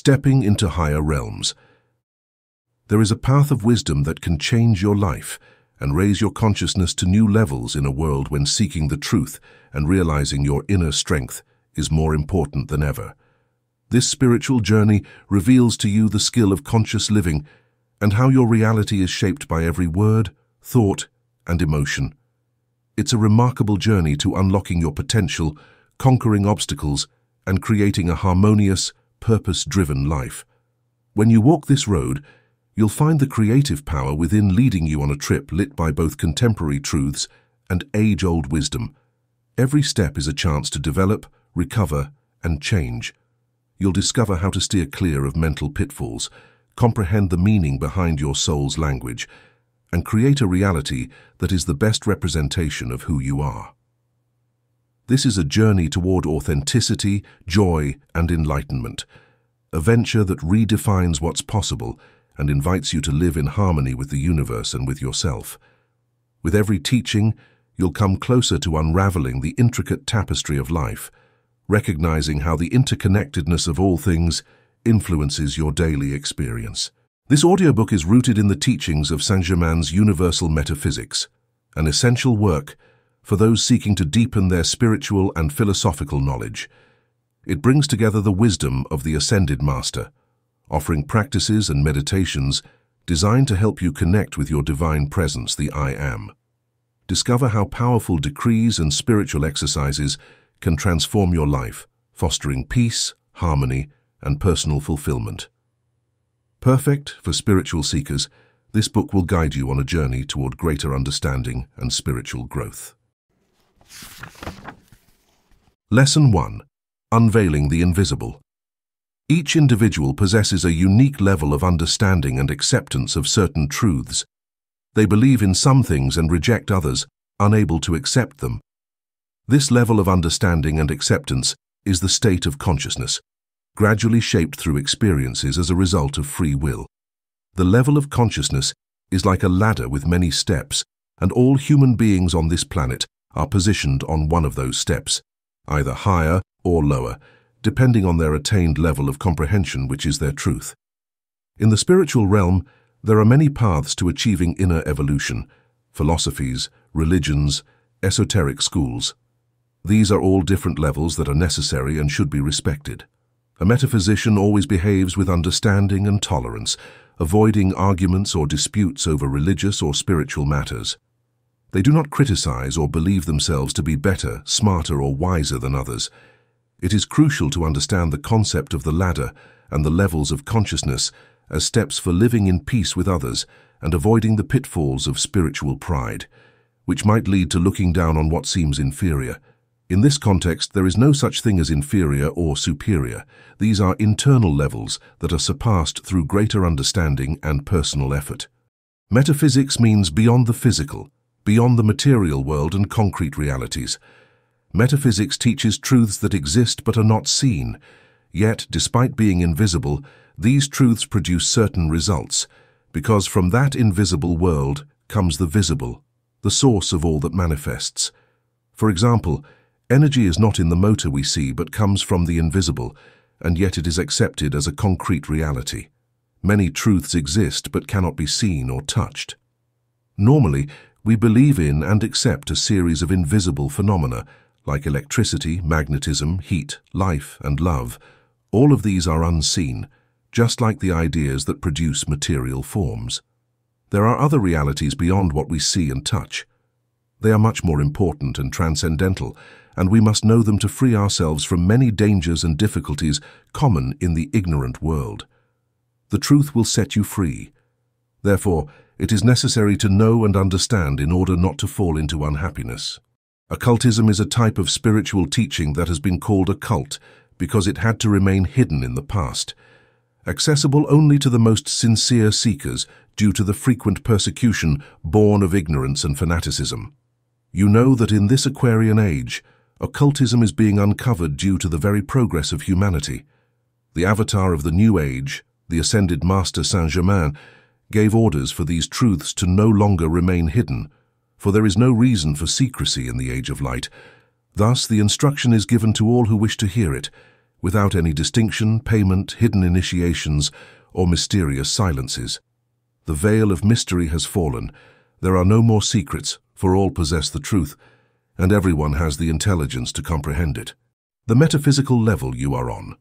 stepping into higher realms. There is a path of wisdom that can change your life and raise your consciousness to new levels in a world when seeking the truth and realizing your inner strength is more important than ever. This spiritual journey reveals to you the skill of conscious living and how your reality is shaped by every word, thought, and emotion. It's a remarkable journey to unlocking your potential, conquering obstacles, and creating a harmonious, purpose-driven life. When you walk this road, you'll find the creative power within leading you on a trip lit by both contemporary truths and age-old wisdom. Every step is a chance to develop, recover, and change. You'll discover how to steer clear of mental pitfalls, comprehend the meaning behind your soul's language, and create a reality that is the best representation of who you are. This is a journey toward authenticity, joy, and enlightenment, a venture that redefines what's possible and invites you to live in harmony with the universe and with yourself. With every teaching, you'll come closer to unraveling the intricate tapestry of life, recognizing how the interconnectedness of all things influences your daily experience. This audiobook is rooted in the teachings of Saint Germain's Universal Metaphysics, an essential work for those seeking to deepen their spiritual and philosophical knowledge. It brings together the wisdom of the Ascended Master, offering practices and meditations designed to help you connect with your divine presence, the I Am. Discover how powerful decrees and spiritual exercises can transform your life, fostering peace, harmony, and personal fulfillment. Perfect for spiritual seekers, this book will guide you on a journey toward greater understanding and spiritual growth. Lesson 1. Unveiling the Invisible. Each individual possesses a unique level of understanding and acceptance of certain truths. They believe in some things and reject others, unable to accept them. This level of understanding and acceptance is the state of consciousness, gradually shaped through experiences as a result of free will. The level of consciousness is like a ladder with many steps, and all human beings on this planet are positioned on one of those steps, either higher or lower, depending on their attained level of comprehension, which is their truth. In the spiritual realm, there are many paths to achieving inner evolution: philosophies, religions, esoteric schools. These are all different levels that are necessary and should be respected. A metaphysician always behaves with understanding and tolerance, avoiding arguments or disputes over religious or spiritual matters. They do not criticize or believe themselves to be better, smarter, or wiser than others. It is crucial to understand the concept of the ladder and the levels of consciousness as steps for living in peace with others and avoiding the pitfalls of spiritual pride, which might lead to looking down on what seems inferior. In this context, there is no such thing as inferior or superior. These are internal levels that are surpassed through greater understanding and personal effort. Metaphysics means beyond the physical, beyond the material world and concrete realities. Metaphysics teaches truths that exist but are not seen. Yet, despite being invisible, these truths produce certain results, because from that invisible world comes the visible, the source of all that manifests. For example, energy is not in the motor we see but comes from the invisible, and yet it is accepted as a concrete reality. Many truths exist but cannot be seen or touched. Normally, we believe in and accept a series of invisible phenomena, like electricity, magnetism, heat, life, and love. All of these are unseen, just like the ideas that produce material forms. There are other realities beyond what we see and touch. They are much more important and transcendental, and we must know them to free ourselves from many dangers and difficulties common in the ignorant world. The truth will set you free. Therefore, it is necessary to know and understand in order not to fall into unhappiness. Occultism is a type of spiritual teaching that has been called a cult because it had to remain hidden in the past, accessible only to the most sincere seekers due to the frequent persecution born of ignorance and fanaticism. You know that in this Aquarian age, occultism is being uncovered due to the very progress of humanity. The avatar of the new age, the Ascended Master Saint Germain, gave orders for these truths to no longer remain hidden, for there is no reason for secrecy in the Age of Light. Thus, the instruction is given to all who wish to hear it, without any distinction, payment, hidden initiations, or mysterious silences. The veil of mystery has fallen. There are no more secrets, for all possess the truth, and everyone has the intelligence to comprehend it. The metaphysical level you are on.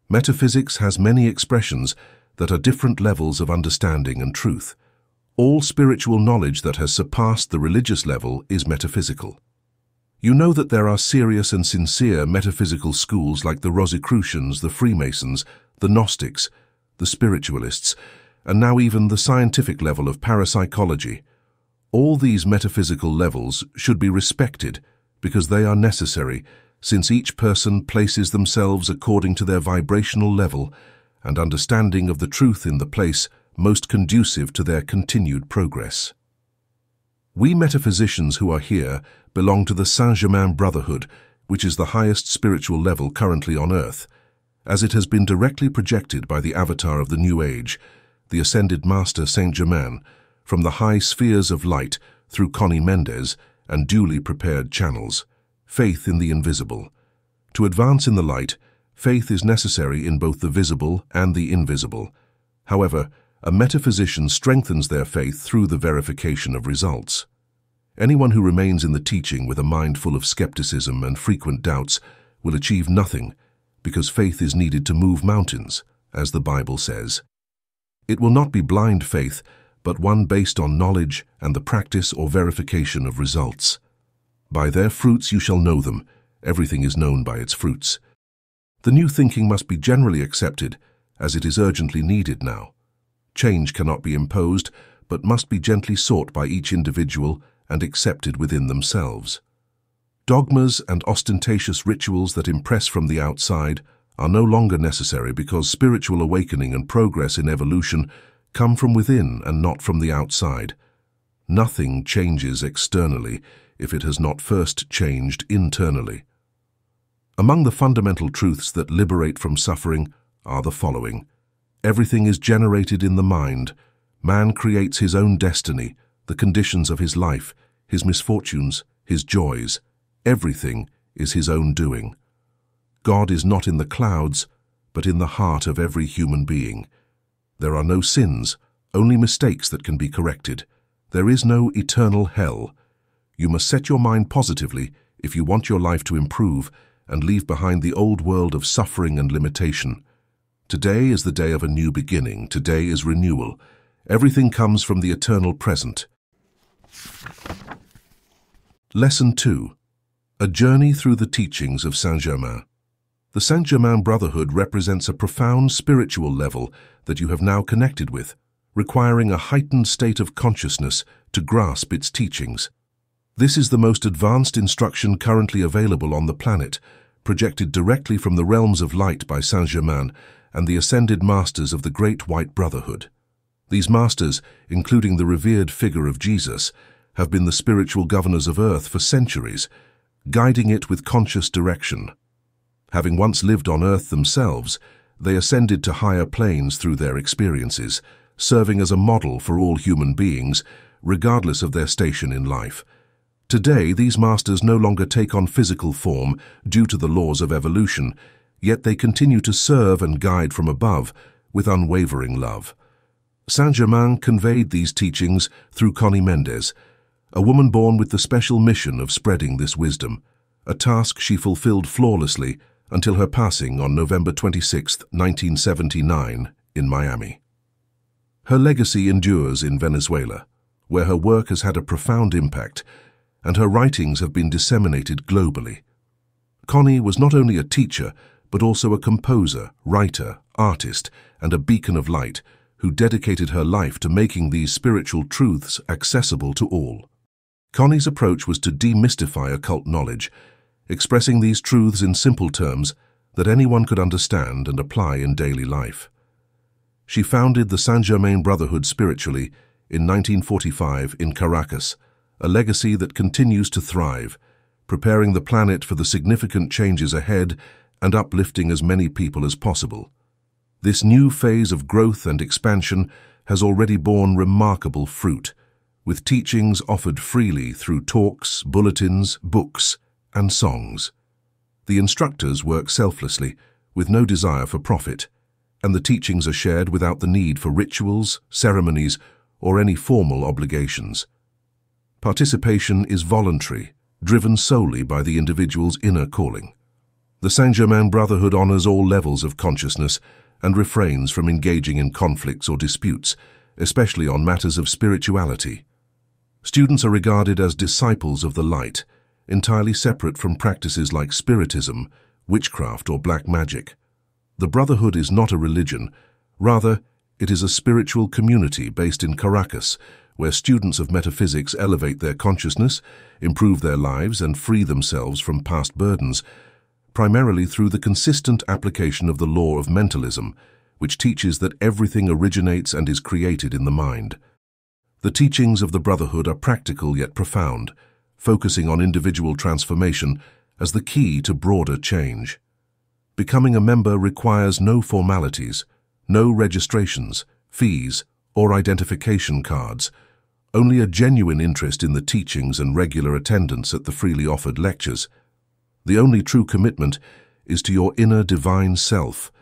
Metaphysics has many expressions that are different levels of understanding and truth. All spiritual knowledge that has surpassed the religious level is metaphysical. You know that there are serious and sincere metaphysical schools like the Rosicrucians, the Freemasons, the Gnostics, the Spiritualists, and now even the scientific level of parapsychology. All these metaphysical levels should be respected because they are necessary, since each person places themselves according to their vibrational level and understanding of the truth in the place most conducive to their continued progress. We metaphysicians who are here belong to the Saint Germain Brotherhood, which is the highest spiritual level currently on earth, as it has been directly projected by the avatar of the New Age, the Ascended Master Saint Germain, from the high spheres of light through Conny Méndez and duly prepared channels. Faith in the invisible. To advance in the light, faith is necessary in both the visible and the invisible. However, a metaphysician strengthens their faith through the verification of results. Anyone who remains in the teaching with a mind full of skepticism and frequent doubts will achieve nothing, because faith is needed to move mountains, as the Bible says. It will not be blind faith, but one based on knowledge and the practice or verification of results. By their fruits you shall know them. Everything is known by its fruits. The new thinking must be generally accepted, as it is urgently needed now. Change cannot be imposed, but must be gently sought by each individual and accepted within themselves. Dogmas and ostentatious rituals that impress from the outside are no longer necessary because spiritual awakening and progress in evolution come from within and not from the outside. Nothing changes externally if it has not first changed internally. Among the fundamental truths that liberate from suffering are the following. Everything is generated in the mind. Man creates his own destiny, the conditions of his life, his misfortunes, his joys. Everything is his own doing. God is not in the clouds, but in the heart of every human being. There are no sins, only mistakes that can be corrected. There is no eternal hell. You must set your mind positively if you want your life to improve and leave behind the old world of suffering and limitation. Today is the day of a new beginning. Today is renewal. Everything comes from the eternal present. Lesson 2. A journey through the teachings of Saint Germain. The Saint Germain Brotherhood represents a profound spiritual level that you have now connected with, requiring a heightened state of consciousness to grasp its teachings. This is the most advanced instruction currently available on the planet, projected directly from the realms of light by Saint Germain and the Ascended Masters of the Great White Brotherhood. These masters, including the revered figure of Jesus, have been the spiritual governors of earth for centuries, guiding it with conscious direction. Having once lived on earth themselves, they ascended to higher planes through their experiences, serving as a model for all human beings, regardless of their station in life. Today, these masters no longer take on physical form due to the laws of evolution, yet they continue to serve and guide from above with unwavering love. Saint Germain conveyed these teachings through Conny Méndez, a woman born with the special mission of spreading this wisdom, a task she fulfilled flawlessly until her passing on November 26, 1979, in Miami. Her legacy endures in Venezuela, where her work has had a profound impact, and her writings have been disseminated globally. Conny was not only a teacher, but also a composer, writer, artist, and a beacon of light who dedicated her life to making these spiritual truths accessible to all. Conny's approach was to demystify occult knowledge, expressing these truths in simple terms that anyone could understand and apply in daily life. She founded the Saint Germain Brotherhood spiritually in 1945 in Caracas, a legacy that continues to thrive, preparing the planet for the significant changes ahead and uplifting as many people as possible. This new phase of growth and expansion has already borne remarkable fruit, with teachings offered freely through talks, bulletins, books, and songs. The instructors work selflessly, with no desire for profit, and the teachings are shared without the need for rituals, ceremonies, or any formal obligations. Participation is voluntary, driven solely by the individual's inner calling. The Saint Germain Brotherhood honors all levels of consciousness and refrains from engaging in conflicts or disputes, especially on matters of spirituality. Students are regarded as disciples of the light, entirely separate from practices like spiritism, witchcraft, or black magic. The Brotherhood is not a religion, rather, it is a spiritual community based in Caracas, where students of metaphysics elevate their consciousness, improve their lives, and free themselves from past burdens, primarily through the consistent application of the law of mentalism, which teaches that everything originates and is created in the mind. The teachings of the Brotherhood are practical yet profound, focusing on individual transformation as the key to broader change. Becoming a member requires no formalities, no registrations, fees, or identification cards, only a genuine interest in the teachings and regular attendance at the freely offered lectures. The only true commitment is to your inner divine self,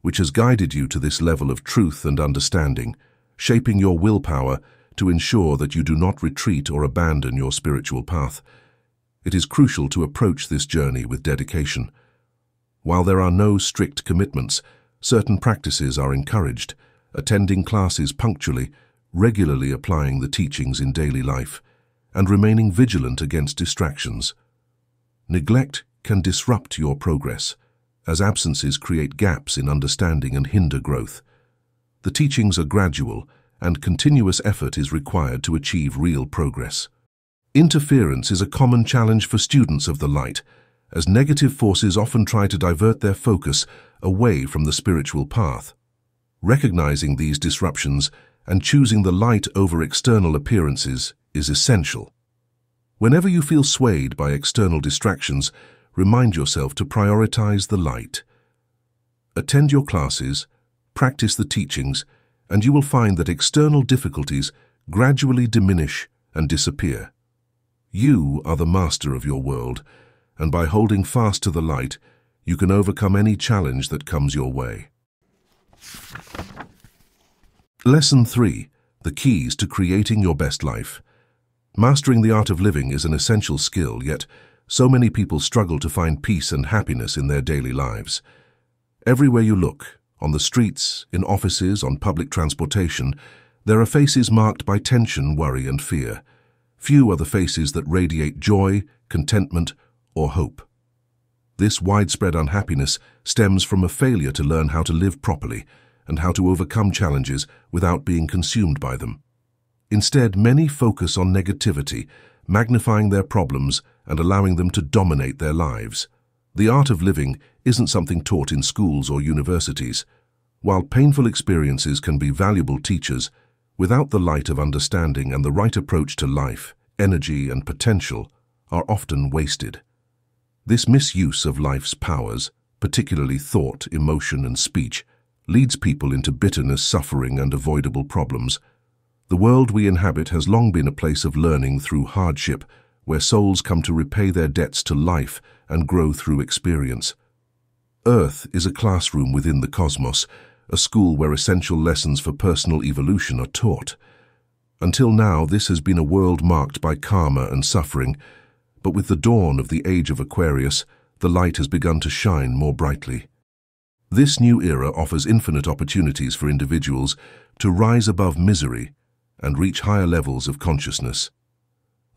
which has guided you to this level of truth and understanding, shaping your willpower to ensure that you do not retreat or abandon your spiritual path. It is crucial to approach this journey with dedication. While there are no strict commitments, certain practices are encouraged: attending classes punctually, regularly applying the teachings in daily life, and remaining vigilant against distractions. Neglect can disrupt your progress, as absences create gaps in understanding and hinder growth. The teachings are gradual, and continuous effort is required to achieve real progress. Interference is a common challenge for students of the light, as negative forces often try to divert their focus away from the spiritual path. Recognizing these disruptions and choosing the light over external appearances is essential. Whenever you feel swayed by external distractions, remind yourself to prioritize the light. Attend your classes, practice the teachings, and you will find that external difficulties gradually diminish and disappear. You are the master of your world, and by holding fast to the light, you can overcome any challenge that comes your way. Lesson 3. The keys to creating your best life. Mastering the art of living is an essential skill, yet so many people struggle to find peace and happiness in their daily lives. Everywhere you look, on the streets, in offices, on public transportation, there are faces marked by tension, worry, and fear. Few are the faces that radiate joy, contentment, or hope. This widespread unhappiness stems from a failure to learn how to live properly and how to overcome challenges without being consumed by them. Instead, many focus on negativity, magnifying their problems and allowing them to dominate their lives. The art of living isn't something taught in schools or universities. While painful experiences can be valuable teachers, without the light of understanding and the right approach to life, energy and potential are often wasted. This misuse of life's powers, particularly thought, emotion, and speech, leads people into bitterness, suffering, and avoidable problems. The world we inhabit has long been a place of learning through hardship, where souls come to repay their debts to life and grow through experience. Earth is a classroom within the cosmos, a school where essential lessons for personal evolution are taught. Until now, this has been a world marked by karma and suffering, but with the dawn of the age of Aquarius, the light has begun to shine more brightly. This new era offers infinite opportunities for individuals to rise above misery and reach higher levels of consciousness.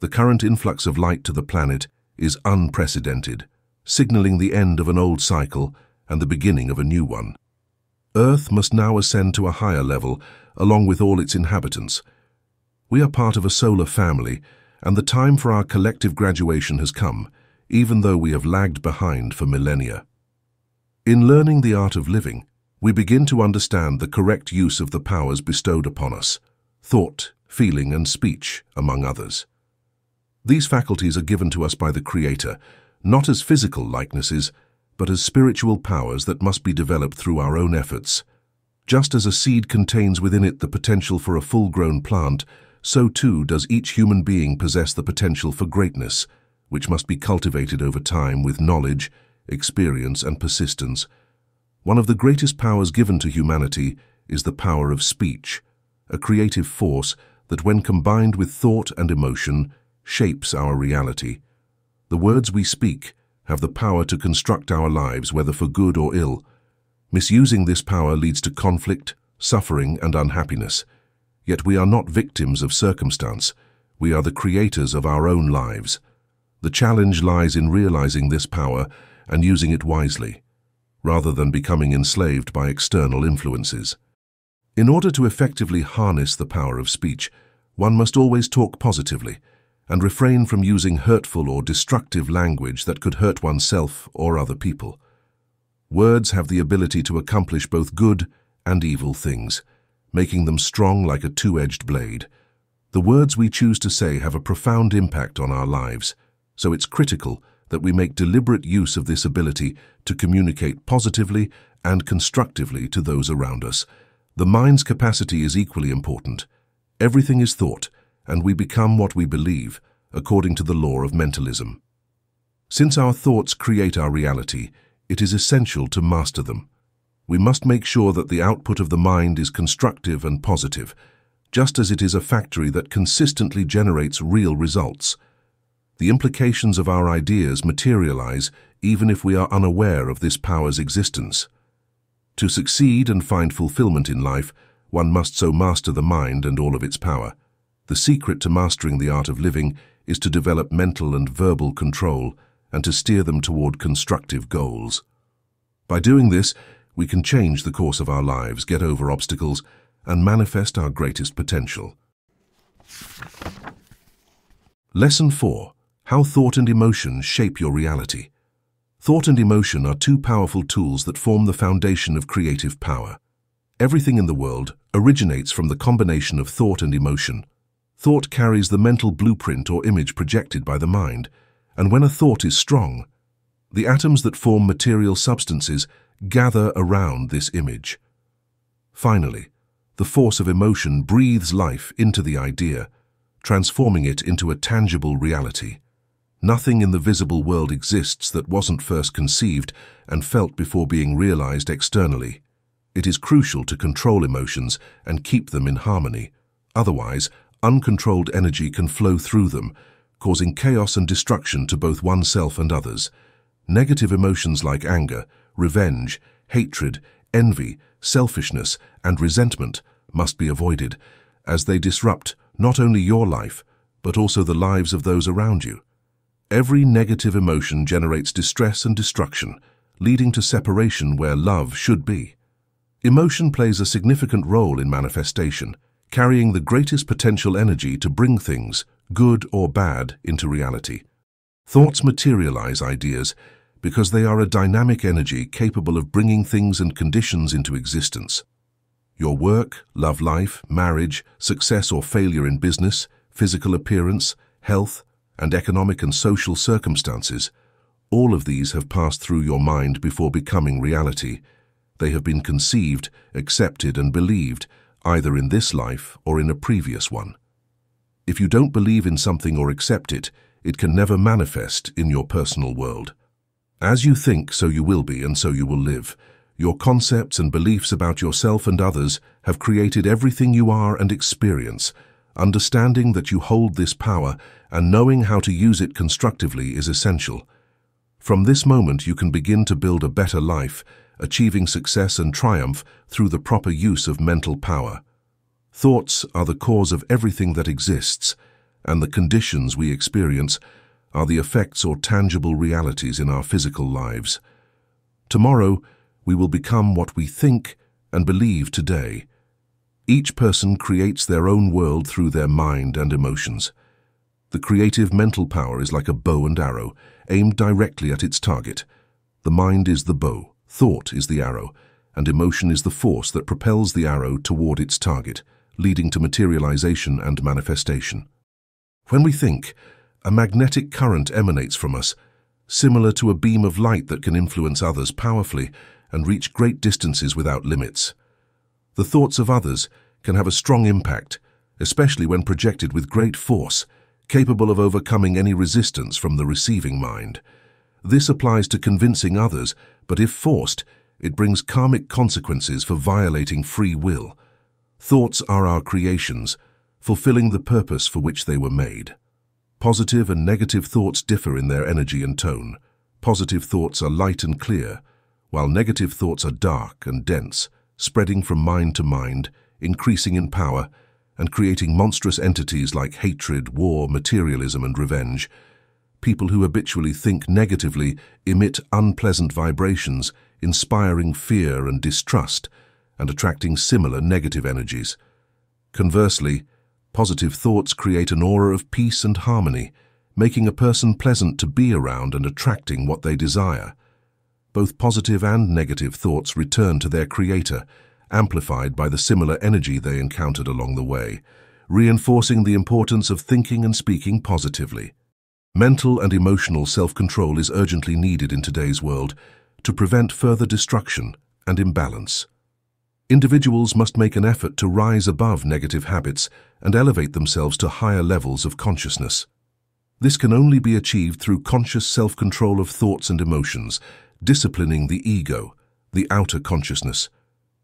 The current influx of light to the planet is unprecedented, signaling the end of an old cycle and the beginning of a new one. Earth must now ascend to a higher level, along with all its inhabitants. We are part of a solar family, and the time for our collective graduation has come, even though we have lagged behind for millennia. In learning the art of living, we begin to understand the correct use of the powers bestowed upon us: thought, feeling, and speech, among others. These faculties are given to us by the Creator, not as physical likenesses, but as spiritual powers that must be developed through our own efforts. Just as a seed contains within it the potential for a full-grown plant, so too does each human being possess the potential for greatness, which must be cultivated over time with knowledge, experience, and persistence. One of the greatest powers given to humanity is the power of speech, a creative force that, when combined with thought and emotion, shapes our reality. The words we speak have the power to construct our lives, whether for good or ill. Misusing this power leads to conflict, suffering, and unhappiness. Yet we are not victims of circumstance. We are the creators of our own lives. The challenge lies in realizing this power and using it wisely, rather than becoming enslaved by external influences. In order to effectively harness the power of speech, one must always talk positively and refrain from using hurtful or destructive language that could hurt oneself or other people. Words have the ability to accomplish both good and evil things, making them strong like a two-edged blade. The words we choose to say have a profound impact on our lives, so it's critical that we make deliberate use of this ability to communicate positively and constructively to those around us. The mind's capacity is equally important. Everything is thought, and we become what we believe, according to the law of mentalism. Since our thoughts create our reality, it is essential to master them. We must make sure that the output of the mind is constructive and positive, just as it is a factory that consistently generates real results. The implications of our ideas materialize even if we are unaware of this power's existence. To succeed and find fulfillment in life, one must so master the mind and all of its power. The secret to mastering the art of living is to develop mental and verbal control and to steer them toward constructive goals. By doing this, we can change the course of our lives, get over obstacles, and manifest our greatest potential. Lesson 4. How thought and emotion shape your reality. Thought and emotion are two powerful tools that form the foundation of creative power. Everything in the world originates from the combination of thought and emotion. Thought carries the mental blueprint or image projected by the mind, and when a thought is strong, the atoms that form material substances gather around this image. Finally, the force of emotion breathes life into the idea, transforming it into a tangible reality. Nothing in the visible world exists that wasn't first conceived and felt before being realized externally. It is crucial to control emotions and keep them in harmony. Otherwise, uncontrolled energy can flow through them, causing chaos and destruction to both oneself and others. Negative emotions like anger, revenge, hatred, envy, selfishness, and resentment must be avoided, as they disrupt not only your life, but also the lives of those around you. Every negative emotion generates distress and destruction, leading to separation where love should be. Emotion plays a significant role in manifestation, carrying the greatest potential energy to bring things, good or bad, into reality. Thoughts materialize ideas because they are a dynamic energy capable of bringing things and conditions into existence. Your work, love life, marriage, success or failure in business, physical appearance, health, and economic and social circumstances, all of these have passed through your mind before becoming reality. They have been conceived, accepted, and believed, either in this life or in a previous one. If you don't believe in something or accept it, it can never manifest in your personal world. As you think, so you will be, and so you will live. Your concepts and beliefs about yourself and others have created everything you are and experience. Understanding that you hold this power and knowing how to use it constructively is essential. From this moment, you can begin to build a better life, achieving success and triumph through the proper use of mental power. Thoughts are the cause of everything that exists, and the conditions we experience are the effects or tangible realities in our physical lives. Tomorrow, we will become what we think and believe today. Each person creates their own world through their mind and emotions. The creative mental power is like a bow and arrow, aimed directly at its target. The mind is the bow, thought is the arrow, and emotion is the force that propels the arrow toward its target, leading to materialization and manifestation. When we think, a magnetic current emanates from us, similar to a beam of light that can influence others powerfully and reach great distances without limits. The thoughts of others can have a strong impact, especially when projected with great force, capable of overcoming any resistance from the receiving mind. This applies to convincing others, but if forced, It brings karmic consequences for violating free will. Thoughts are our creations, fulfilling the purpose for which they were made. Positive and negative thoughts differ in their energy and tone. Positive thoughts are light and clear, while negative thoughts are dark and dense, spreading from mind to mind, increasing in power, and creating monstrous entities like hatred, war, materialism, and revenge. People who habitually think negatively emit unpleasant vibrations, inspiring fear and distrust, and attracting similar negative energies. Conversely, positive thoughts create an aura of peace and harmony, making a person pleasant to be around and attracting what they desire. Both positive and negative thoughts return to their creator, amplified by the similar energy they encountered along the way, reinforcing the importance of thinking and speaking positively. Mental and emotional self-control is urgently needed in today's world to prevent further destruction and imbalance. Individuals must make an effort to rise above negative habits and elevate themselves to higher levels of consciousness. This can only be achieved through conscious self-control of thoughts and emotions, disciplining the ego, the outer consciousness.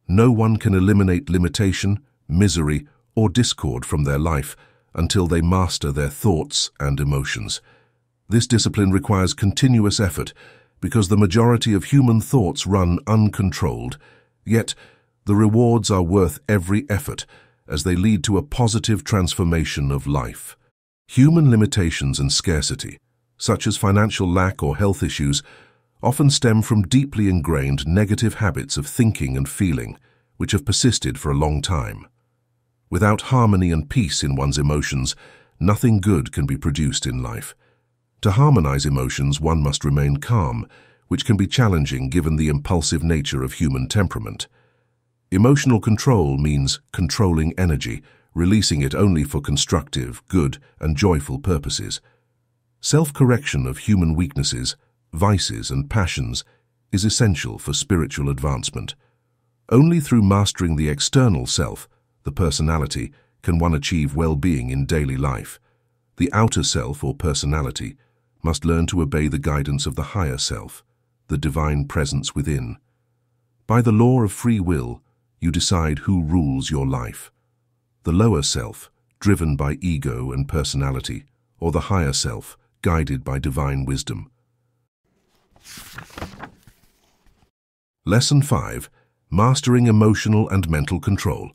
No one can eliminate limitation, misery, or discord from their life until they master their thoughts and emotions. This discipline requires continuous effort because the majority of human thoughts run uncontrolled, yet the rewards are worth every effort as they lead to a positive transformation of life. Human limitations and scarcity, such as financial lack or health issues, often stem from deeply ingrained negative habits of thinking and feeling, which have persisted for a long time. Without harmony and peace in one's emotions, nothing good can be produced in life. To harmonize emotions, one must remain calm, which can be challenging given the impulsive nature of human temperament. Emotional control means controlling energy, releasing it only for constructive, good, and joyful purposes. Self-correction of human weaknesses, vices, and passions is essential for spiritual advancement. Only through mastering the external self, the personality, can one achieve well-being in daily life. The outer self, or personality, must learn to obey the guidance of the higher self, the divine presence within. By the law of free will, you decide who rules your life. The lower self, driven by ego and personality, or the higher self, guided by divine wisdom. Lesson 5. Mastering emotional and mental control.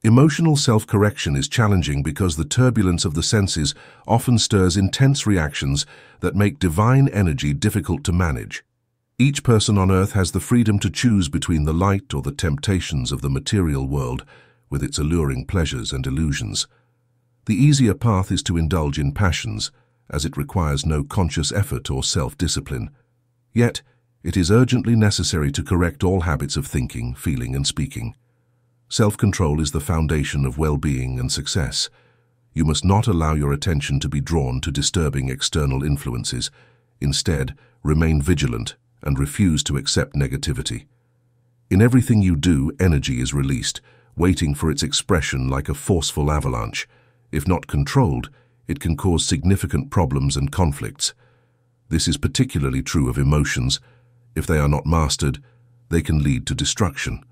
Emotional self-correction is challenging because the turbulence of the senses often stirs intense reactions that make divine energy difficult to manage. Each person on earth has the freedom to choose between the light or the temptations of the material world, with its alluring pleasures and illusions. The easier path is to indulge in passions, as it requires no conscious effort or self-discipline. Yet, it is urgently necessary to correct all habits of thinking, feeling, and speaking. Self-control is the foundation of well-being and success. You must not allow your attention to be drawn to disturbing external influences. Instead, remain vigilant and refuse to accept negativity. In everything you do, energy is released, waiting for its expression like a forceful avalanche. If not controlled, it can cause significant problems and conflicts. This is particularly true of emotions. If they are not mastered, they can lead to destruction.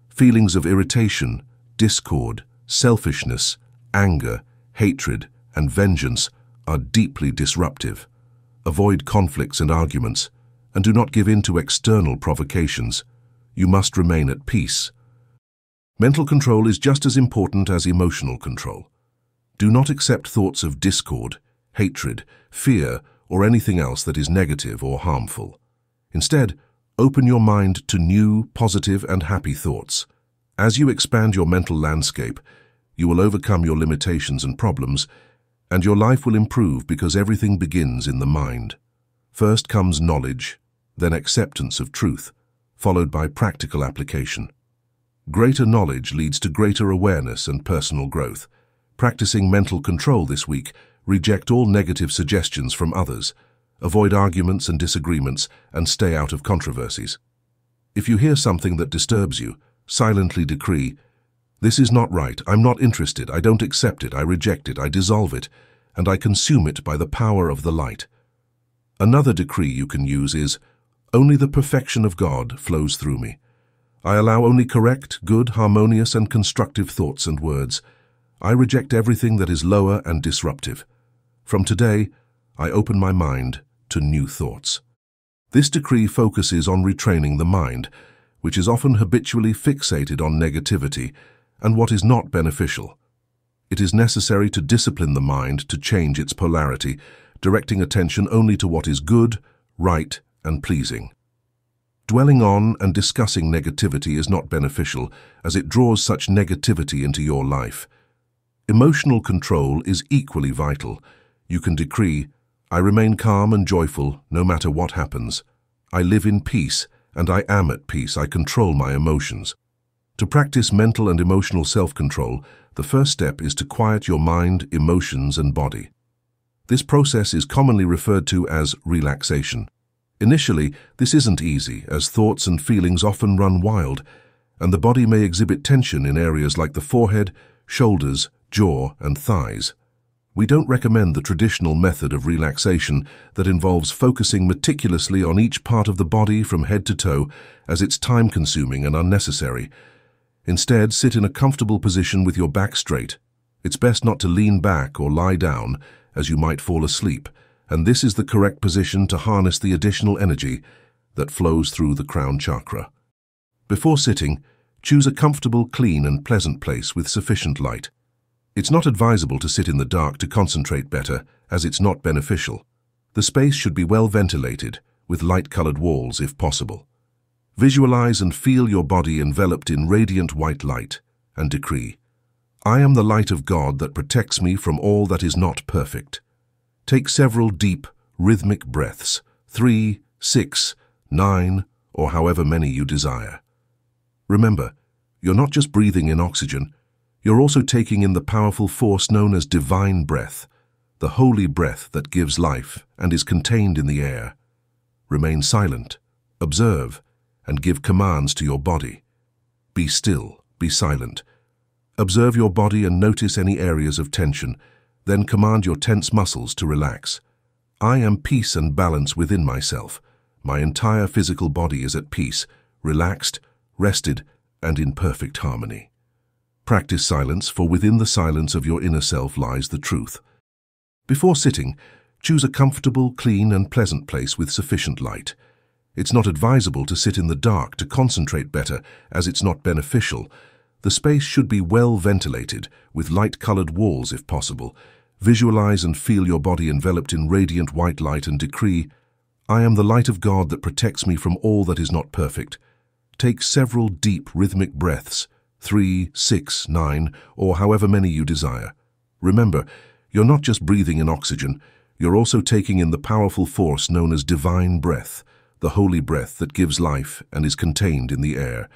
Feelings of irritation, discord, selfishness, anger, hatred, and vengeance are deeply disruptive. Avoid conflicts and arguments, and do not give in to external provocations. You must remain at peace. Mental control is just as important as emotional control. Do not accept thoughts of discord, hatred, fear, or anything else that is negative or harmful. Instead, open your mind to new, positive, and happy thoughts. As you expand your mental landscape, you will overcome your limitations and problems, and your life will improve because everything begins in the mind. First comes knowledge, then acceptance of truth, followed by practical application. Greater knowledge leads to greater awareness and personal growth. Practicing mental control this week, reject all negative suggestions from others. Avoid arguments and disagreements, and stay out of controversies. If you hear something that disturbs you, silently decree, "This is not right, I'm not interested, I don't accept it, I reject it, I dissolve it, and I consume it by the power of the light." Another decree you can use is, Only the perfection of God flows through me. I allow only correct, good, harmonious, and constructive thoughts and words. I reject everything that is lower and disruptive. From today, I open my mind to new thoughts. This decree focuses on retraining the mind, which is often habitually fixated on negativity and what is not beneficial. It is necessary to discipline the mind to change its polarity, directing attention only to what is good, right, and pleasing. Dwelling on and discussing negativity is not beneficial, as it draws such negativity into your life. Emotional control is equally vital. You can decree, I remain calm and joyful no matter what happens. I live in peace, and I am at peace. I control my emotions. To practice mental and emotional self-control, the first step is to quiet your mind, emotions, and body. This process is commonly referred to as relaxation. Initially, this isn't easy, as thoughts and feelings often run wild, and the body may exhibit tension in areas like the forehead, shoulders, jaw, and thighs. We don't recommend the traditional method of relaxation that involves focusing meticulously on each part of the body from head to toe, as it's time-consuming and unnecessary. Instead, sit in a comfortable position with your back straight. It's best not to lean back or lie down, as you might fall asleep, and this is the correct position to harness the additional energy that flows through the crown chakra. Before sitting, choose a comfortable, clean, and pleasant place with sufficient light. It's not advisable to sit in the dark to concentrate better, as it's not beneficial. The space should be well ventilated, with light-colored walls if possible. Visualize and feel your body enveloped in radiant white light, and decree, I am the light of God that protects me from all that is not perfect. Take several deep, rhythmic breaths, 3, 6, 9, or however many you desire. Remember, you're not just breathing in oxygen, you're also taking in the powerful force known as divine breath, the holy breath that gives life and is contained in the air. Remain silent, observe, and give commands to your body. Be still, be silent. Observe your body and notice any areas of tension, then command your tense muscles to relax. I am peace and balance within myself. My entire physical body is at peace, relaxed, rested, and in perfect harmony. Practice silence, for within the silence of your inner self lies the truth. Before sitting, choose a comfortable, clean, and pleasant place with sufficient light. It's not advisable to sit in the dark to concentrate better, as it's not beneficial. The space should be well ventilated, with light-colored walls if possible. Visualize and feel your body enveloped in radiant white light and decree, I am the light of God that protects me from all that is not perfect. Take several deep rhythmic breaths, 3, 6, 9, or however many you desire. Remember, you're not just breathing in oxygen, you're also taking in the powerful force known as divine breath, the holy breath that gives life and is contained in the air.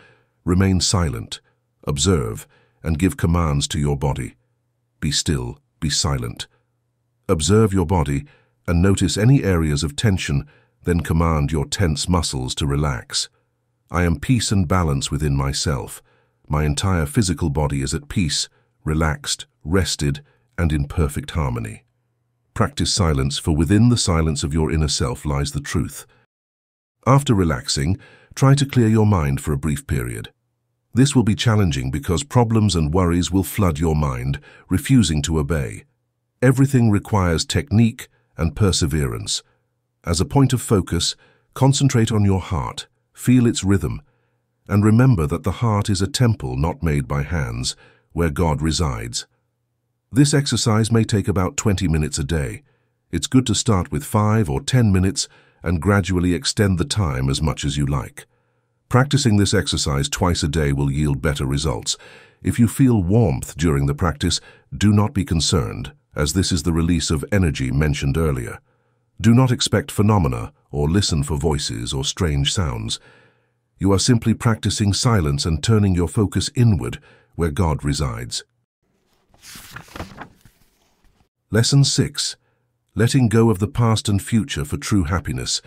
Remain silent, observe, and give commands to your body. Be still, be silent. Observe your body and notice any areas of tension, then command your tense muscles to relax. I am peace and balance within myself. My entire physical body is at peace, relaxed, rested, and in perfect harmony. Practice silence, for within the silence of your inner self lies the truth. After relaxing, try to clear your mind for a brief period. This will be challenging because problems and worries will flood your mind, refusing to obey. Everything requires technique and perseverance. As a point of focus, concentrate on your heart, feel its rhythm, and remember that the heart is a temple not made by hands, where God resides. This exercise may take about 20 minutes a day. It's good to start with 5 or 10 minutes and gradually extend the time as much as you like. Practicing this exercise twice a day will yield better results. If you feel warmth during the practice, do not be concerned, as this is the release of energy mentioned earlier. Do not expect phenomena or listen for voices or strange sounds. You are simply practicing silence and turning your focus inward, where God resides. Lesson 6. Letting go of the past and future for true happiness.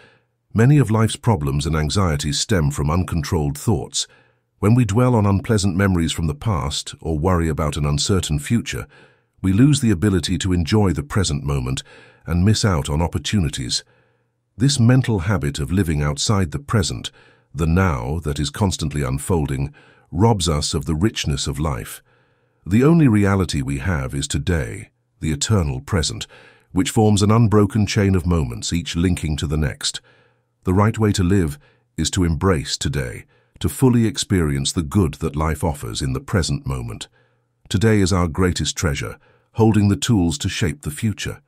Many of life's problems and anxieties stem from uncontrolled thoughts. When we dwell on unpleasant memories from the past or worry about an uncertain future, we lose the ability to enjoy the present moment and miss out on opportunities. This mental habit of living outside the present, the now that is constantly unfolding, robs us of the richness of life. The only reality we have is today, the eternal present, which forms an unbroken chain of moments, each linking to the next. The right way to live is to embrace today, to fully experience the good that life offers in the present moment. Today is our greatest treasure, holding the tools to shape the future.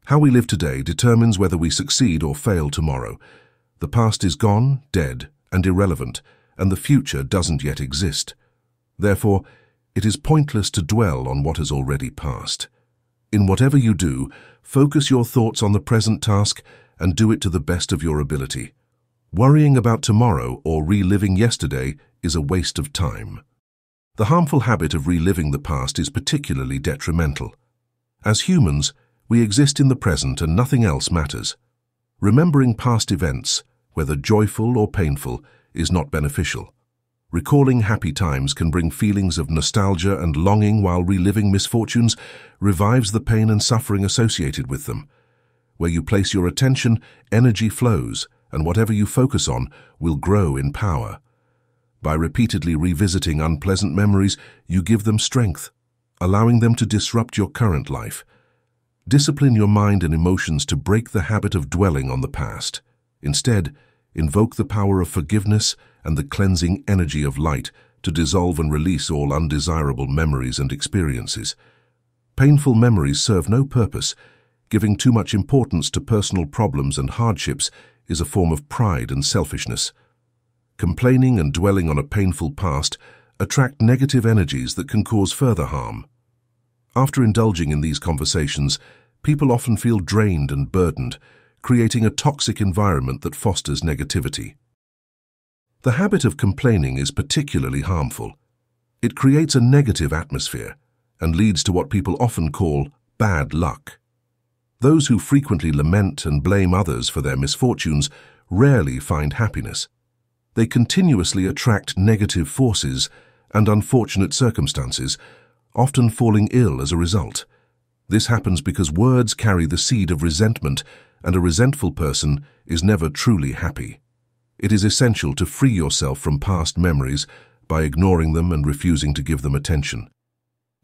How we live today determines whether we succeed or fail tomorrow. The past is gone, dead, and irrelevant, and the future doesn't yet exist. Therefore, it is pointless to dwell on what has already passed. In whatever you do, focus your thoughts on the present task and do it to the best of your ability. Worrying about tomorrow or reliving yesterday is a waste of time. The harmful habit of reliving the past is particularly detrimental. As humans, we exist in the present and nothing else matters. Remembering past events, whether joyful or painful, is not beneficial. Recalling happy times can bring feelings of nostalgia and longing, while reliving misfortunes revives the pain and suffering associated with them. Where you place your attention, energy flows, and whatever you focus on will grow in power. By repeatedly revisiting unpleasant memories, you give them strength, allowing them to disrupt your current life. Discipline your mind and emotions to break the habit of dwelling on the past. Instead, invoke the power of forgiveness and the cleansing energy of light to dissolve and release all undesirable memories and experiences. Painful memories serve no purpose. Giving too much importance to personal problems and hardships is a form of pride and selfishness. Complaining and dwelling on a painful past attract negative energies that can cause further harm. After indulging in these conversations, people often feel drained and burdened, creating a toxic environment that fosters negativity. The habit of complaining is particularly harmful. It creates a negative atmosphere and leads to what people often call bad luck. Those who frequently lament and blame others for their misfortunes rarely find happiness. They continuously attract negative forces and unfortunate circumstances, often falling ill as a result. This happens because words carry the seed of resentment, and a resentful person is never truly happy. It is essential to free yourself from past memories by ignoring them and refusing to give them attention.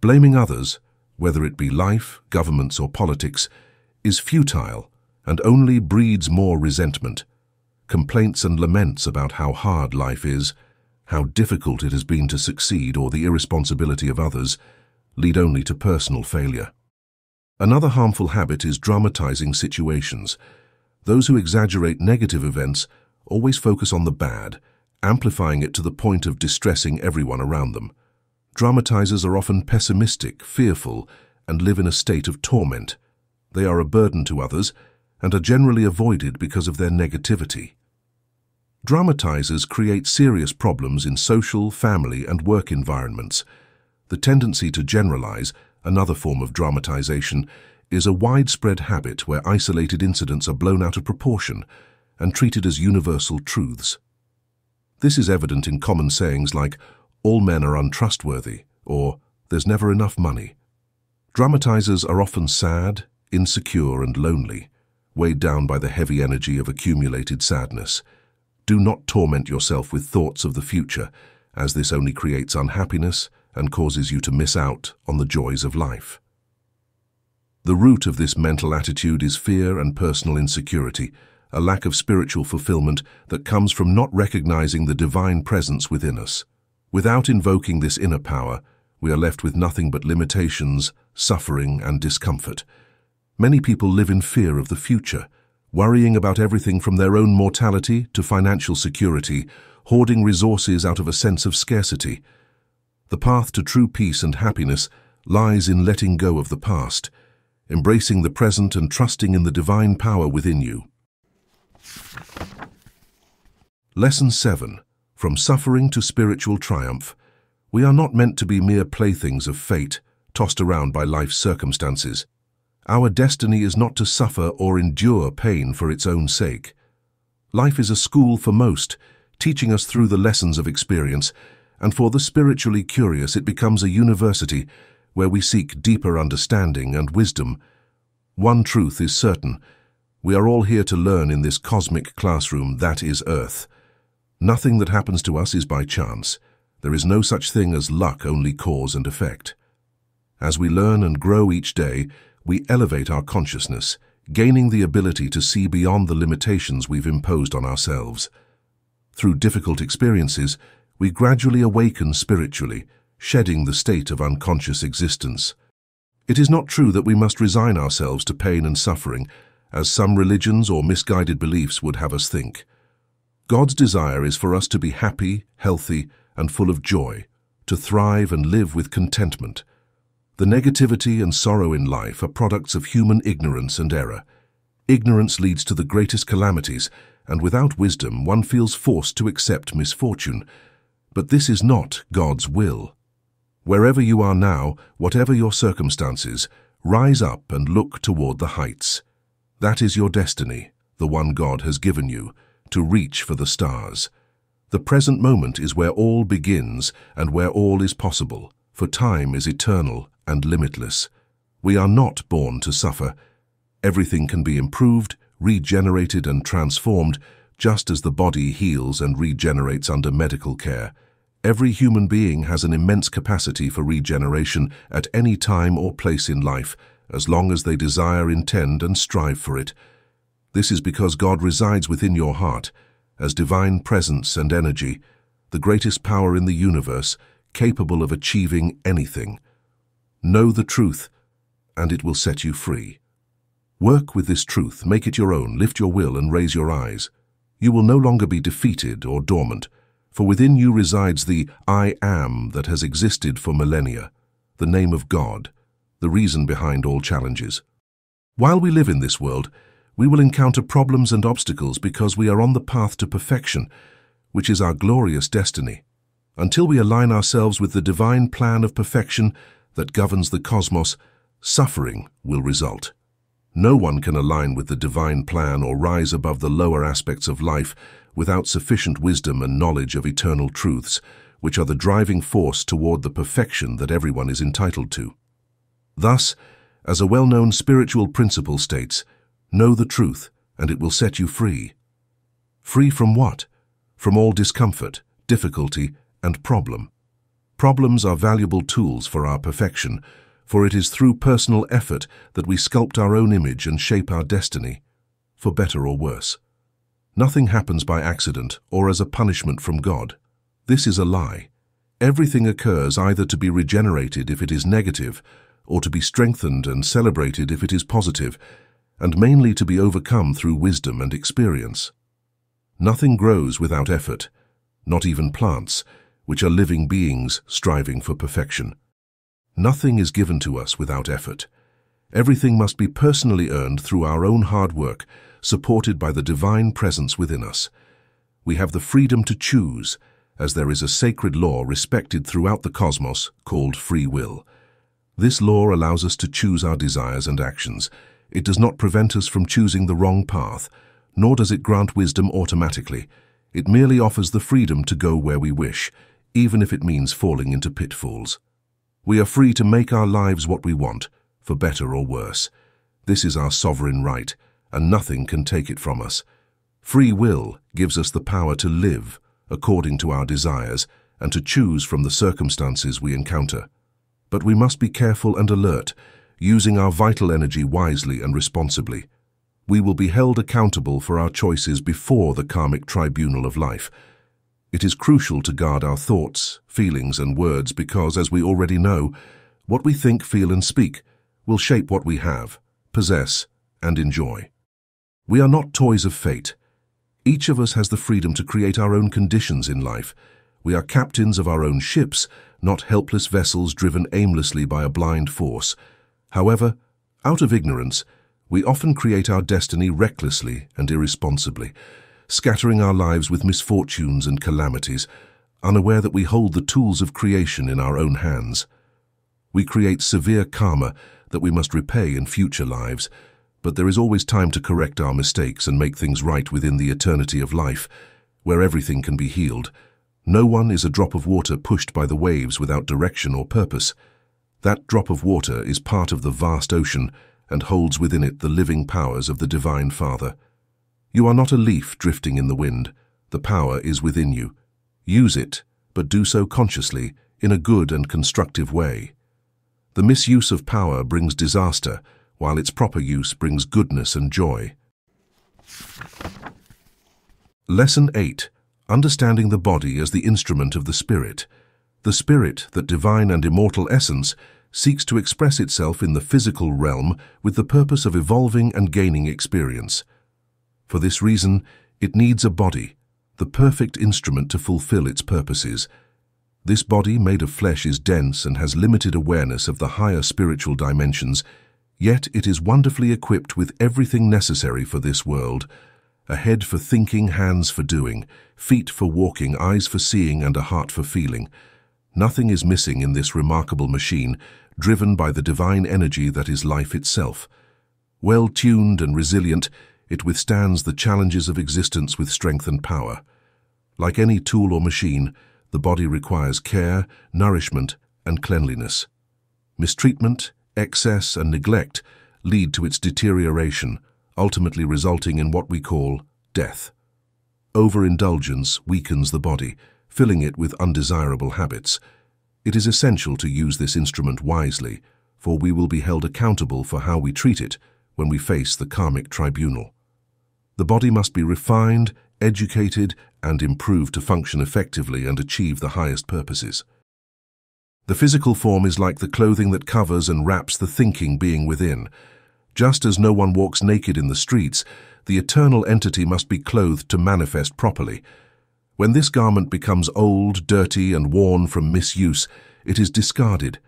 Blaming others, whether it be life, governments, or politics, is futile and only breeds more resentment. Complaints and laments about how hard life is, how difficult it has been to succeed, or the irresponsibility of others lead only to personal failure. Another harmful habit is dramatizing situations. Those who exaggerate negative events always focus on the bad, amplifying it to the point of distressing everyone around them. Dramatizers are often pessimistic, fearful, and live in a state of torment. They are a burden to others and are generally avoided because of their negativity. Dramatizers create serious problems in social, family, and work environments. The tendency to generalize, another form of dramatization, is a widespread habit where isolated incidents are blown out of proportion and treated as universal truths. This is evident in common sayings like, "All men are untrustworthy," or "There's never enough money." Dramatizers are often sad, insecure, and lonely, weighed down by the heavy energy of accumulated sadness. Do not torment yourself with thoughts of the future, as this only creates unhappiness and causes you to miss out on the joys of life. The root of this mental attitude is fear and personal insecurity, a lack of spiritual fulfillment that comes from not recognizing the divine presence within us. Without invoking this inner power, we are left with nothing but limitations, suffering, and discomfort. Many people live in fear of the future, worrying about everything from their own mortality to financial security, hoarding resources out of a sense of scarcity. The path to true peace and happiness lies in letting go of the past, embracing the present, and trusting in the divine power within you. Lesson 7. From Suffering to Spiritual Triumph. We are not meant to be mere playthings of fate, tossed around by life's circumstances. Our destiny is not to suffer or endure pain for its own sake. Life is a school for most, teaching us through the lessons of experience, and for the spiritually curious it becomes a university where we seek deeper understanding and wisdom. One truth is certain: We are all here to learn in this cosmic classroom that is Earth. Nothing that happens to us is by chance. There is no such thing as luck, only cause and effect. As we learn and grow each day, we elevate our consciousness, gaining the ability to see beyond the limitations we've imposed on ourselves. Through difficult experiences, we gradually awaken spiritually, shedding the state of unconscious existence. It is not true that we must resign ourselves to pain and suffering, as some religions or misguided beliefs would have us think. God's desire is for us to be happy, healthy, and full of joy, to thrive and live with contentment. The negativity and sorrow in life are products of human ignorance and error. Ignorance leads to the greatest calamities, and without wisdom one feels forced to accept misfortune. But this is not God's will. Wherever you are now, whatever your circumstances, rise up and look toward the heights. That is your destiny, the one God has given you, to reach for the stars. The present moment is where all begins and where all is possible, for time is eternal and limitless. We are not born to suffer. Everything can be improved, regenerated and transformed, just as the body heals and regenerates under medical care. Every human being has an immense capacity for regeneration at any time or place in life, as long as they desire, intend, and strive for it. This is because God resides within your heart, as divine presence and energy, the greatest power in the universe, capable of achieving anything. Know the truth, and it will set you free. Work with this truth, make it your own, lift your will and raise your eyes. You will no longer be defeated or dormant, for within you resides the I Am that has existed for millennia, the name of God, the reason behind all challenges. While we live in this world, we will encounter problems and obstacles because we are on the path to perfection, which is our glorious destiny. Until we align ourselves with the divine plan of perfection that governs the cosmos, suffering will result. No one can align with the divine plan or rise above the lower aspects of life without sufficient wisdom and knowledge of eternal truths, which are the driving force toward the perfection that everyone is entitled to. Thus, as a well-known spiritual principle states, know the truth, and it will set you free. Free from what? From all discomfort, difficulty, and problem. Problems are valuable tools for our perfection, for it is through personal effort that we sculpt our own image and shape our destiny, for better or worse. Nothing happens by accident or as a punishment from God. This is a lie. Everything occurs either to be regenerated if it is negative, or to be strengthened and celebrated if it is positive, and mainly to be overcome through wisdom and experience. Nothing grows without effort, not even plants, which are living beings striving for perfection. Nothing is given to us without effort. Everything must be personally earned through our own hard work, supported by the divine presence within us. We have the freedom to choose, as there is a sacred law respected throughout the cosmos called free will. This law allows us to choose our desires and actions. It does not prevent us from choosing the wrong path, nor does it grant wisdom automatically. It merely offers the freedom to go where we wish, even if it means falling into pitfalls. We are free to make our lives what we want, for better or worse. This is our sovereign right, and nothing can take it from us. Free will gives us the power to live according to our desires and to choose from the circumstances we encounter. But we must be careful and alert, using our vital energy wisely and responsibly. We will be held accountable for our choices before the karmic tribunal of life. It is crucial to guard our thoughts, feelings, and words because, as we already know, what we think, feel, and speak will shape what we have, possess, and enjoy. We are not toys of fate. Each of us has the freedom to create our own conditions in life. We are captains of our own ships, not helpless vessels driven aimlessly by a blind force. However, out of ignorance, we often create our destiny recklessly and irresponsibly, scattering our lives with misfortunes and calamities, unaware that we hold the tools of creation in our own hands. We create severe karma that we must repay in future lives, but there is always time to correct our mistakes and make things right within the eternity of life, where everything can be healed. No one is a drop of water pushed by the waves without direction or purpose. That drop of water is part of the vast ocean, and holds within it the living powers of the Divine Father. You are not a leaf drifting in the wind. The power is within you. Use it, but do so consciously, in a good and constructive way. The misuse of power brings disaster, while its proper use brings goodness and joy. Lesson 8. Understanding the body as the instrument of the Spirit. The Spirit, that divine and immortal essence, seeks to express itself in the physical realm with the purpose of evolving and gaining experience. For this reason, it needs a body, the perfect instrument to fulfill its purposes. This body made of flesh is dense and has limited awareness of the higher spiritual dimensions, yet it is wonderfully equipped with everything necessary for this world: a head for thinking, hands for doing, feet for walking, eyes for seeing, and a heart for feeling. Nothing is missing in this remarkable machine, driven by the divine energy that is life itself. Well-tuned and resilient, it withstands the challenges of existence with strength and power. Like any tool or machine, the body requires care, nourishment, and cleanliness. Mistreatment, excess, and neglect lead to its deterioration, ultimately resulting in what we call death. Overindulgence weakens the body, filling it with undesirable habits. It is essential to use this instrument wisely, for we will be held accountable for how we treat it when we face the karmic tribunal. The body must be refined, educated, and improved to function effectively and achieve the highest purposes. The physical form is like the clothing that covers and wraps the thinking being within. Just as no one walks naked in the streets, the eternal entity must be clothed to manifest properly. When this garment becomes old, dirty, and worn from misuse, it is discarded,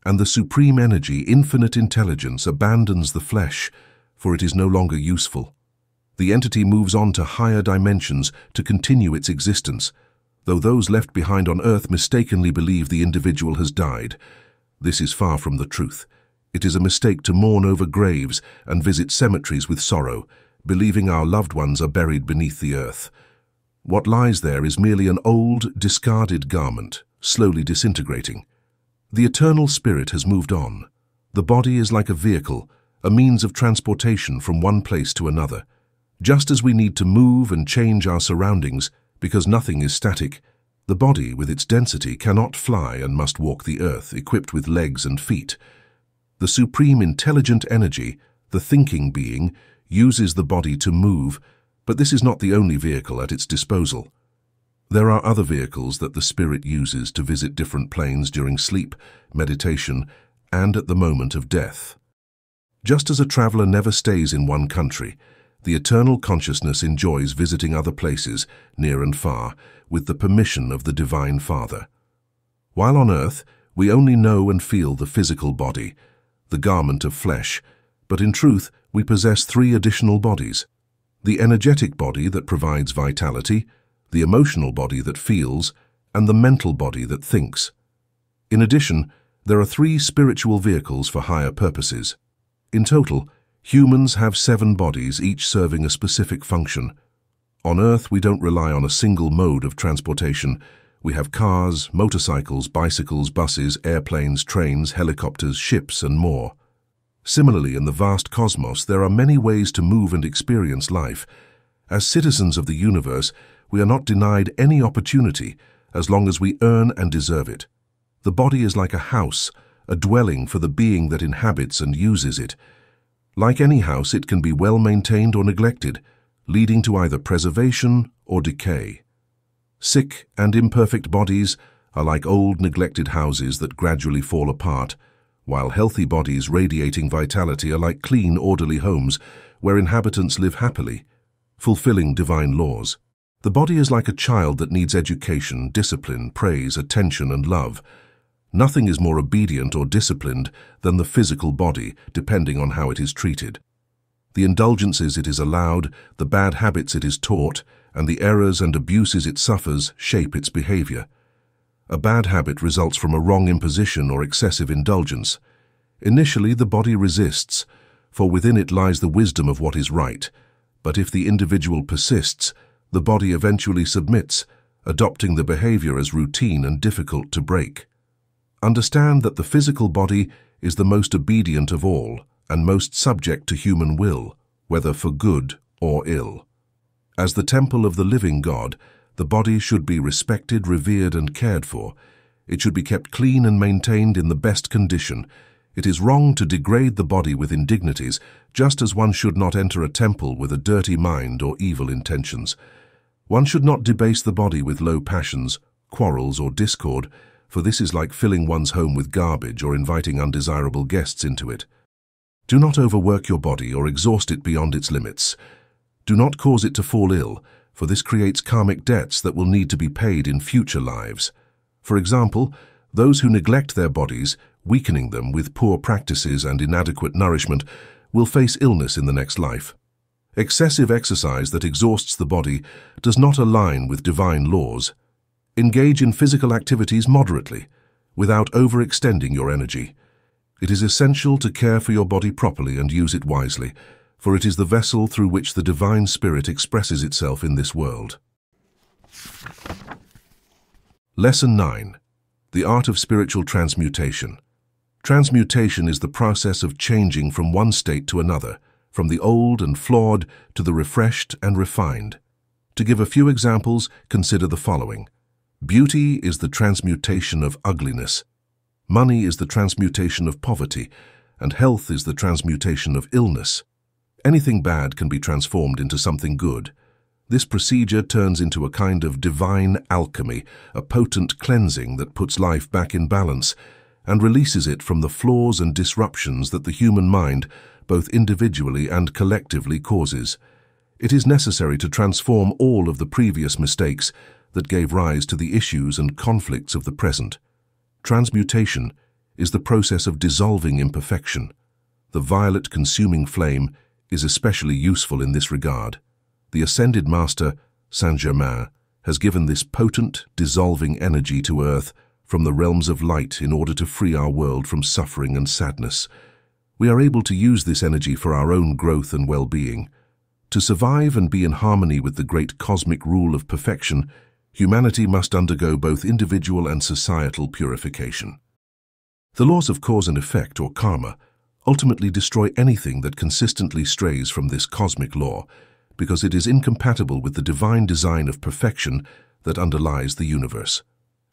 and the supreme energy, infinite intelligence, abandons the flesh, for it is no longer useful. The entity moves on to higher dimensions to continue its existence, though those left behind on earth mistakenly believe the individual has died. This is far from the truth. It is a mistake to mourn over graves and visit cemeteries with sorrow, believing our loved ones are buried beneath the earth. What lies there is merely an old, discarded garment, slowly disintegrating. The eternal spirit has moved on. The body is like a vehicle, a means of transportation from one place to another. Just as we need to move and change our surroundings, because nothing is static, the body, with its density, cannot fly and must walk the earth, equipped with legs and feet. The supreme intelligent energy, the thinking being, uses the body to move, but this is not the only vehicle at its disposal. There are other vehicles that the spirit uses to visit different planes during sleep, meditation, and at the moment of death. Just as a traveler never stays in one country, the eternal consciousness enjoys visiting other places, near and far, with the permission of the Divine Father. While on earth, we only know and feel the physical body, the garment of flesh, but in truth, we possess 3 additional bodies: the energetic body that provides vitality, the emotional body that feels, and the mental body that thinks. In addition, there are 3 spiritual vehicles for higher purposes. In total, humans have 7 bodies, each serving a specific function. On Earth, we don't rely on a single mode of transportation. We have cars, motorcycles, bicycles, buses, airplanes, trains, helicopters, ships, and more. Similarly, in the vast cosmos, there are many ways to move and experience life. As citizens of the universe, we are not denied any opportunity as long as we earn and deserve it. The body is like a house, a dwelling for the being that inhabits and uses it. Like any house, it can be well maintained or neglected, leading to either preservation or decay. Sick and imperfect bodies are like old, neglected houses that gradually fall apart, while healthy bodies radiating vitality are like clean, orderly homes where inhabitants live happily, fulfilling divine laws. The body is like a child that needs education, discipline, praise, attention, and love. Nothing is more obedient or disciplined than the physical body, depending on how it is treated. The indulgences it is allowed, the bad habits it is taught, and the errors and abuses it suffers shape its behavior. A bad habit results from a wrong imposition or excessive indulgence. Initially, the body resists, for within it lies the wisdom of what is right. But if the individual persists, the body eventually submits, adopting the behavior as routine and difficult to break. Understand that the physical body is the most obedient of all, and most subject to human will, whether for good or ill. As the temple of the living God, the body should be respected, revered, and cared for. It should be kept clean and maintained in the best condition. It is wrong to degrade the body with indignities, just as one should not enter a temple with a dirty mind or evil intentions. One should not debase the body with low passions, quarrels, or discord, for this is like filling one's home with garbage or inviting undesirable guests into it. Do not overwork your body or exhaust it beyond its limits. Do not cause it to fall ill, for this creates karmic debts that will need to be paid in future lives. For example, those who neglect their bodies, weakening them with poor practices and inadequate nourishment, will face illness in the next life. Excessive exercise that exhausts the body does not align with divine laws. Engage in physical activities moderately, without overextending your energy. It is essential to care for your body properly and use it wisely, for it is the vessel through which the divine spirit expresses itself in this world. Lesson 9. The Art of Spiritual Transmutation. Transmutation is the process of changing from one state to another, from the old and flawed to the refreshed and refined. To give a few examples, consider the following. Beauty is the transmutation of ugliness. Money is the transmutation of poverty, and health is the transmutation of illness. Anything bad can be transformed into something good. This procedure turns into a kind of divine alchemy, a potent cleansing that puts life back in balance and releases it from the flaws and disruptions that the human mind, both individually and collectively, causes. It is necessary to transform all of the previous mistakes that gave rise to the issues and conflicts of the present. Transmutation is the process of dissolving imperfection. The violet consuming flame is especially useful in this regard. The Ascended Master Saint Germain has given this potent, dissolving energy to earth from the realms of light in order to free our world from suffering and sadness. We are able to use this energy for our own growth and well-being. To survive and be in harmony with the great cosmic rule of perfection, humanity must undergo both individual and societal purification. The laws of cause and effect, or karma, ultimately destroy anything that consistently strays from this cosmic law, because it is incompatible with the divine design of perfection that underlies the universe.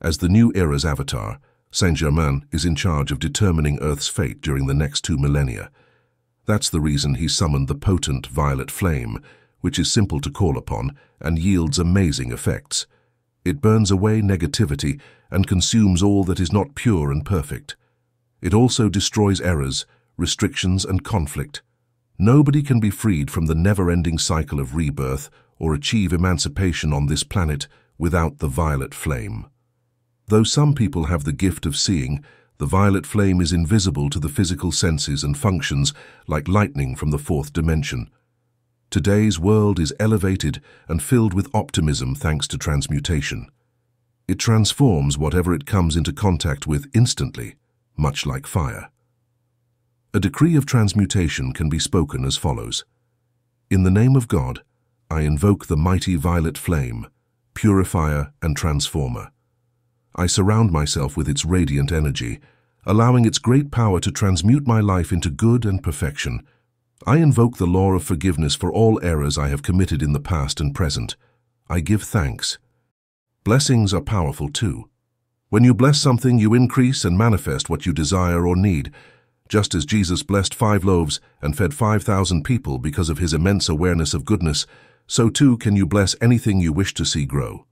As the new era's avatar, Saint Germain is in charge of determining Earth's fate during the next 2 millennia. That's the reason he summoned the potent violet flame, which is simple to call upon and yields amazing effects. It burns away negativity and consumes all that is not pure and perfect. It also destroys errors, restrictions, and conflict. Nobody can be freed from the never-ending cycle of rebirth or achieve emancipation on this planet without the violet flame. Though some people have the gift of seeing, the violet flame is invisible to the physical senses and functions like lightning from the fourth dimension. Today's world is elevated and filled with optimism thanks to transmutation. It transforms whatever it comes into contact with instantly, much like fire. A decree of transmutation can be spoken as follows. In the name of God, I invoke the mighty violet flame, purifier and transformer. I surround myself with its radiant energy, allowing its great power to transmute my life into good and perfection. I invoke the law of forgiveness for all errors I have committed in the past and present. I give thanks. Blessings are powerful too. When you bless something, you increase and manifest what you desire or need. Just as Jesus blessed 5 loaves and fed 5,000 people because of his immense awareness of goodness, so too can you bless anything you wish to see grow.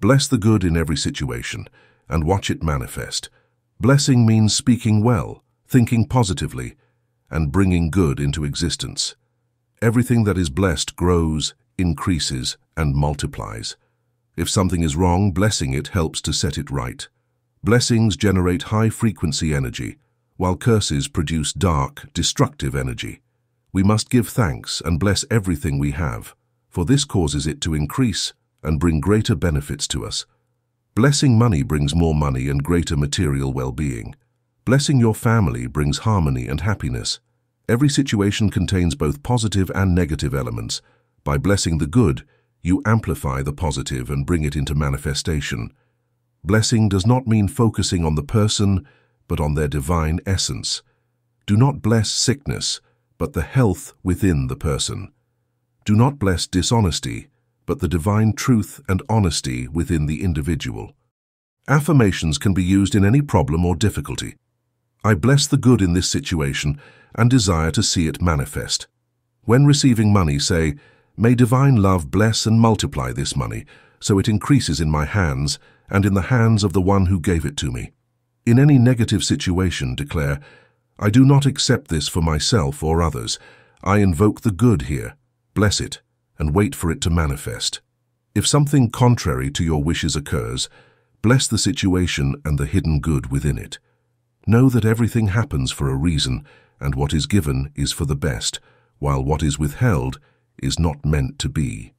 Bless the good in every situation and watch it manifest. Blessing means speaking well, thinking positively, and bringing good into existence. Everything that is blessed grows, increases, and multiplies. If something is wrong, blessing it helps to set it right. Blessings generate high-frequency energy, while curses produce dark, destructive energy. We must give thanks and bless everything we have, for this causes it to increase and bring greater benefits to us. Blessing money brings more money and greater material well-being. Blessing your family brings harmony and happiness. Every situation contains both positive and negative elements. By blessing the good, you amplify the positive and bring it into manifestation. Blessing does not mean focusing on the person, but on their divine essence. Do not bless sickness, but the health within the person. Do not bless dishonesty, but the divine truth and honesty within the individual. Affirmations can be used in any problem or difficulty. I bless the good in this situation and desire to see it manifest. When receiving money, say, may divine love bless and multiply this money, so it increases in my hands and in the hands of the one who gave it to me. In any negative situation, declare, I do not accept this for myself or others. I invoke the good here, bless it, and wait for it to manifest. If something contrary to your wishes occurs, bless the situation and the hidden good within it. Know that everything happens for a reason, and what is given is for the best, while what is withheld is not meant to be.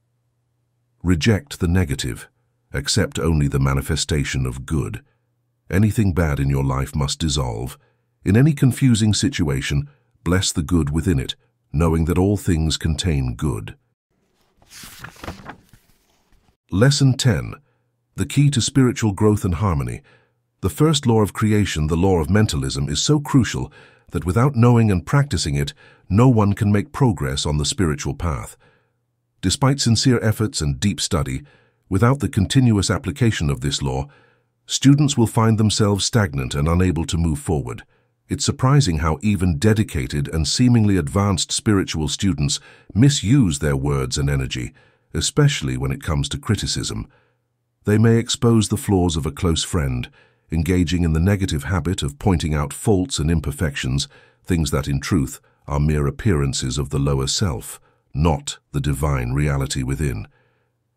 Reject the negative. Accept only the manifestation of good. Anything bad in your life must dissolve. In any confusing situation, bless the good within it, knowing that all things contain good. Lesson 10. The key to spiritual growth and harmony. The first law of creation, the law of mentalism, is so crucial that without knowing and practicing it, no one can make progress on the spiritual path. Despite sincere efforts and deep study, without the continuous application of this law, students will find themselves stagnant and unable to move forward. It's surprising how even dedicated and seemingly advanced spiritual students misuse their words and energy, especially when it comes to criticism. They may expose the flaws of a close friend, engaging in the negative habit of pointing out faults and imperfections, things that in truth are mere appearances of the lower self, not the divine reality within.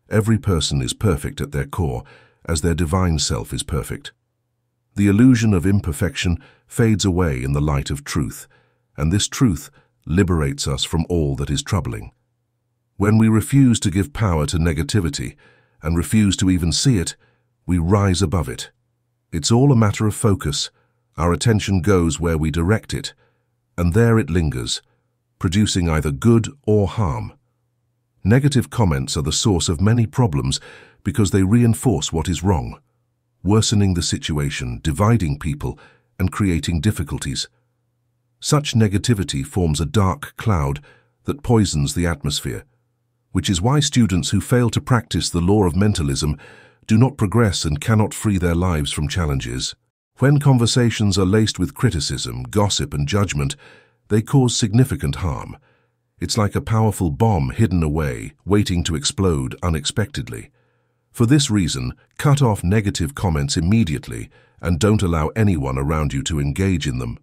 Every person is perfect at their core, as their divine self is perfect. The illusion of imperfection fades away in the light of truth, and this truth liberates us from all that is troubling. When we refuse to give power to negativity and refuse to even see it, we rise above it. It's all a matter of focus. Our attention goes where we direct it, and there it lingers, producing either good or harm. Negative comments are the source of many problems because they reinforce what is wrong, worsening the situation, dividing people, and creating difficulties. Such negativity forms a dark cloud that poisons the atmosphere, which is why students who fail to practice the law of mentalism do not progress and cannot free their lives from challenges. When conversations are laced with criticism, gossip, and judgment, they cause significant harm. It's like a powerful bomb hidden away, waiting to explode unexpectedly. For this reason, cut off negative comments immediately and don't allow anyone around you to engage in them.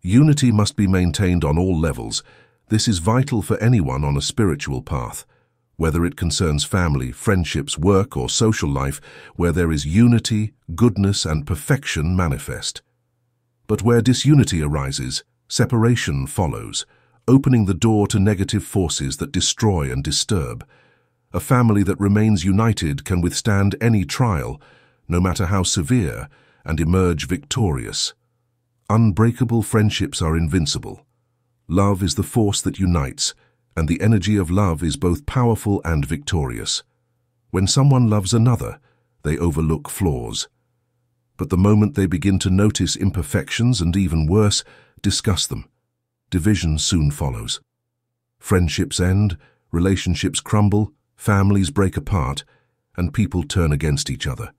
Unity must be maintained on all levels. This is vital for anyone on a spiritual path. Whether it concerns family, friendships, work, or social life, where there is unity, goodness, and perfection manifest. But where disunity arises, separation follows, opening the door to negative forces that destroy and disturb. A family that remains united can withstand any trial, no matter how severe, and emerge victorious. Unbreakable friendships are invincible. Love is the force that unites, and the energy of love is both powerful and victorious. When someone loves another, they overlook flaws. But the moment they begin to notice imperfections and, even worse, discuss them, division soon follows. Friendships end, relationships crumble, families break apart, and people turn against each other.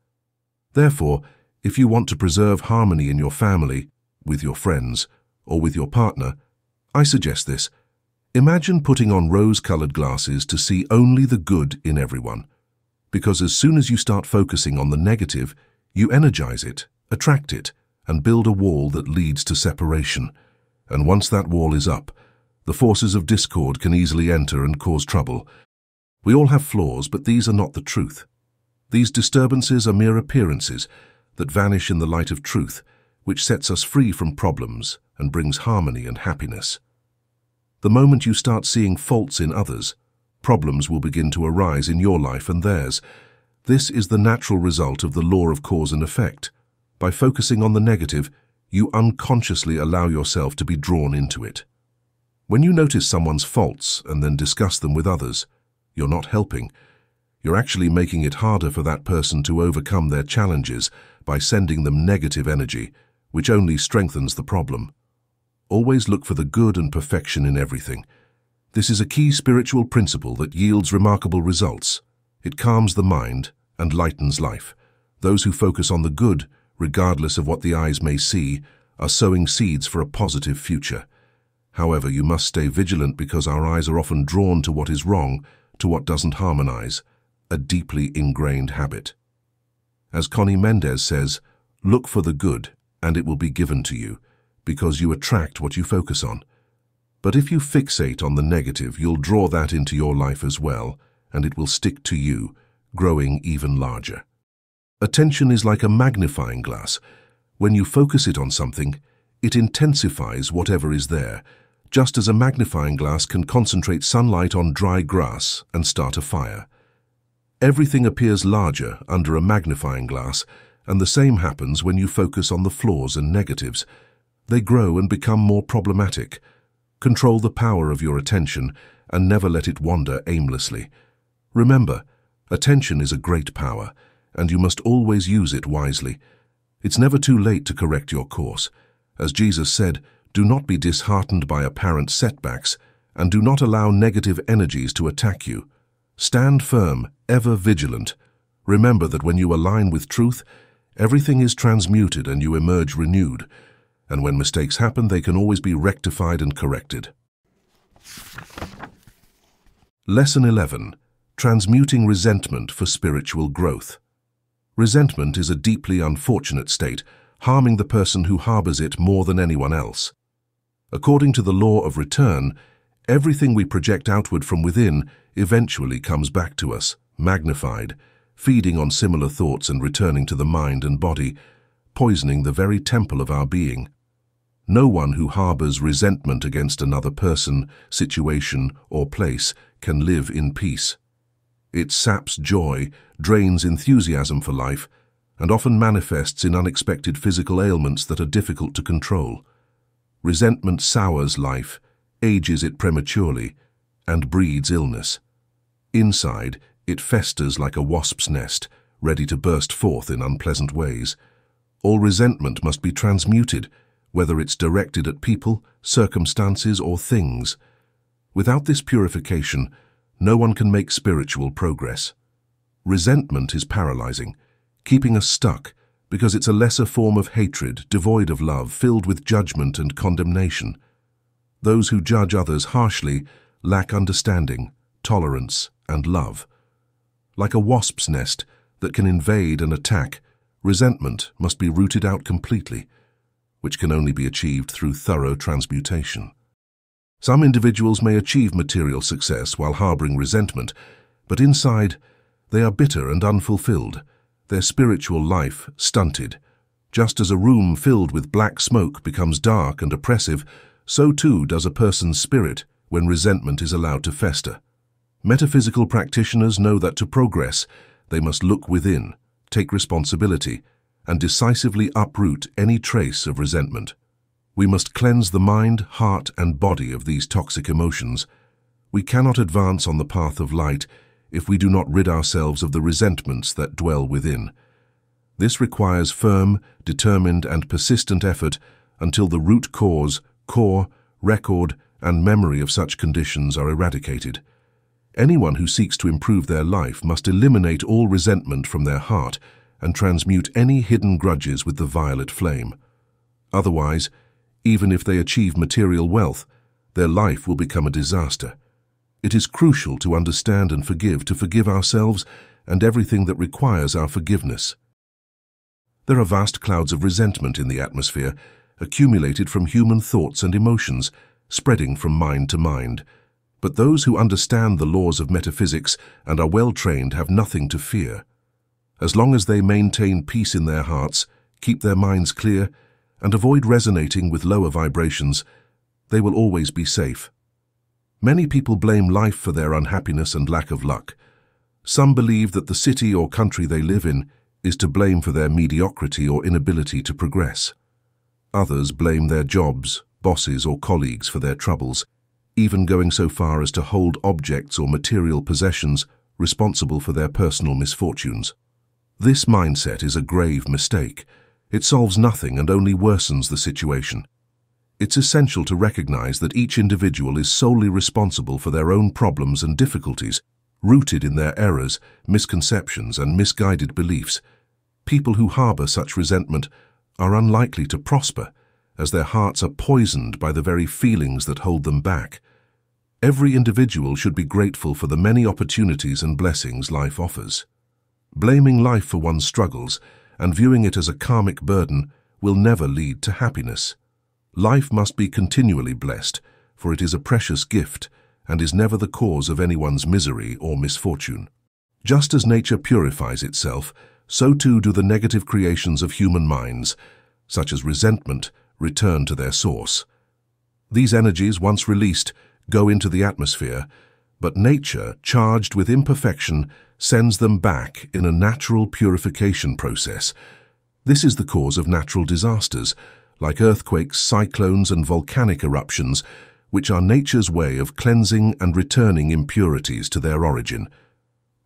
Therefore, if you want to preserve harmony in your family, with your friends, or with your partner, I suggest this. Imagine putting on rose-colored glasses to see only the good in everyone. Because as soon as you start focusing on the negative, you energize it, attract it, and build a wall that leads to separation. And once that wall is up, the forces of discord can easily enter and cause trouble. We all have flaws, but these are not the truth. These disturbances are mere appearances that vanish in the light of truth, which sets us free from problems and brings harmony and happiness. The moment you start seeing faults in others, problems will begin to arise in your life and theirs. This is the natural result of the law of cause and effect. By focusing on the negative, you unconsciously allow yourself to be drawn into it. When you notice someone's faults and then discuss them with others, you're not helping. You're actually making it harder for that person to overcome their challenges by sending them negative energy, which only strengthens the problem. Always look for the good and perfection in everything. This is a key spiritual principle that yields remarkable results. It calms the mind and lightens life. Those who focus on the good, regardless of what the eyes may see, are sowing seeds for a positive future. However, you must stay vigilant because our eyes are often drawn to what is wrong, to what doesn't harmonize, a deeply ingrained habit. As Conny Méndez says, look for the good and it will be given to you, because you attract what you focus on. But if you fixate on the negative, you'll draw that into your life as well, and it will stick to you, growing even larger. Attention is like a magnifying glass. When you focus it on something, it intensifies whatever is there, just as a magnifying glass can concentrate sunlight on dry grass and start a fire. Everything appears larger under a magnifying glass, and the same happens when you focus on the flaws and negatives. They grow and become more problematic. Control the power of your attention and never let it wander aimlessly. Remember, attention is a great power, and you must always use it wisely. It's never too late to correct your course. As Jesus said, do not be disheartened by apparent setbacks, and do not allow negative energies to attack you. Stand firm, ever vigilant. Remember that when you align with truth, everything is transmuted and you emerge renewed. And when mistakes happen, they can always be rectified and corrected. Lesson 11. Transmuting resentment for spiritual growth. Resentment is a deeply unfortunate state, harming the person who harbors it more than anyone else. According to the law of return, everything we project outward from within eventually comes back to us, magnified, feeding on similar thoughts and returning to the mind and body, poisoning the very temple of our being. No one who harbors resentment against another person, situation, or place can live in peace. It saps joy, drains enthusiasm for life, and often manifests in unexpected physical ailments that are difficult to control. Resentment sours life, ages it prematurely, and breeds illness. Inside, it festers like a wasp's nest, ready to burst forth in unpleasant ways. All resentment must be transmuted, whether it's directed at people, circumstances, or things. Without this purification, no one can make spiritual progress. Resentment is paralyzing, keeping us stuck, because it's a lesser form of hatred, devoid of love, filled with judgment and condemnation. Those who judge others harshly lack understanding, tolerance, and love. Like a wasp's nest that can invade and attack, resentment must be rooted out completely, which can only be achieved through thorough transmutation. Some individuals may achieve material success while harboring resentment, but inside, they are bitter and unfulfilled, their spiritual life stunted. Just as a room filled with black smoke becomes dark and oppressive, so too does a person's spirit when resentment is allowed to fester. Metaphysical practitioners know that to progress, they must look within, take responsibility, and decisively uproot any trace of resentment. We must cleanse the mind, heart, and body of these toxic emotions. We cannot advance on the path of light if we do not rid ourselves of the resentments that dwell within. This requires firm, determined, and persistent effort until the root cause, core, record, and memory of such conditions are eradicated. Anyone who seeks to improve their life must eliminate all resentment from their heart and transmute any hidden grudges with the violet flame. Otherwise, even if they achieve material wealth, their life will become a disaster. It is crucial to understand and to forgive ourselves and everything that requires our forgiveness. There are vast clouds of resentment in the atmosphere, accumulated from human thoughts and emotions, spreading from mind to mind. But those who understand the laws of metaphysics and are well-trained have nothing to fear. As long as they maintain peace in their hearts, keep their minds clear, and avoid resonating with lower vibrations, they will always be safe. Many people blame life for their unhappiness and lack of luck. Some believe that the city or country they live in is to blame for their mediocrity or inability to progress. Others blame their jobs, bosses, or colleagues for their troubles, even going so far as to hold objects or material possessions responsible for their personal misfortunes. This mindset is a grave mistake. It solves nothing and only worsens the situation. It's essential to recognize that each individual is solely responsible for their own problems and difficulties, rooted in their errors, misconceptions, and misguided beliefs. People who harbor such resentment are unlikely to prosper, as their hearts are poisoned by the very feelings that hold them back. Every individual should be grateful for the many opportunities and blessings life offers. Blaming life for one's struggles and viewing it as a karmic burden will never lead to happiness. Life must be continually blessed, for it is a precious gift and is never the cause of anyone's misery or misfortune. Just as nature purifies itself, so too do the negative creations of human minds, such as resentment, return to their source. These energies, once released, go into the atmosphere, but nature, charged with imperfection, sends them back in a natural purification process. This is the cause of natural disasters, like earthquakes, cyclones, and volcanic eruptions, which are nature's way of cleansing and returning impurities to their origin.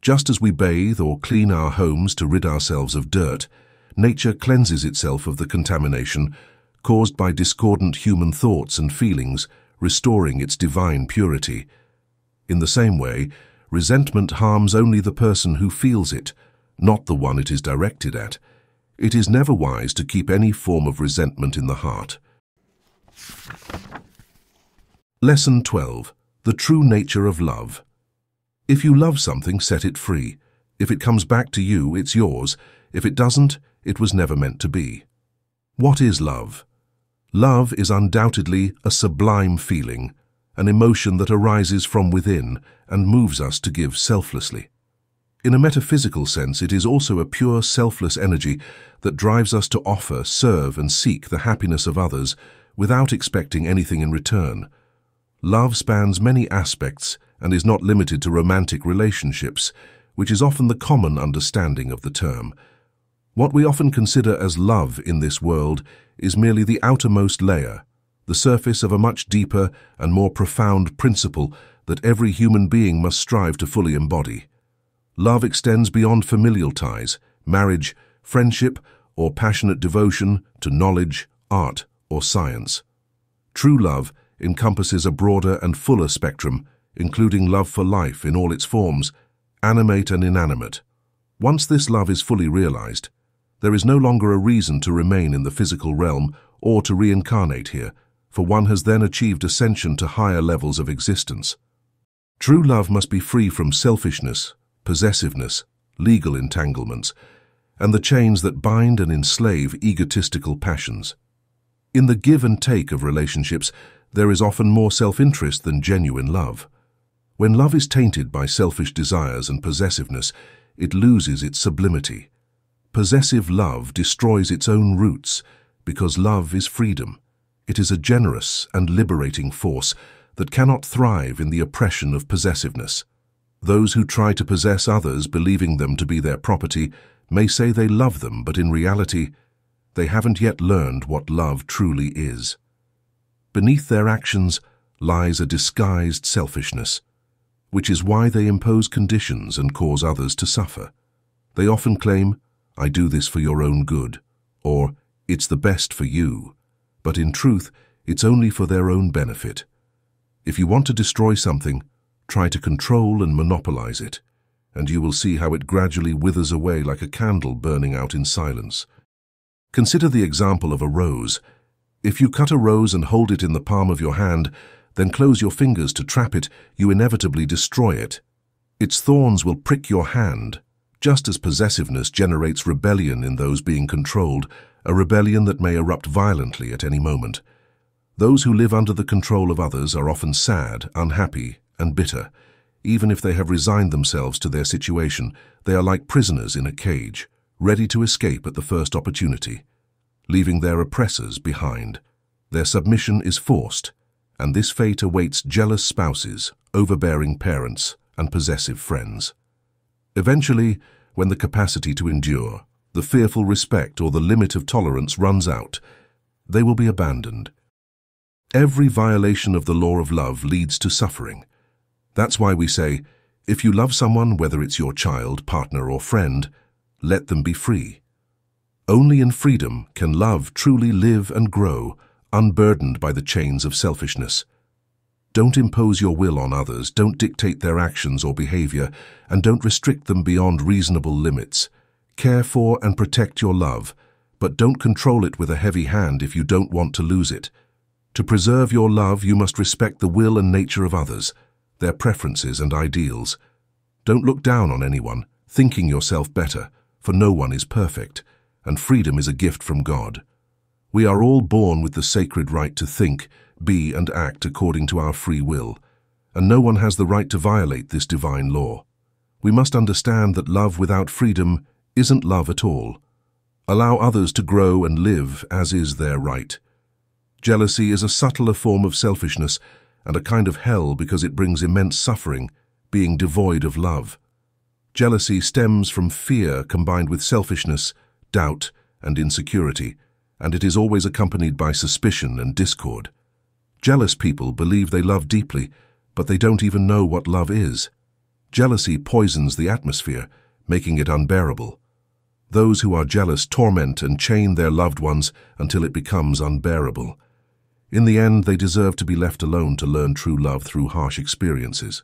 Just as we bathe or clean our homes to rid ourselves of dirt, nature cleanses itself of the contamination caused by discordant human thoughts and feelings, restoring its divine purity. In the same way, resentment harms only the person who feels it, not the one it is directed at. It is never wise to keep any form of resentment in the heart. Lesson 12. The True Nature of Love. If you love something, set it free. If it comes back to you, it's yours. If it doesn't, it was never meant to be. What is love? Love is undoubtedly a sublime feeling, an emotion that arises from within and moves us to give selflessly. In a metaphysical sense, it is also a pure, selfless energy that drives us to offer, serve, and seek the happiness of others without expecting anything in return. Love spans many aspects and is not limited to romantic relationships, which is often the common understanding of the term. What we often consider as love in this world is merely the outermost layer, the surface of a much deeper and more profound principle that every human being must strive to fully embody. Love extends beyond familial ties, marriage, friendship, or passionate devotion to knowledge, art, or science. True love encompasses a broader and fuller spectrum, including love for life in all its forms, animate and inanimate. Once this love is fully realized, there is no longer a reason to remain in the physical realm or to reincarnate here, for one has then achieved ascension to higher levels of existence. True love must be free from selfishness, possessiveness, legal entanglements, and the chains that bind and enslave egotistical passions. In the give and take of relationships, there is often more self-interest than genuine love. When love is tainted by selfish desires and possessiveness, it loses its sublimity. Possessive love destroys its own roots because love is freedom. It is a generous and liberating force that cannot thrive in the oppression of possessiveness. Those who try to possess others, believing them to be their property, may say they love them, but in reality, they haven't yet learned what love truly is. Beneath their actions lies a disguised selfishness, which is why they impose conditions and cause others to suffer. They often claim, "I do this for your own good," or "it's the best for you," but in truth, it's only for their own benefit. If you want to destroy something, try to control and monopolize it, and you will see how it gradually withers away like a candle burning out in silence. Consider the example of a rose. If you cut a rose and hold it in the palm of your hand, then close your fingers to trap it, you inevitably destroy it. Its thorns will prick your hand, just as possessiveness generates rebellion in those being controlled, a rebellion that may erupt violently at any moment. Those who live under the control of others are often sad, unhappy, and bitter. Even if they have resigned themselves to their situation, they are like prisoners in a cage, ready to escape at the first opportunity, leaving their oppressors behind. Their submission is forced, and this fate awaits jealous spouses, overbearing parents, and possessive friends. Eventually, when the capacity to endure, the fearful respect, or the limit of tolerance runs out, they will be abandoned. Every violation of the law of love leads to suffering. That's why we say, if you love someone, whether it's your child, partner, or friend, let them be free. Only in freedom can love truly live and grow, unburdened by the chains of selfishness. Don't impose your will on others, don't dictate their actions or behavior, and don't restrict them beyond reasonable limits. Care for and protect your love, but don't control it with a heavy hand if you don't want to lose it. To preserve your love, you must respect the will and nature of others, their preferences and ideals. Don't look down on anyone, thinking yourself better, for no one is perfect, and freedom is a gift from God. We are all born with the sacred right to think, be and act according to our free will, and no one has the right to violate this divine law. We must understand that love without freedom isn't love at all. Allow others to grow and live as is their right. Jealousy is a subtler form of selfishness and a kind of hell because it brings immense suffering, being devoid of love. Jealousy stems from fear combined with selfishness, doubt, and insecurity, and it is always accompanied by suspicion and discord. Jealous people believe they love deeply, but they don't even know what love is. Jealousy poisons the atmosphere, making it unbearable. Those who are jealous torment and chain their loved ones until it becomes unbearable. In the end, they deserve to be left alone to learn true love through harsh experiences.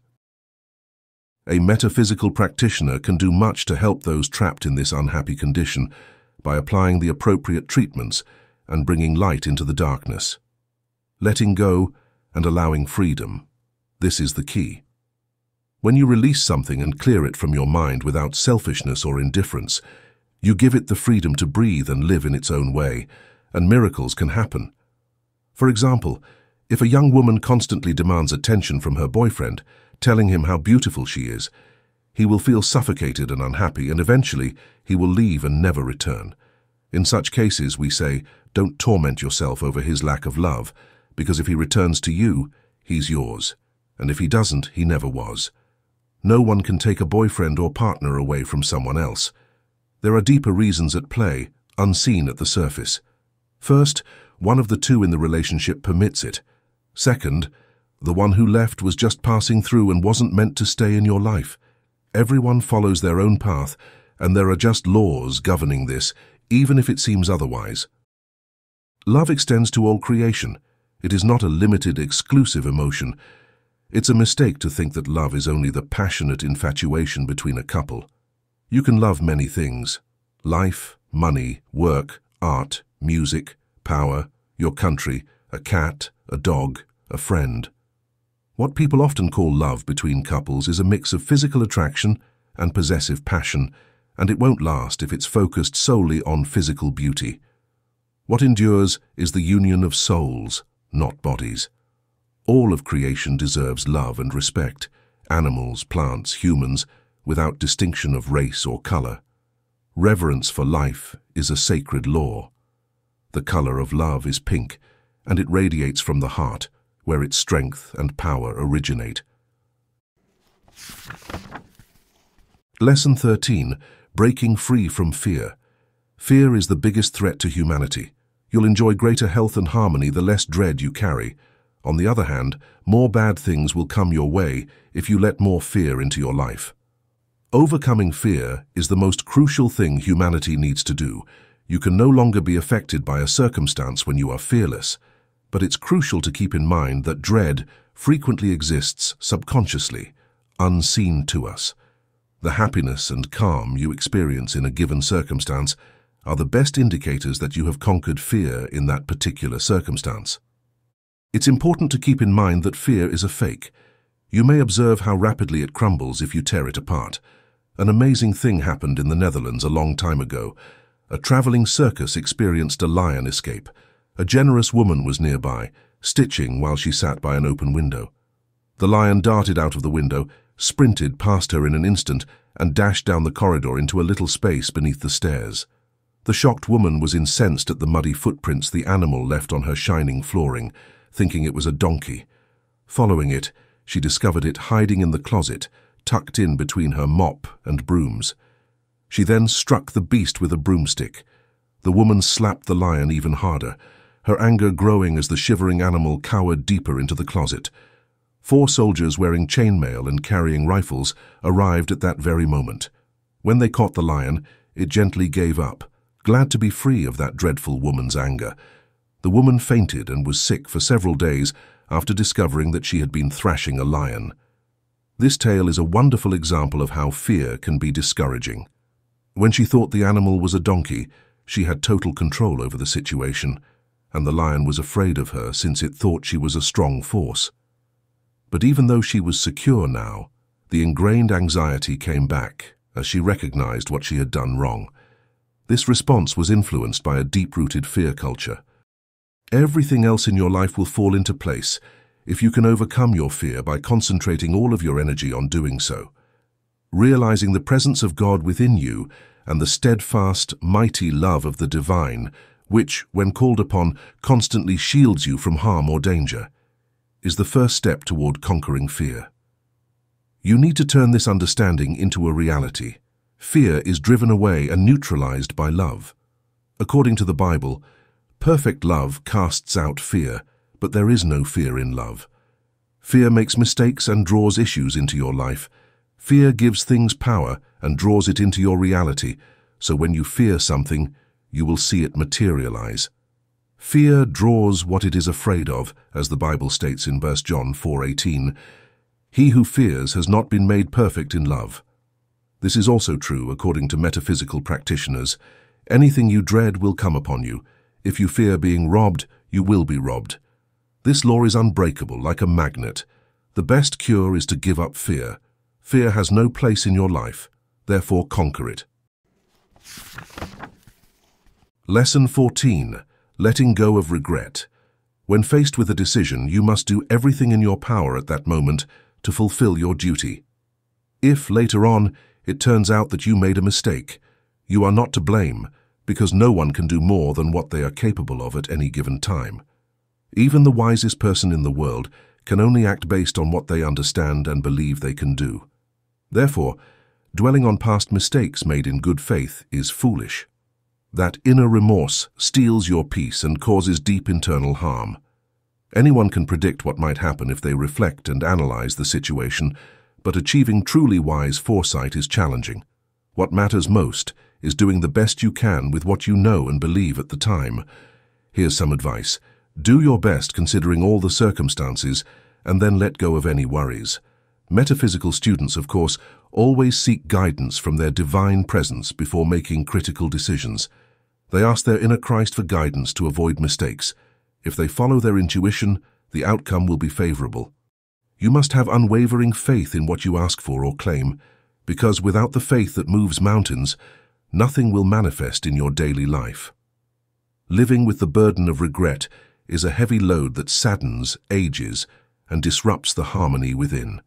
A metaphysical practitioner can do much to help those trapped in this unhappy condition by applying the appropriate treatments and bringing light into the darkness. Letting go and allowing freedom. This is the key. When you release something and clear it from your mind without selfishness or indifference, you give it the freedom to breathe and live in its own way, and miracles can happen. For example, if a young woman constantly demands attention from her boyfriend, telling him how beautiful she is, he will feel suffocated and unhappy, and eventually he will leave and never return. In such cases, we say, don't torment yourself over his lack of love, because if he returns to you, he's yours, and if he doesn't, he never was. No one can take a boyfriend or partner away from someone else. There are deeper reasons at play, unseen at the surface. First, one of the two in the relationship permits it. Second, the one who left was just passing through and wasn't meant to stay in your life. Everyone follows their own path, and there are just laws governing this, even if it seems otherwise. Love extends to all creation. It is not a limited, exclusive emotion. It's a mistake to think that love is only the passionate infatuation between a couple. You can love many things: life, money, work, art, music, power, your country, a cat, a dog, a friend. What people often call love between couples is a mix of physical attraction and possessive passion, and it won't last if it's focused solely on physical beauty. What endures is the union of souls, not bodies. All of creation deserves love and respect, animals, plants, humans, without distinction of race or color. Reverence for life is a sacred law. The color of love is pink, and it radiates from the heart, where its strength and power originate. Lesson 13. Breaking free from fear. Fear is the biggest threat to humanity. You'll enjoy greater health and harmony the less dread you carry. On the other hand, more bad things will come your way if you let more fear into your life. Overcoming fear is the most crucial thing humanity needs to do. You can no longer be affected by a circumstance when you are fearless, but it's crucial to keep in mind that dread frequently exists subconsciously, unseen to us. The happiness and calm you experience in a given circumstance are the best indicators that you have conquered fear in that particular circumstance. It's important to keep in mind that fear is a fake. You may observe how rapidly it crumbles if you tear it apart. An amazing thing happened in the Netherlands a long time ago. A traveling circus experienced a lion escape. A generous woman was nearby, stitching while she sat by an open window. The lion darted out of the window, sprinted past her in an instant, and dashed down the corridor into a little space beneath the stairs. The shocked woman was incensed at the muddy footprints the animal left on her shining flooring, thinking it was a donkey. Following it, she discovered it hiding in the closet, tucked in between her mop and brooms. She then struck the beast with a broomstick. The woman slapped the lion even harder, her anger growing as the shivering animal cowered deeper into the closet. 4 soldiers wearing chainmail and carrying rifles arrived at that very moment. When they caught the lion, it gently gave up, glad to be free of that dreadful woman's anger. The woman fainted and was sick for several days after discovering that she had been thrashing a lion. This tale is a wonderful example of how fear can be discouraging. When she thought the animal was a donkey, she had total control over the situation, and the lion was afraid of her since it thought she was a strong force. But even though she was secure now, the ingrained anxiety came back as she recognized what she had done wrong. This response was influenced by a deep-rooted fear culture. Everything else in your life will fall into place if you can overcome your fear by concentrating all of your energy on doing so. Realizing the presence of God within you and the steadfast, mighty love of the divine, which, when called upon, constantly shields you from harm or danger, is the first step toward conquering fear. You need to turn this understanding into a reality. Fear is driven away and neutralized by love. According to the Bible, perfect love casts out fear, but there is no fear in love. Fear makes mistakes and draws issues into your life. Fear gives things power and draws it into your reality, so when you fear something, you will see it materialize. Fear draws what it is afraid of, as the Bible states in verse John 4:18. He who fears has not been made perfect in love. This is also true according to metaphysical practitioners. Anything you dread will come upon you. If you fear being robbed, you will be robbed. This law is unbreakable, like a magnet. The best cure is to give up fear. Fear has no place in your life, therefore conquer it. Lesson 14. Letting go of regret. When faced with a decision, you must do everything in your power at that moment to fulfill your duty. If, later on, it turns out that you made a mistake, you are not to blame, because no one can do more than what they are capable of at any given time. Even the wisest person in the world can only act based on what they understand and believe they can do. Therefore, dwelling on past mistakes made in good faith is foolish. That inner remorse steals your peace and causes deep internal harm. Anyone can predict what might happen if they reflect and analyze the situation, but achieving truly wise foresight is challenging. What matters most is doing the best you can with what you know and believe at the time. Here's some advice. Do your best considering all the circumstances, and then let go of any worries. Metaphysical students, of course, always seek guidance from their divine presence before making critical decisions. They ask their inner Christ for guidance to avoid mistakes. If they follow their intuition, the outcome will be favorable. You must have unwavering faith in what you ask for or claim, because without the faith that moves mountains, nothing will manifest in your daily life. Living with the burden of regret is a heavy load that saddens, ages, and disrupts the harmony within.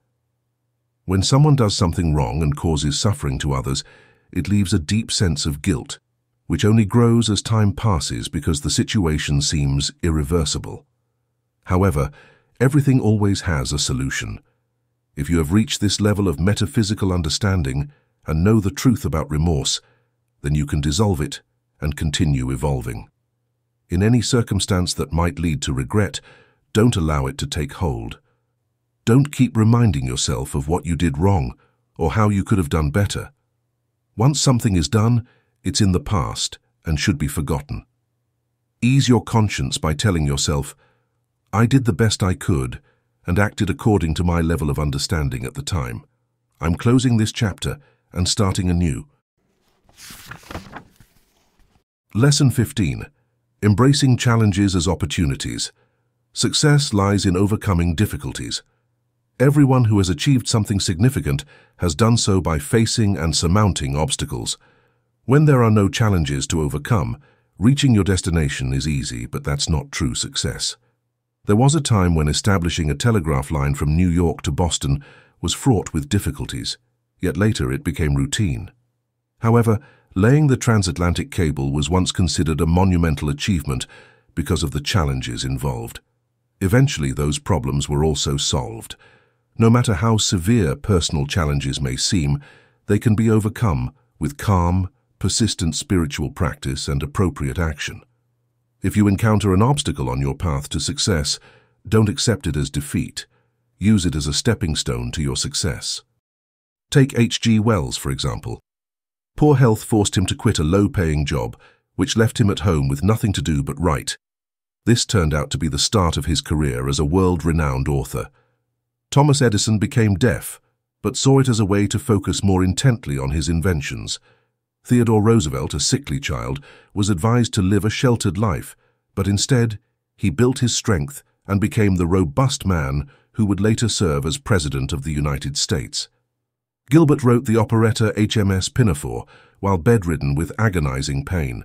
When someone does something wrong and causes suffering to others, it leaves a deep sense of guilt, which only grows as time passes because the situation seems irreversible. However, everything always has a solution. If you have reached this level of metaphysical understanding and know the truth about remorse, then you can dissolve it and continue evolving. In any circumstance that might lead to regret, don't allow it to take hold. Don't keep reminding yourself of what you did wrong or how you could have done better. Once something is done, it's in the past and should be forgotten. Ease your conscience by telling yourself, I did the best I could and acted according to my level of understanding at the time. I'm closing this chapter and starting anew. Lesson 15. Embracing challenges as opportunities. Success lies in overcoming difficulties. Everyone who has achieved something significant has done so by facing and surmounting obstacles. When there are no challenges to overcome, reaching your destination is easy, but that's not true success. There was a time when establishing a telegraph line from New York to Boston was fraught with difficulties, yet later it became routine. However, laying the transatlantic cable was once considered a monumental achievement because of the challenges involved. Eventually, those problems were also solved. No matter how severe personal challenges may seem, they can be overcome with calm, persistent spiritual practice and appropriate action. If you encounter an obstacle on your path to success, don't accept it as defeat. Use it as a stepping stone to your success. Take H.G. Wells, for example. Poor health forced him to quit a low-paying job, which left him at home with nothing to do but write. This turned out to be the start of his career as a world-renowned author. Thomas Edison became deaf, but saw it as a way to focus more intently on his inventions. Theodore Roosevelt, a sickly child, was advised to live a sheltered life, but instead, he built his strength and became the robust man who would later serve as President of the United States. Gilbert wrote the operetta HMS Pinafore while bedridden with agonizing pain.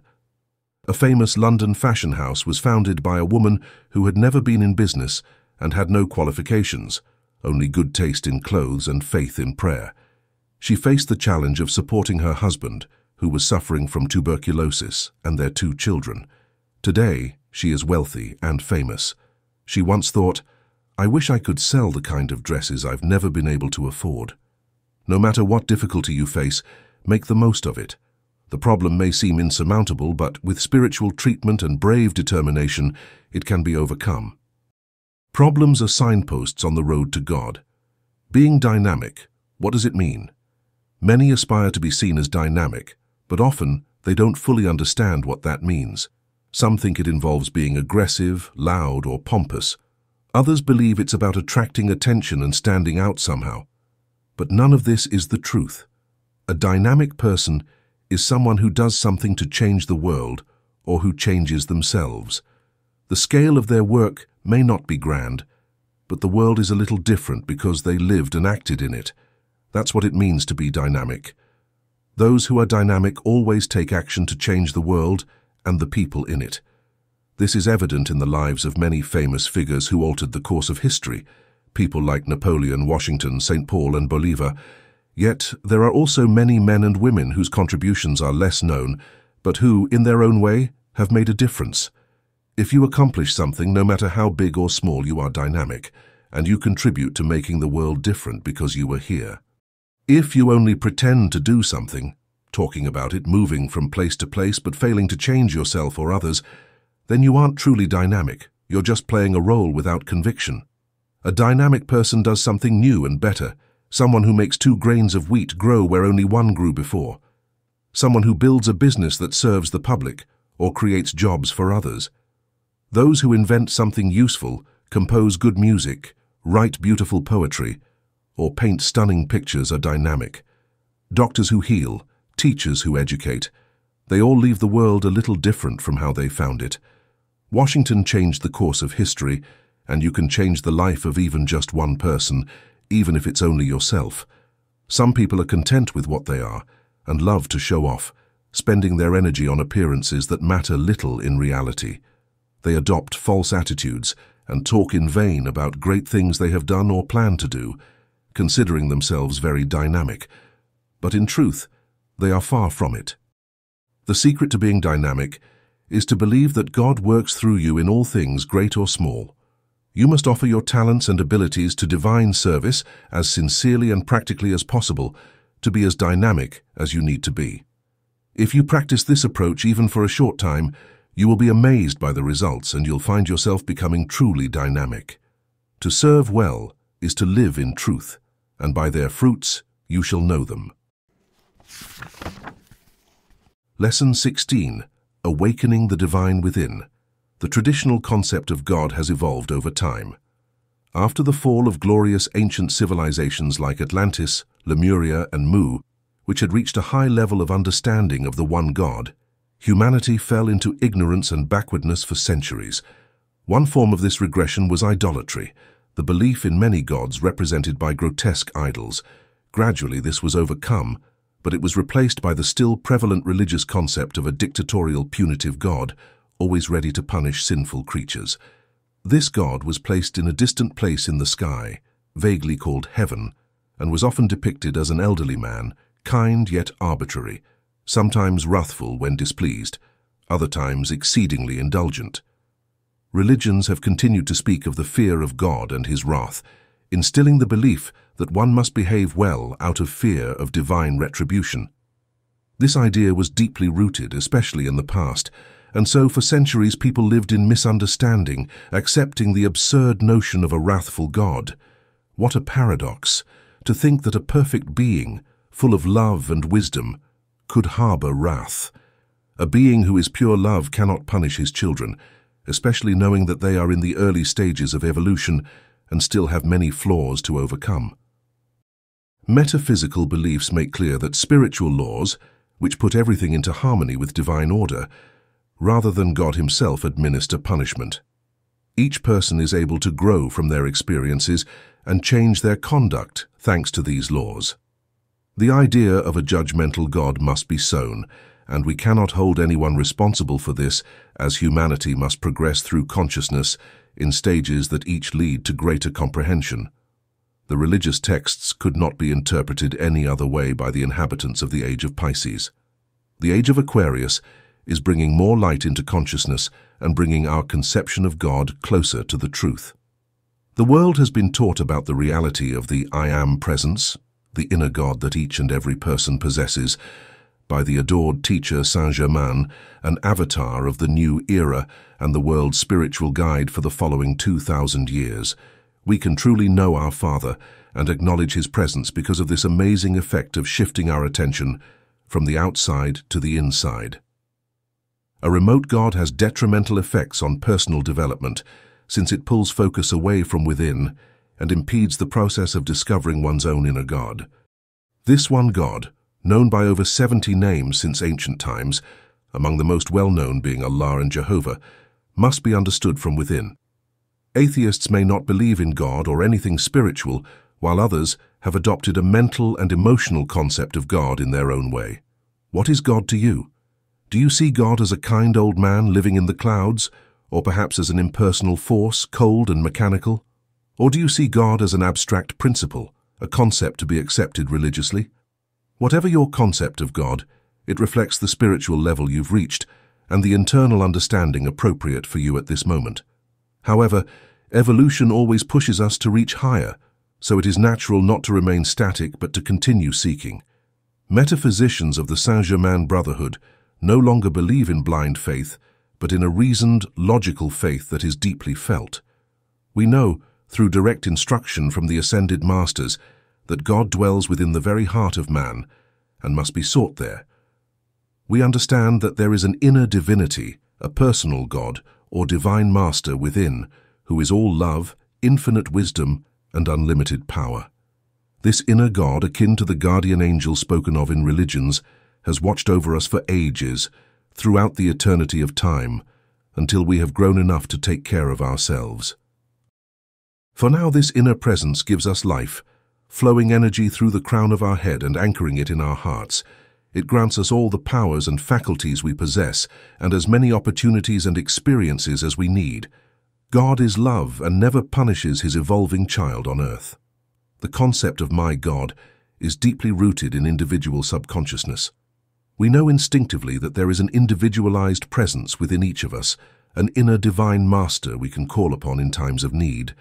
A famous London fashion house was founded by a woman who had never been in business and had no qualifications, only good taste in clothes and faith in prayer. She faced the challenge of supporting her husband, who was suffering from tuberculosis, and their 2 children. Today, she is wealthy and famous. She once thought, "I wish I could sell the kind of dresses I've never been able to afford." No matter what difficulty you face, make the most of it. The problem may seem insurmountable, but with spiritual treatment and brave determination, it can be overcome. Problems are signposts on the road to God. Being dynamic, what does it mean? Many aspire to be seen as dynamic, but often they don't fully understand what that means. Some think it involves being aggressive, loud, or pompous. Others believe it's about attracting attention and standing out somehow. But none of this is the truth. A dynamic person is someone who does something to change the world or who changes themselves. The scale of their work may not be grand, but the world is a little different because they lived and acted in it. That's what it means to be dynamic. Those who are dynamic always take action to change the world and the people in it. This is evident in the lives of many famous figures who altered the course of history, people like Napoleon, Washington, St. Paul, and Bolivar. Yet there are also many men and women whose contributions are less known, but who, in their own way, have made a difference. If you accomplish something, no matter how big or small, you are dynamic, and you contribute to making the world different because you were here. If you only pretend to do something, talking about it, moving from place to place, but failing to change yourself or others, then you aren't truly dynamic. You're just playing a role without conviction. A dynamic person does something new and better. Someone who makes 2 grains of wheat grow where only 1 grew before. Someone who builds a business that serves the public or creates jobs for others. Those who invent something useful, compose good music, write beautiful poetry, or paint stunning pictures are dynamic. Doctors who heal, teachers who educate, they all leave the world a little different from how they found it. Washington changed the course of history, and you can change the life of even just one person, even if it's only yourself. Some people are content with what they are and love to show off, spending their energy on appearances that matter little in reality. They adopt false attitudes and talk in vain about great things they have done or plan to do, considering themselves very dynamic. But in truth, they are far from it. The secret to being dynamic is to believe that God works through you in all things, great or small. You must offer your talents and abilities to divine service as sincerely and practically as possible to be as dynamic as you need to be. If you practice this approach even for a short time, you will be amazed by the results and you'll find yourself becoming truly dynamic. To serve well is to live in truth, and by their fruits you shall know them. Lesson 16. Awakening the Divine Within. The traditional concept of God has evolved over time. After the fall of glorious ancient civilizations like Atlantis, Lemuria, and Mu, which had reached a high level of understanding of the one God, humanity fell into ignorance and backwardness for centuries. One form of this regression was idolatry, the belief in many gods represented by grotesque idols. Gradually this was overcome, but it was replaced by the still prevalent religious concept of a dictatorial, punitive God, always ready to punish sinful creatures. This God was placed in a distant place in the sky, vaguely called heaven, and was often depicted as an elderly man, kind yet arbitrary, sometimes wrathful when displeased, other times exceedingly indulgent. Religions have continued to speak of the fear of God and his wrath, instilling the belief that one must behave well out of fear of divine retribution. This idea was deeply rooted, especially in the past, and so for centuries people lived in misunderstanding, accepting the absurd notion of a wrathful God. What a paradox, to think that a perfect being, full of love and wisdom, could harbor wrath. A being who is pure love cannot punish his children, especially knowing that they are in the early stages of evolution and still have many flaws to overcome. Metaphysical beliefs make clear that spiritual laws, which put everything into harmony with divine order, rather than God himself administer punishment. Each person is able to grow from their experiences and change their conduct thanks to these laws. The idea of a judgmental God must be sown, and we cannot hold anyone responsible for this, as humanity must progress through consciousness in stages that each lead to greater comprehension. The religious texts could not be interpreted any other way by the inhabitants of the age of Pisces. The age of Aquarius is bringing more light into consciousness and bringing our conception of God closer to the truth. The world has been taught about the reality of the I Am presence, the inner God that each and every person possesses, by the adored teacher Saint Germain, an avatar of the new era and the world's spiritual guide for the following 2,000 years. We can truly know our Father and acknowledge his presence because of this amazing effect of shifting our attention from the outside to the inside. A remote God has detrimental effects on personal development, since it pulls focus away from within and impedes the process of discovering one's own inner God. This one God, known by over 70 names since ancient times, among the most well-known being Allah and Jehovah, must be understood from within. Atheists may not believe in God or anything spiritual, while others have adopted a mental and emotional concept of God in their own way. What is God to you? Do you see God as a kind old man living in the clouds, or perhaps as an impersonal force, cold and mechanical? Or do you see God as an abstract principle, a concept to be accepted religiously? Whatever your concept of God, it reflects the spiritual level you've reached and the internal understanding appropriate for you at this moment. However, evolution always pushes us to reach higher, so it is natural not to remain static but to continue seeking. Metaphysicians of the Saint Germain Brotherhood no longer believe in blind faith, but in a reasoned, logical faith that is deeply felt. We know, through direct instruction from the Ascended Masters, that God dwells within the very heart of man and must be sought there. We understand that there is an inner divinity, a personal God or divine master within, who is all love, infinite wisdom, and unlimited power. This inner God, akin to the guardian angel spoken of in religions, has watched over us for ages, throughout the eternity of time, until we have grown enough to take care of ourselves. For now, this inner presence gives us life, flowing energy through the crown of our head and anchoring it in our hearts. It grants us all the powers and faculties we possess, and as many opportunities and experiences as we need. God is love and never punishes his evolving child on earth. The concept of my God is deeply rooted in individual subconsciousness. We know instinctively that there is an individualized presence within each of us, an inner divine master we can call upon in times of need.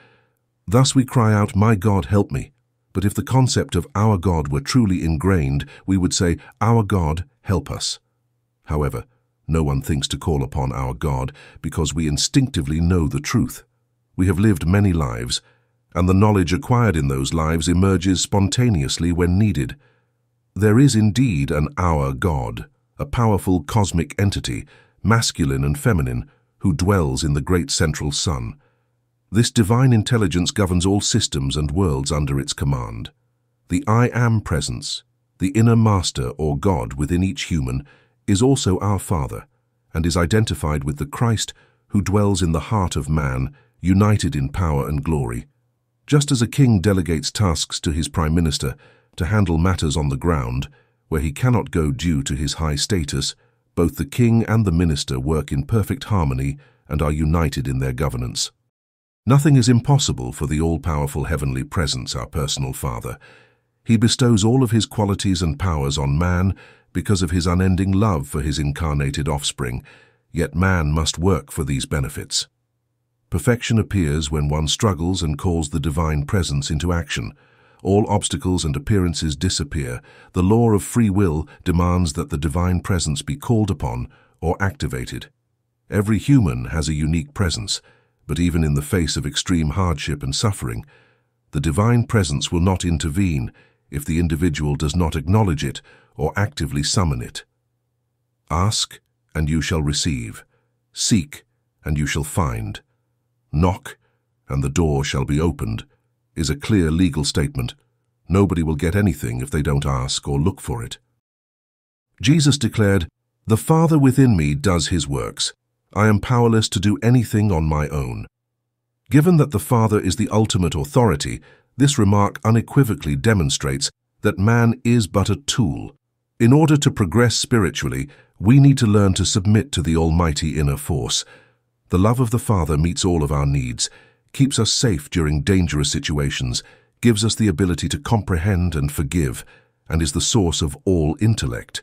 Thus we cry out, "My God, help me." But if the concept of our God were truly ingrained, we would say, "Our God, help us." However, no one thinks to call upon our God because we instinctively know the truth. We have lived many lives, and the knowledge acquired in those lives emerges spontaneously when needed. There is indeed an our God, a powerful cosmic entity, masculine and feminine, who dwells in the great central sun. This divine intelligence governs all systems and worlds under its command. The I Am presence, the inner master or God within each human, is also our Father, and is identified with the Christ who dwells in the heart of man, united in power and glory. Just as a king delegates tasks to his prime minister to handle matters on the ground, where he cannot go due to his high status, both the king and the minister work in perfect harmony and are united in their governance. Nothing is impossible for the all-powerful heavenly presence, our personal Father. He bestows all of his qualities and powers on man because of his unending love for his incarnated offspring, yet man must work for these benefits. Perfection appears when one struggles and calls the divine presence into action. All obstacles and appearances disappear. The law of free will demands that the divine presence be called upon or activated. Every human has a unique presence, but even in the face of extreme hardship and suffering, the divine presence will not intervene if the individual does not acknowledge it or actively summon it. Ask, and you shall receive. Seek, and you shall find. Knock, and the door shall be opened, is a clear legal statement. Nobody will get anything if they don't ask or look for it. Jesus declared, "The Father within me does his works. I am powerless to do anything on my own." Given that the Father is the ultimate authority, this remark unequivocally demonstrates that man is but a tool. In order to progress spiritually, we need to learn to submit to the almighty inner force. The love of the Father meets all of our needs, keeps us safe during dangerous situations, gives us the ability to comprehend and forgive, and is the source of all intellect.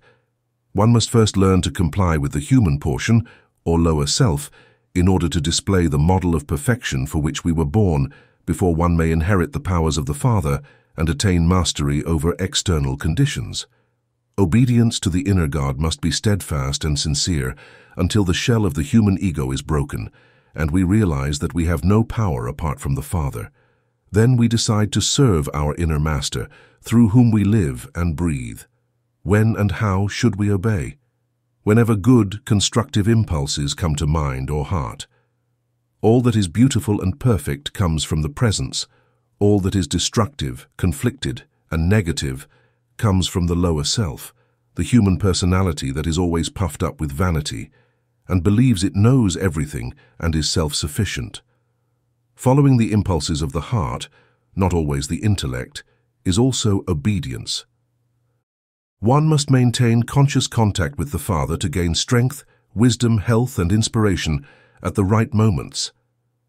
One must first learn to comply with the human portion, or lower self, in order to display the model of perfection for which we were born, before one may inherit the powers of the Father and attain mastery over external conditions. Obedience to the inner God must be steadfast and sincere until the shell of the human ego is broken, and we realize that we have no power apart from the Father. Then we decide to serve our inner master, through whom we live and breathe. When and how should we obey? Whenever good, constructive impulses come to mind or heart. All that is beautiful and perfect comes from the presence. All that is destructive, conflicted, and negative comes from the lower self, the human personality that is always puffed up with vanity, and believes it knows everything and is self-sufficient. Following the impulses of the heart, not always the intellect, is also obedience. One must maintain conscious contact with the Father to gain strength, wisdom, health, and inspiration at the right moments.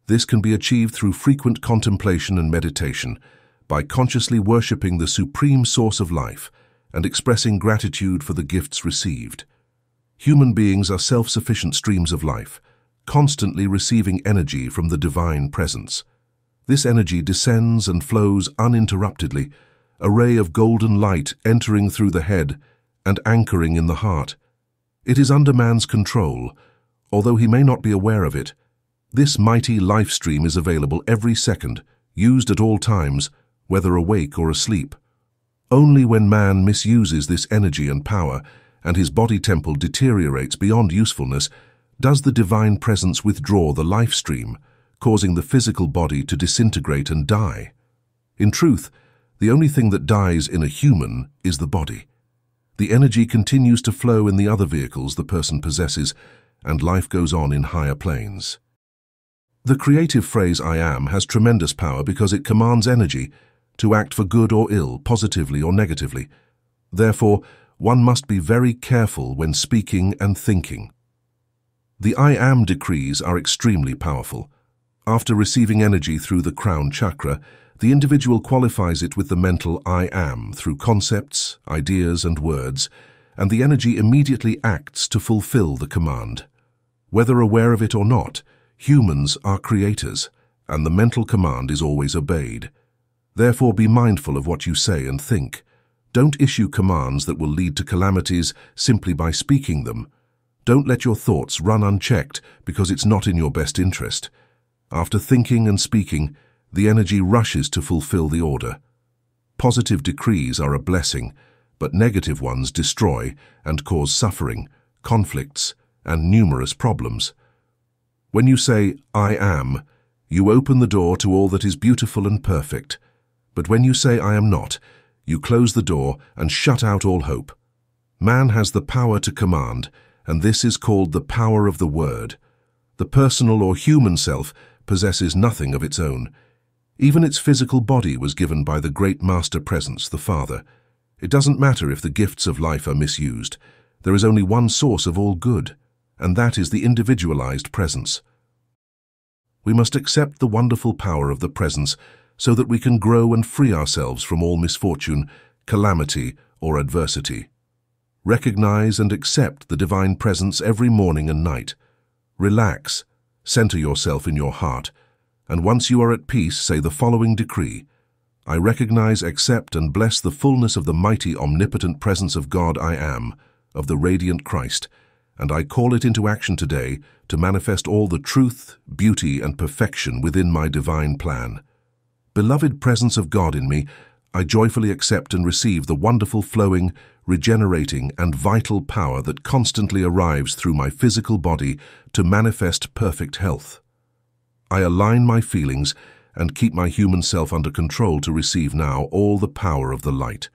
This can be achieved through frequent contemplation and meditation, by consciously worshipping the supreme source of life and expressing gratitude for the gifts received. Human beings are self-sufficient streams of life, constantly receiving energy from the divine presence. This energy descends and flows uninterruptedly, a ray of golden light entering through the head and anchoring in the heart. It is under man's control, although he may not be aware of it. This mighty life stream is available every second, used at all times, whether awake or asleep. Only when man misuses this energy and power, and his body temple deteriorates beyond usefulness, does the divine presence withdraw the life stream, causing the physical body to disintegrate and die. In truth, the only thing that dies in a human is the body. The energy continues to flow in the other vehicles the person possesses, and life goes on in higher planes. The creative phrase "I am" has tremendous power because it commands energy to act for good or ill, positively or negatively. Therefore, one must be very careful when speaking and thinking. The "I am" decrees are extremely powerful. After receiving energy through the crown chakra, the individual qualifies it with the mental "I am" through concepts, ideas, and words, and the energy immediately acts to fulfill the command. Whether aware of it or not, humans are creators, and the mental command is always obeyed. Therefore, be mindful of what you say and think. Don't issue commands that will lead to calamities simply by speaking them. Don't let your thoughts run unchecked because it's not in your best interest. After thinking and speaking, the energy rushes to fulfill the order. Positive decrees are a blessing, but negative ones destroy and cause suffering, conflicts, and numerous problems. When you say, "I am," you open the door to all that is beautiful and perfect. But when you say, "I am not," you close the door and shut out all hope. Man has the power to command, and this is called the power of the word. The personal or human self possesses nothing of its own. Even its physical body was given by the great master presence, the Father. It doesn't matter if the gifts of life are misused. There is only one source of all good, and that is the individualized presence. We must accept the wonderful power of the presence so that we can grow and free ourselves from all misfortune, calamity, or adversity. Recognize and accept the divine presence every morning and night. Relax, center yourself in your heart, and once you are at peace, say the following decree: I recognize, accept, and bless the fullness of the mighty, omnipotent presence of God I am, of the radiant Christ, and I call it into action today to manifest all the truth, beauty, and perfection within my divine plan. Beloved presence of God in me, I joyfully accept and receive the wonderful flowing, regenerating, and vital power that constantly arrives through my physical body to manifest perfect health. I align my feelings and keep my human self under control to receive now all the power of the light.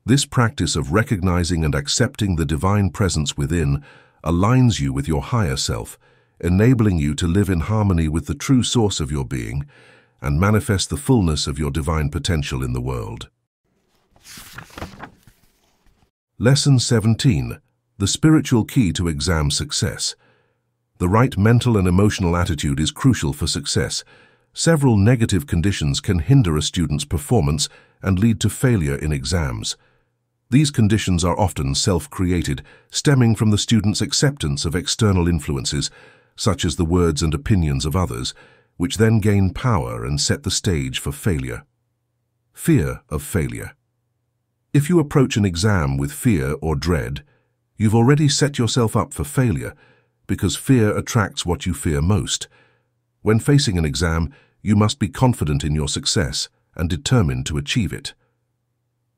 This practice of recognizing and accepting the divine presence within aligns you with your higher self, enabling you to live in harmony with the true source of your being and manifest the fullness of your divine potential in the world. Lesson 17. The spiritual key to exam success. The right mental and emotional attitude is crucial for success. Several negative conditions can hinder a student's performance and lead to failure in exams. These conditions are often self-created, stemming from the student's acceptance of external influences, such as the words and opinions of others, which then gain power and set the stage for failure. Fear of failure. If you approach an exam with fear or dread, you've already set yourself up for failure, because fear attracts what you fear most. When facing an exam, you must be confident in your success and determined to achieve it.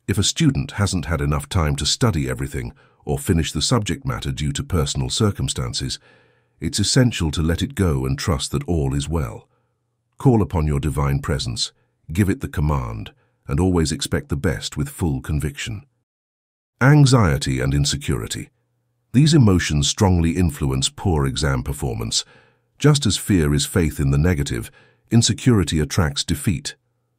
If a student hasn't had enough time to study everything or finish the subject matter due to personal circumstances, it's essential to let it go and trust that all is well. Call upon your divine presence, give it the command, and always expect the best with full conviction. Anxiety and insecurity. These emotions strongly influence poor exam performance. Just as fear is faith in the negative, insecurity attracts defeat.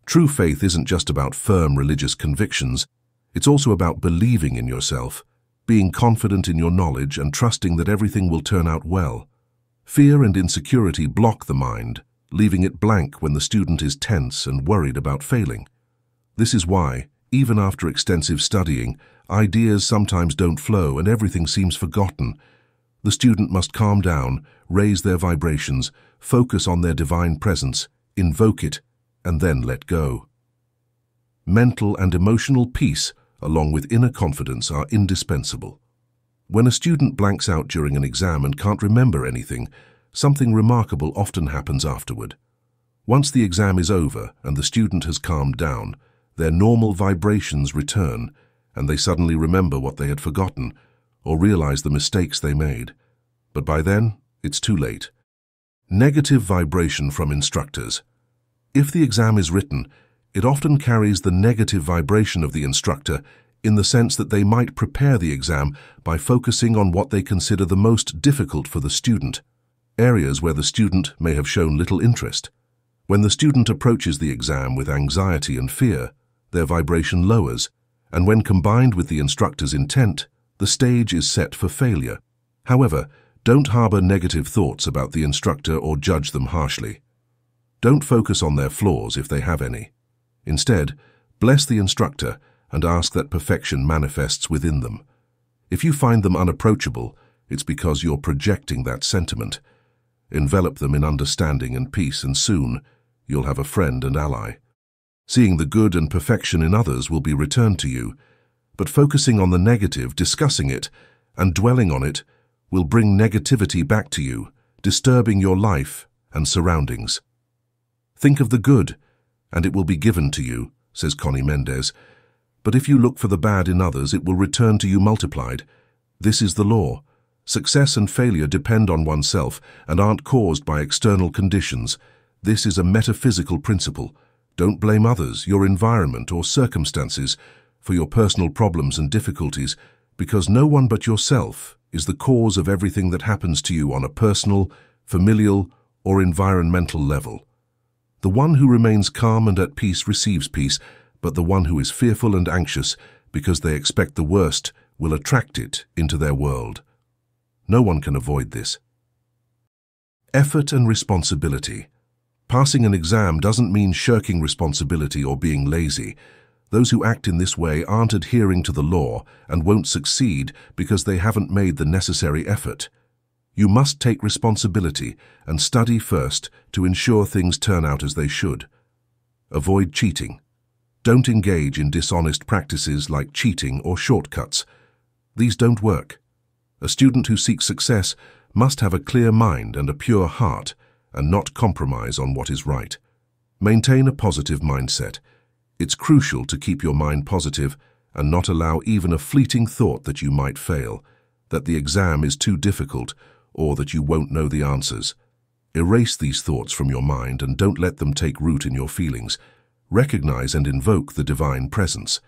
True faith isn't just about firm religious convictions, it's also about believing in yourself, being confident in your knowledge and trusting that everything will turn out well. Fear and insecurity block the mind, leaving it blank when the student is tense and worried about failing. This is why, even after extensive studying, ideas sometimes don't flow and everything seems forgotten. The student must calm down, raise their vibrations, focus on their divine presence, invoke it, and then let go. Mental and emotional peace, along with inner confidence, are indispensable. When a student blanks out during an exam and can't remember anything, something remarkable often happens afterward. Once the exam is over and the student has calmed down, their normal vibrations return, and they suddenly remember what they had forgotten or realize the mistakes they made. But by then, it's too late. Negative vibration from instructors. If the exam is written, it often carries the negative vibration of the instructor in the sense that they might prepare the exam by focusing on what they consider the most difficult for the student, areas where the student may have shown little interest. When the student approaches the exam with anxiety and fear, their vibration lowers, and when combined with the instructor's intent, the stage is set for failure. However, don't harbor negative thoughts about the instructor or judge them harshly. Don't focus on their flaws if they have any. Instead, bless the instructor and ask that perfection manifests within them. If you find them unapproachable, it's because you're projecting that sentiment. Envelop them in understanding and peace, and soon you'll have a friend and ally. Seeing the good and perfection in others will be returned to you, but focusing on the negative, discussing it, and dwelling on it will bring negativity back to you, disturbing your life and surroundings. Think of the good, and it will be given to you, says Conny Méndez. But if you look for the bad in others, it will return to you multiplied. This is the law. Success and failure depend on oneself and aren't caused by external conditions. This is a metaphysical principle. Don't blame others, your environment, or circumstances for your personal problems and difficulties, because no one but yourself is the cause of everything that happens to you on a personal, familial, or environmental level. The one who remains calm and at peace receives peace, but the one who is fearful and anxious because they expect the worst will attract it into their world. No one can avoid this. Effort and responsibility. Passing an exam doesn't mean shirking responsibility or being lazy. Those who act in this way aren't adhering to the law and won't succeed because they haven't made the necessary effort. You must take responsibility and study first to ensure things turn out as they should. Avoid cheating. Don't engage in dishonest practices like cheating or shortcuts. These don't work. A student who seeks success must have a clear mind and a pure heart and not compromise on what is right. Maintain a positive mindset. It's crucial to keep your mind positive and not allow even a fleeting thought that you might fail, that the exam is too difficult, or that you won't know the answers. Erase these thoughts from your mind and don't let them take root in your feelings. Recognize and invoke the divine presence.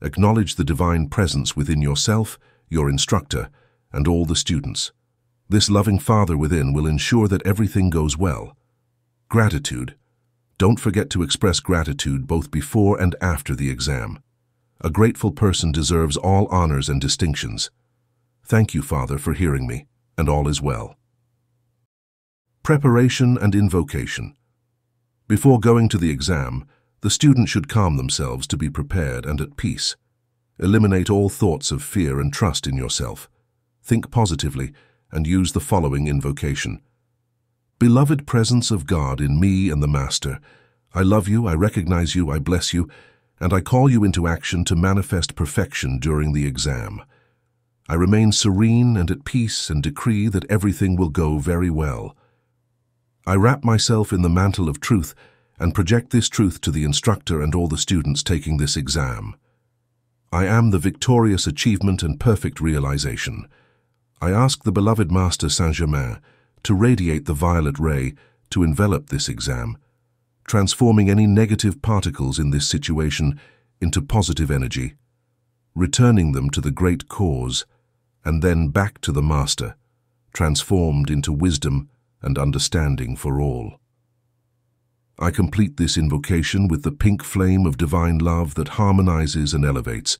Acknowledge the divine presence within yourself, your instructor, and all the students. This loving Father within will ensure that everything goes well. Gratitude. Don't forget to express gratitude both before and after the exam. A grateful person deserves all honors and distinctions. Thank you, Father, for hearing me, and all is well. Preparation and invocation. Before going to the exam, the student should calm themselves to be prepared and at peace. Eliminate all thoughts of fear and trust in yourself. Think positively and use the following invocation. Beloved presence of God in me and the Master, I love you, I recognize you, I bless you, and I call you into action to manifest perfection during the exam. I remain serene and at peace and decree that everything will go very well. I wrap myself in the mantle of truth and project this truth to the instructor and all the students taking this exam. I am the victorious achievement and perfect realization. I ask the beloved Master Saint Germain to radiate the violet ray to envelop this exam, transforming any negative particles in this situation into positive energy, returning them to the great cause, and then back to the Master, transformed into wisdom and understanding for all. I complete this invocation with the pink flame of divine love that harmonizes and elevates.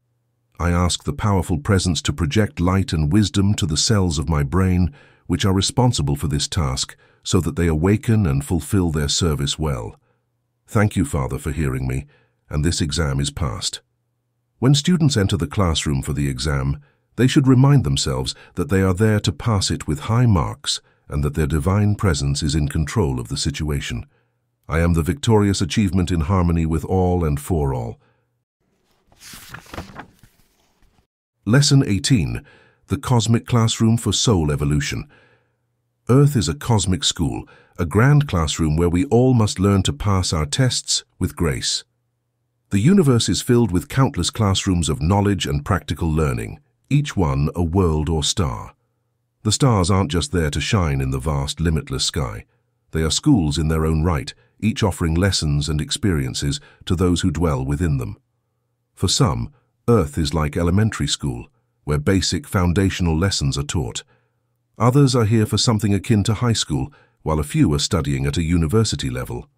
I ask the powerful presence to project light and wisdom to the cells of my brain, which are responsible for this task, so that they awaken and fulfill their service well. Thank you, Father, for hearing me, and this exam is passed. When students enter the classroom for the exam, they should remind themselves that they are there to pass it with high marks and that their divine presence is in control of the situation. I am the victorious achievement in harmony with all and for all. Lesson 18. The Cosmic Classroom for Soul Evolution. Earth is a cosmic school, a grand classroom where we all must learn to pass our tests with grace. The universe is filled with countless classrooms of knowledge and practical learning, each one a world or star. The stars aren't just there to shine in the vast, limitless sky. They are schools in their own right, each offering lessons and experiences to those who dwell within them. For some, Earth is like elementary school, where basic foundational lessons are taught. Others are here for something akin to high school, while a few are studying at a university level.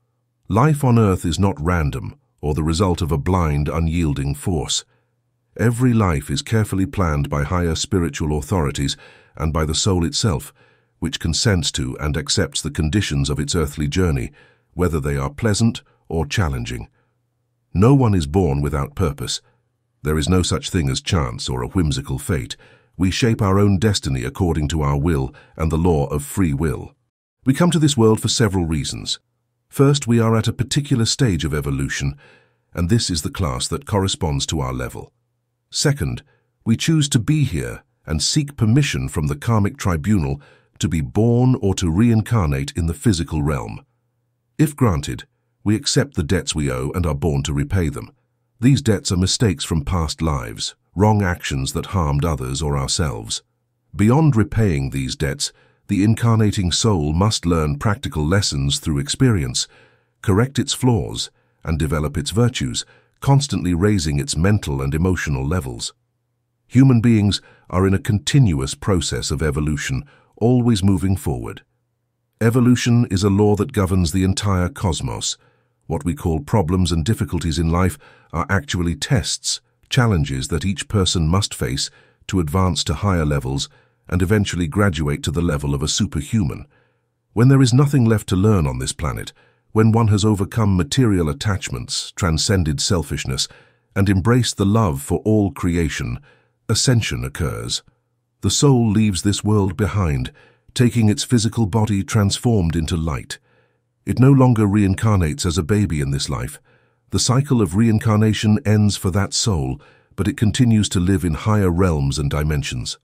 Life on Earth is not random or the result of a blind, unyielding force. Every life is carefully planned by higher spiritual authorities and by the soul itself, which consents to and accepts the conditions of its earthly journey, whether they are pleasant or challenging. No one is born without purpose. There is no such thing as chance or a whimsical fate. We shape our own destiny according to our will and the law of free will. We come to this world for several reasons. First, we are at a particular stage of evolution, and this is the class that corresponds to our level. Second, we choose to be here and seek permission from the karmic tribunal to be born or to reincarnate in the physical realm. If granted, we accept the debts we owe and are born to repay them. These debts are mistakes from past lives, wrong actions that harmed others or ourselves. Beyond repaying these debts, the incarnating soul must learn practical lessons through experience, correct its flaws, and develop its virtues, constantly raising its mental and emotional levels. Human beings are in a continuous process of evolution, always moving forward. Evolution is a law that governs the entire cosmos. What we call problems and difficulties in life are actually tests, challenges that each person must face to advance to higher levels and eventually graduate to the level of a superhuman. When there is nothing left to learn on this planet, when one has overcome material attachments, transcended selfishness, and embraced the love for all creation, ascension occurs. The soul leaves this world behind, taking its physical body transformed into light. It no longer reincarnates as a baby in this life. The cycle of reincarnation ends for that soul, but it continues to live in higher realms and dimensions.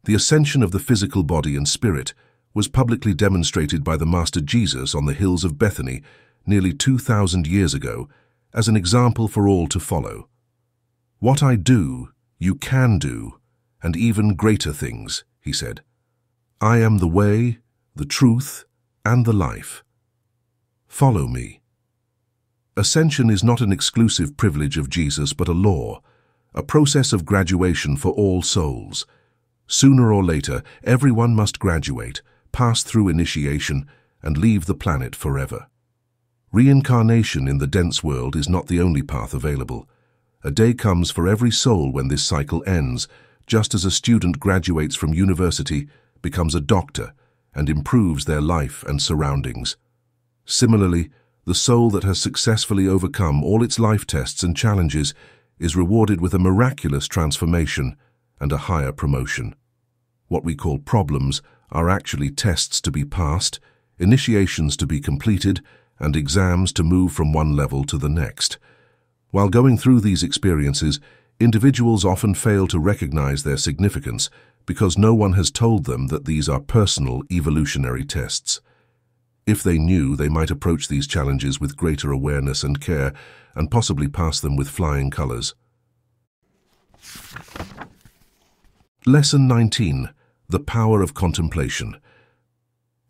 The ascension of the physical body and spirit was publicly demonstrated by the Master Jesus on the hills of Bethany nearly 2,000 years ago, as an example for all to follow. "What I do, you can do, and even greater things," he said. "I am the way, the truth, and the life. Follow me." Ascension is not an exclusive privilege of Jesus, but a law, a process of graduation for all souls. Sooner or later, everyone must graduate, pass through initiation, and leave the planet forever. Reincarnation in the dense world is not the only path available. A day comes for every soul when this cycle ends, just as a student graduates from university, becomes a doctor, and improves their life and surroundings. Similarly, the soul that has successfully overcome all its life tests and challenges is rewarded with a miraculous transformation and a higher promotion. What we call problems are actually tests to be passed, initiations to be completed, and exams to move from one level to the next. While going through these experiences, individuals often fail to recognize their significance because no one has told them that these are personal evolutionary tests. If they knew, they might approach these challenges with greater awareness and care and possibly pass them with flying colors. Lesson 19. The Power of Contemplation.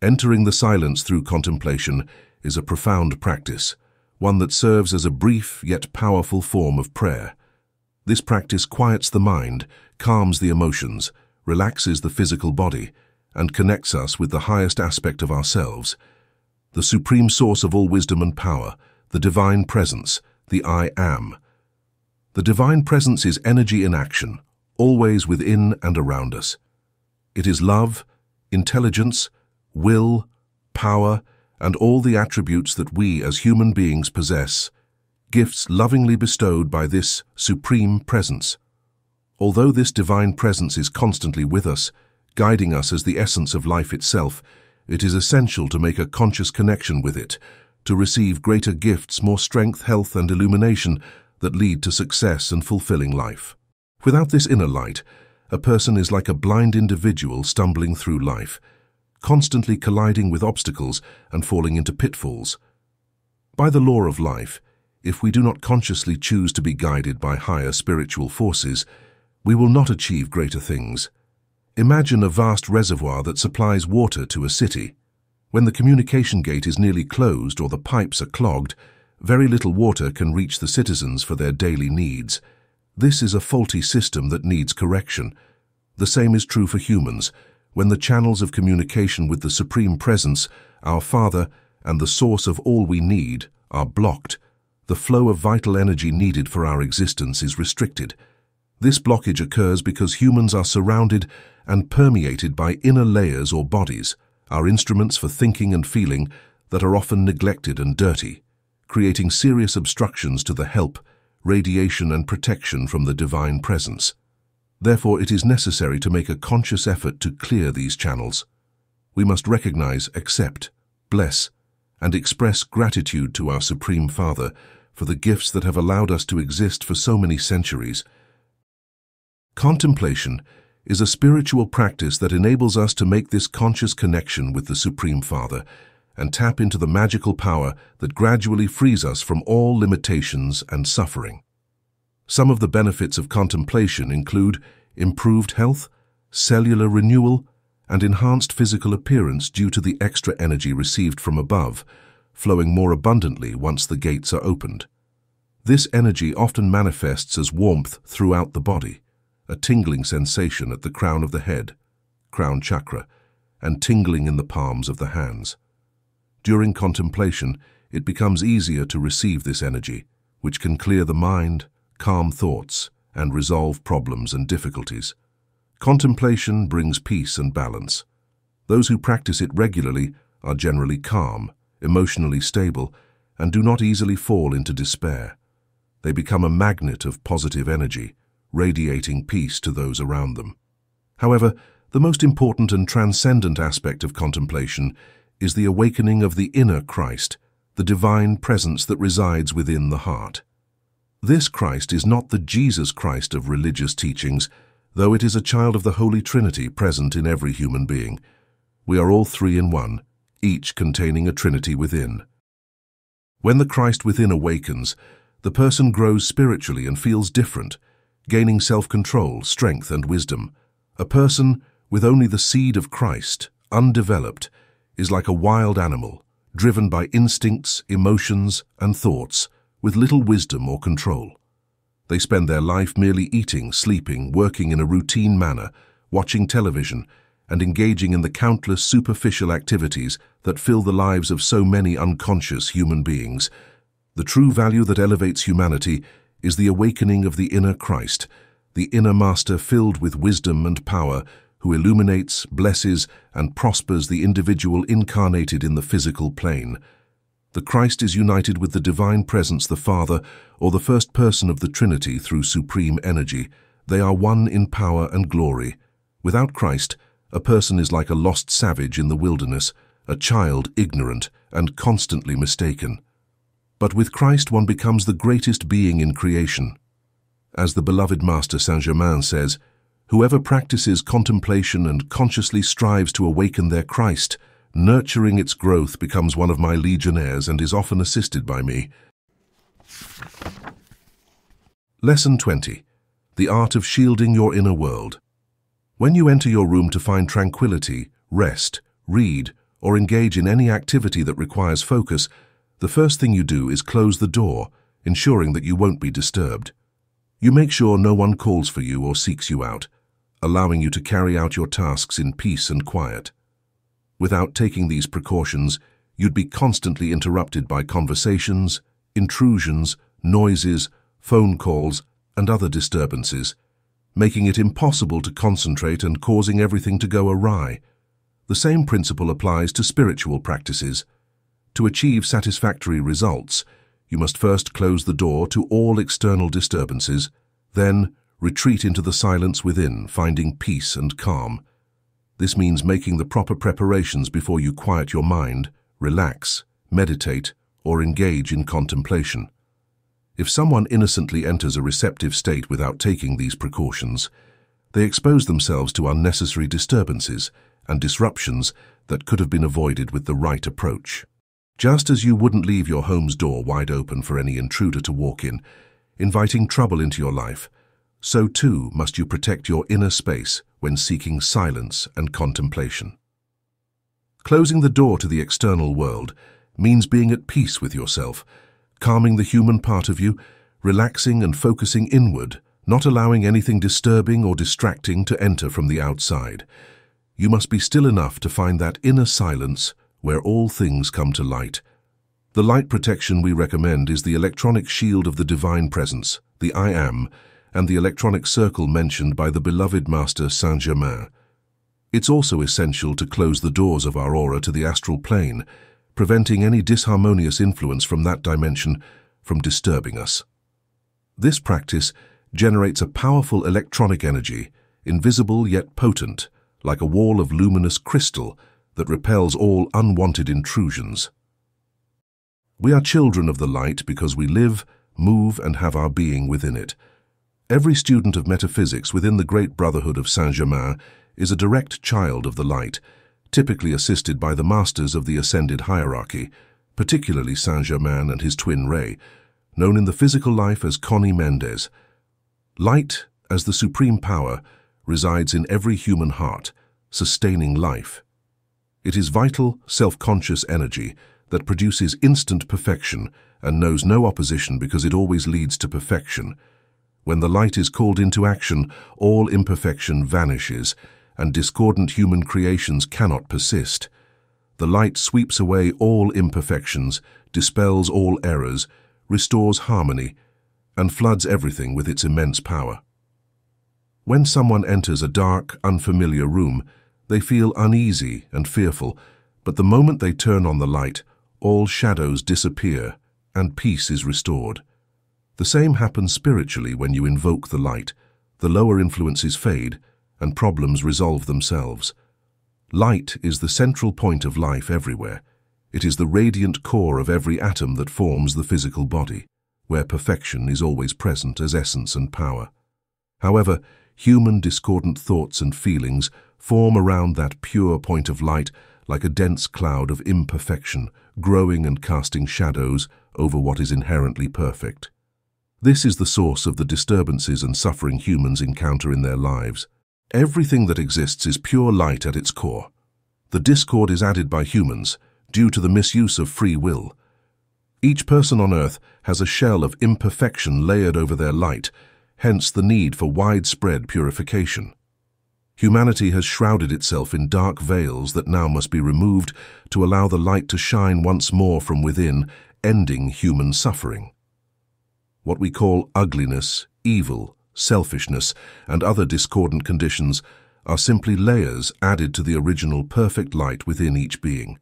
Entering the silence through contemplation is a profound practice, one that serves as a brief yet powerful form of prayer. This practice quiets the mind, calms the emotions, relaxes the physical body, and connects us with the highest aspect of ourselves, the supreme source of all wisdom and power, the divine presence, the I Am. The divine presence is energy in action, always within and around us. It is love, intelligence, will, power, and all the attributes that we as human beings possess, gifts lovingly bestowed by this supreme presence. Although this divine presence is constantly with us, guiding us as the essence of life itself, it is essential to make a conscious connection with it, to receive greater gifts, more strength, health, and illumination that lead to success and fulfilling life. Without this inner light, a person is like a blind individual stumbling through life, constantly colliding with obstacles and falling into pitfalls. By the law of life, if we do not consciously choose to be guided by higher spiritual forces, we will not achieve greater things. Imagine a vast reservoir that supplies water to a city. When the communication gate is nearly closed or the pipes are clogged, very little water can reach the citizens for their daily needs. This is a faulty system that needs correction. The same is true for humans. When the channels of communication with the Supreme Presence, our Father, and the source of all we need are blocked, the flow of vital energy needed for our existence is restricted. This blockage occurs because humans are surrounded and permeated by inner layers or bodies, our instruments for thinking and feeling, that are often neglected and dirty, creating serious obstructions to the help, radiation, and protection from the divine presence. Therefore, it is necessary to make a conscious effort to clear these channels. We must recognize, accept, bless, and express gratitude to our Supreme Father for the gifts that have allowed us to exist for so many centuries. Contemplation is a spiritual practice that enables us to make this conscious connection with the Supreme Father and tap into the magical power that gradually frees us from all limitations and suffering. Some of the benefits of contemplation include improved health, cellular renewal, and enhanced physical appearance due to the extra energy received from above, flowing more abundantly once the gates are opened. This energy often manifests as warmth throughout the body, a tingling sensation at the crown of the head, crown chakra, and tingling in the palms of the hands. During contemplation, it becomes easier to receive this energy, which can clear the mind, calm thoughts, and resolve problems and difficulties. Contemplation brings peace and balance. Those who practice it regularly are generally calm, emotionally stable, and do not easily fall into despair. They become a magnet of positive energy, radiating peace to those around them. However, the most important and transcendent aspect of contemplation is the awakening of the inner Christ, the divine presence that resides within the heart. This Christ is not the Jesus Christ of religious teachings, though it is a child of the Holy Trinity present in every human being. We are all three in one, each containing a Trinity within. When the Christ within awakens, The person grows spiritually and feels different, gaining self-control, strength, and wisdom. A person with only the seed of Christ, undeveloped, is like a wild animal, driven by instincts, emotions, and thoughts, with little wisdom or control. They spend their life merely eating, sleeping, working in a routine manner, watching television, and engaging in the countless superficial activities that fill the lives of so many unconscious human beings. The true value that elevates humanity is the awakening of the inner Christ, the inner master filled with wisdom and power, who illuminates, blesses, and prospers the individual incarnated in the physical plane. The Christ is united with the divine presence, the Father, or the first person of the Trinity through supreme energy. They are one in power and glory. Without Christ, a person is like a lost savage in the wilderness, a child ignorant and constantly mistaken. But with Christ one becomes the greatest being in creation. As the beloved Master Saint Germain says, "Whoever practices contemplation and consciously strives to awaken their Christ, nurturing its growth, becomes one of my legionnaires and is often assisted by me." Lesson 20. The art of shielding your inner world. When you enter your room to find tranquility, rest, read, or engage in any activity that requires focus, the first thing you do is close the door, ensuring that you won't be disturbed. You make sure no one calls for you or seeks you out, allowing you to carry out your tasks in peace and quiet. Without taking these precautions, you'd be constantly interrupted by conversations, intrusions, noises, phone calls, and other disturbances, making it impossible to concentrate and causing everything to go awry. The same principle applies to spiritual practices. To achieve satisfactory results, you must first close the door to all external disturbances, then retreat into the silence within, finding peace and calm. This means making the proper preparations before you quiet your mind, relax, meditate, or engage in contemplation. If someone innocently enters a receptive state without taking these precautions, they expose themselves to unnecessary disturbances and disruptions that could have been avoided with the right approach. Just as you wouldn't leave your home's door wide open for any intruder to walk in, inviting trouble into your life, so too must you protect your inner space when seeking silence and contemplation. Closing the door to the external world means being at peace with yourself, calming the human part of you, relaxing and focusing inward, not allowing anything disturbing or distracting to enter from the outside. You must be still enough to find that inner silence where all things come to light. The light protection we recommend is the electronic shield of the Divine Presence, the I Am, and the electronic circle mentioned by the beloved Master Saint Germain. It's also essential to close the doors of our aura to the astral plane, preventing any disharmonious influence from that dimension from disturbing us. This practice generates a powerful electronic energy, invisible yet potent, like a wall of luminous crystal that repels all unwanted intrusions. We are children of the light because we live, move, and have our being within it. Every student of metaphysics within the great Brotherhood of Saint Germain is a direct child of the light, typically assisted by the masters of the ascended hierarchy, particularly Saint Germain and his twin ray, known in the physical life as Conny Méndez. Light, as the supreme power, resides in every human heart, sustaining life. It is vital, self-conscious energy that produces instant perfection and knows no opposition because it always leads to perfection. When the light is called into action, all imperfection vanishes, and discordant human creations cannot persist. The light sweeps away all imperfections, dispels all errors, restores harmony, and floods everything with its immense power. When someone enters a dark, unfamiliar room, they feel uneasy and fearful, but the moment they turn on the light, all shadows disappear and peace is restored. The same happens spiritually when you invoke the light. The lower influences fade, and problems resolve themselves. Light is the central point of life everywhere. It is the radiant core of every atom that forms the physical body, where perfection is always present as essence and power. However, human discordant thoughts and feelings form around that pure point of light like a dense cloud of imperfection, growing and casting shadows over what is inherently perfect. This is the source of the disturbances and suffering humans encounter in their lives. Everything that exists is pure light at its core. The discord is added by humans due to the misuse of free will. Each person on earth has a shell of imperfection layered over their light, hence the need for widespread purification. Humanity has shrouded itself in dark veils that now must be removed to allow the light to shine once more from within, ending human suffering. What we call ugliness, evil, selfishness, and other discordant conditions are simply layers added to the original perfect light within each being.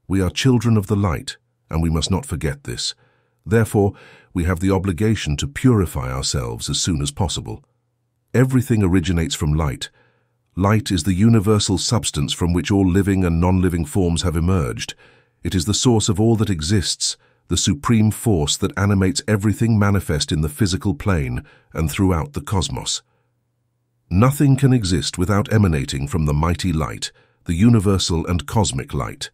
We are children of the light, and we must not forget this. Therefore, we have the obligation to purify ourselves as soon as possible. Everything originates from light. Light is the universal substance from which all living and non-living forms have emerged. It is the source of all that exists, the supreme force that animates everything manifest in the physical plane and throughout the cosmos. Nothing can exist without emanating from the mighty light, the universal and cosmic light.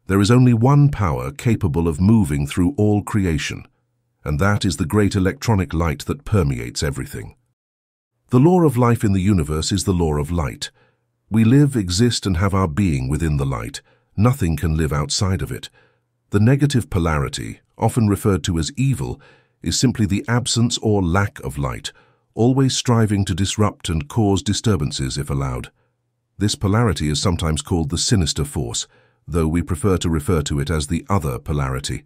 There is only one power capable of moving through all creation, and that is the great electronic light that permeates everything. The law of life in the universe is the law of light. We live, exist, and have our being within the light. Nothing can live outside of it. The negative polarity, often referred to as evil, is simply the absence or lack of light, always striving to disrupt and cause disturbances if allowed. This polarity is sometimes called the sinister force, though we prefer to refer to it as the other polarity.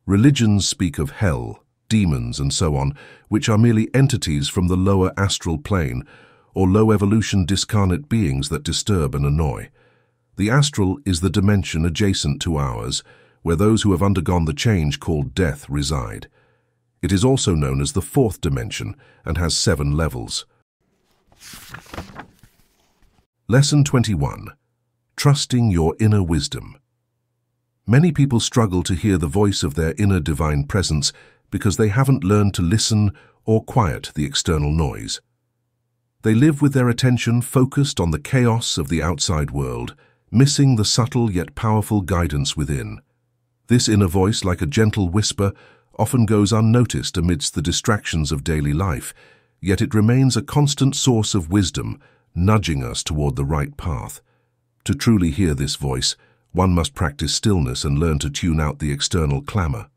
Religions speak of hell, demons, and so on, which are merely entities from the lower astral plane, or low-evolution discarnate beings that disturb and annoy. The astral is the dimension adjacent to ours, where those who have undergone the change called death reside. It is also known as the fourth dimension and has 7 levels. Lesson 21. Trusting your inner wisdom. Many people struggle to hear the voice of their inner divine presence because they haven't learned to listen or quiet the external noise. They live with their attention focused on the chaos of the outside world, missing the subtle yet powerful guidance within. This inner voice, like a gentle whisper, often goes unnoticed amidst the distractions of daily life, yet it remains a constant source of wisdom, nudging us toward the right path. To truly hear this voice, one must practice stillness and learn to tune out the external clamor.